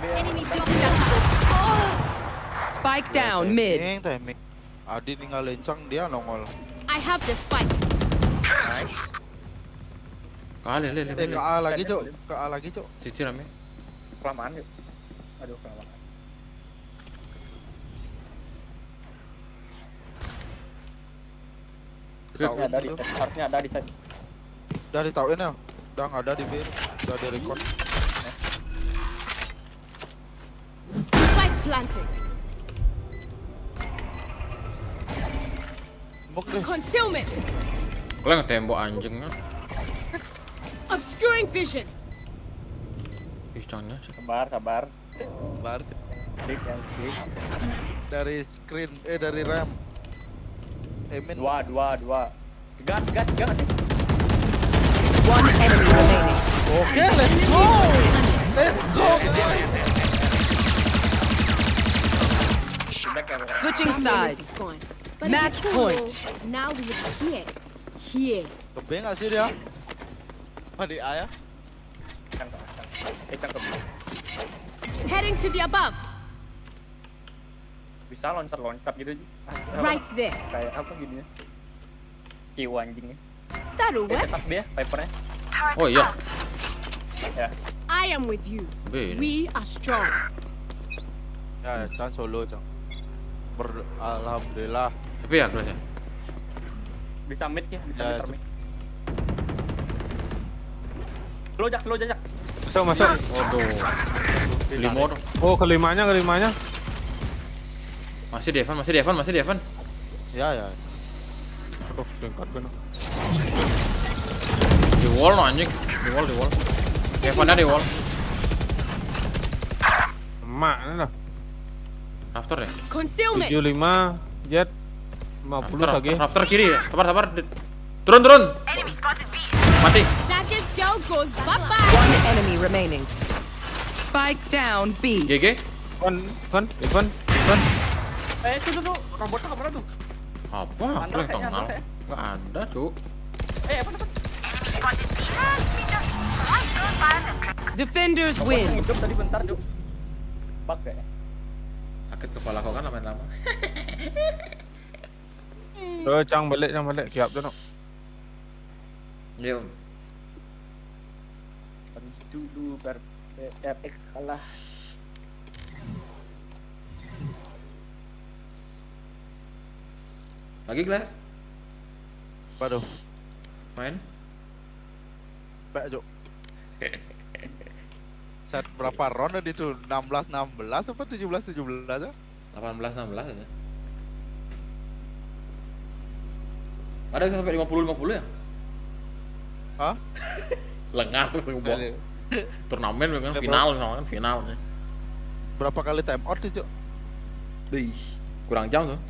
Enemy taking that. Spike down mid. Timing. Adi tinggal lencang dia nongol. I have the spike. Nice. Kali le. Ke A lagi, Cok. Cici rame. Kelamaan yuk. Aduh kelamaan. Harusnya ada di side. Udah ditauin ya? Udah nggak ada di bir. Udah di record. Spike planted. Concealment. Kalian ngetembok anjingnya. Obscuring vision. Ih, Cangnya sih. Sabar. Klik. Dari screen, dari RAM. Emin. Dua. Gat sih. One enemy remaining. Oke, let's go. Switching sides. Match point. Now we are here. Kebe nggak sih dia? Di A ya? Heading to the above. Bisa loncat gitu. Right there. Kayak apa gini ya? Kiu anjingnya. That'll work. Tetap dia Vipernya. Oh iya. Ya. I am with you. We are strong. Ya, Cang solo, Cang. Alhamdulillah. Tapi ya kelasnya. Bisa mid ya, bisa mid. Slow Jack. Masuk. Waduh. Kelima dong. Oh, kelimanya. Masih di Evan. Ya. Aduh, tingkat gue. Di wall no anjing. Di wall. Evannya di wall. Emak ini lah. Rafter ya? Concealment. 75 jet 50 lagi. Rafter kiri ya. Sabar. Turun. Mati. Daggers go goes bye-bye. One enemy remaining. Spike down B. GG. Evan. Itu tuh, robotnya kemana tuh? Apa? Aku yang tengah. Nggak ada, Cuk. Apa? Defenders win. Hidup tadi bentar, Cuk. Bug kayaknya. Sakit kepala kau kan lama-lama. Cang balik. Kiap dah no. Yo. Dulu RX kalah. Lagi kelas? Waduh. Main? Baik, Jok. Set berapa round itu? 16 apa 17 ya? 18-16 aja. Ada yang sampai 50-50 ya? Hah? Lengah buang. Turnamen kan final. Berapa kali time out sih, Jok? Kurang jam tuh.